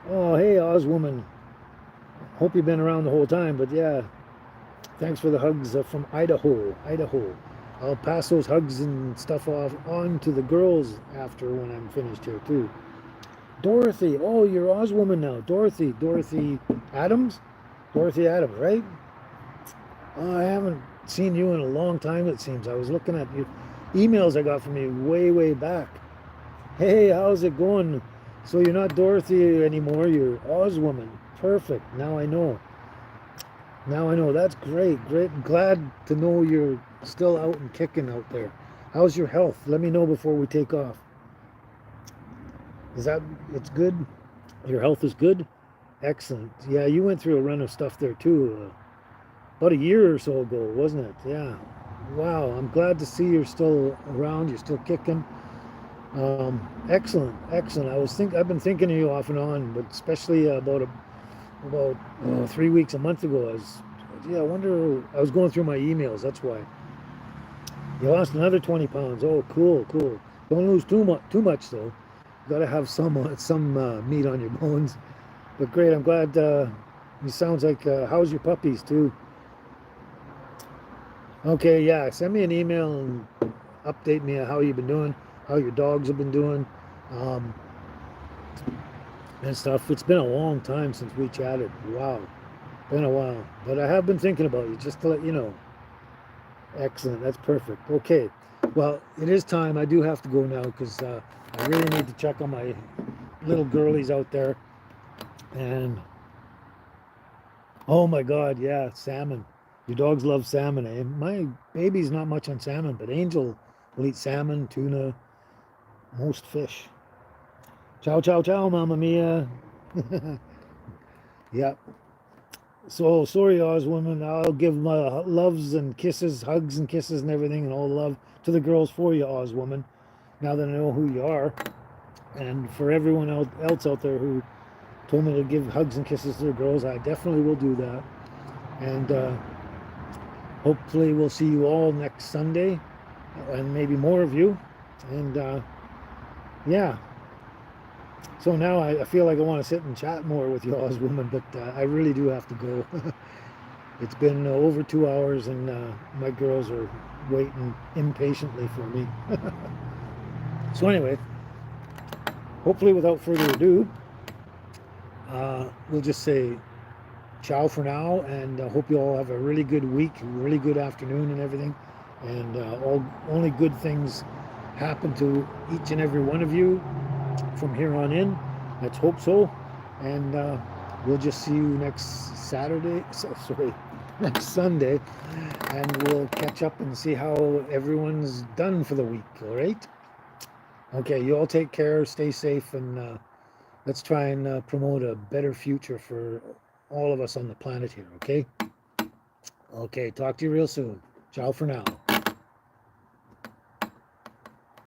Oh, hey, Ozwoman. Hope you've been around the whole time, but yeah. Thanks for the hugs from Idaho. I'll pass those hugs and stuff on to the girls after when I'm finished here, too. Dorothy. Oh, you're Ozwoman now. Dorothy Adams? Dorothy Adams, right? Oh, I haven't seen you in a long time, it seems. I was looking at your emails I got from you way back. Hey, how's it going? So you're not Dorothy anymore, you're Ozwoman. Perfect. Now I know. That's great. Glad to know you're still out and kicking out there. How's your health? Let me know before we take off. It's good? Your health is good? Excellent. Yeah, you went through a run of stuff there too. About a year or so ago, wasn't it? Yeah. Wow. I'm glad to see you're still around. You're still kicking. Excellent. I've been thinking of you off and on, but especially about 3 weeks, a month ago. I wonder. I was going through my emails. That's why. You lost another 20 pounds. Oh, cool. Don't lose too much though. You got to have some meat on your bones. But great. I'm glad. It sounds like. How's your puppies too? Okay, yeah, send me an email and update me on how you've been doing, how your dogs have been doing, and stuff. It's been a long time since we chatted. Wow, been a while. But I have been thinking about you, just to let you know. Excellent, that's perfect. Okay, well, it is time. I do have to go now because I really need to check on my little girlies out there. And, oh my God, yeah, salmon. Your dogs love salmon, eh? My baby's not much on salmon, but Angel will eat salmon, tuna, most fish. Ciao, Mamma Mia. Yeah. So, sorry, Ozwoman. I'll give my loves and kisses, hugs and kisses and everything and all love to the girls for you, Ozwoman, now that I know who you are. And for everyone else out there who told me to give hugs and kisses to the girls, I definitely will do that. And hopefully we'll see you all next Sunday, and maybe more of you. And yeah, so now I feel like I want to sit and chat more with you all as women, but I really do have to go. It's been over 2 hours, and my girls are waiting impatiently for me. So anyway, hopefully without further ado, we'll just say ciao for now, and hope you all have a really good week, really good afternoon and everything, and only good things happen to each and every one of you from here on in. Let's hope so. And we'll just see you next Saturday, sorry, next Sunday, and we'll catch up and see how everyone's done for the week. All right? Okay, you all take care, stay safe, and let's try and promote a better future for all of us on the planet here. Okay? Okay, talk to you real soon. Ciao for now.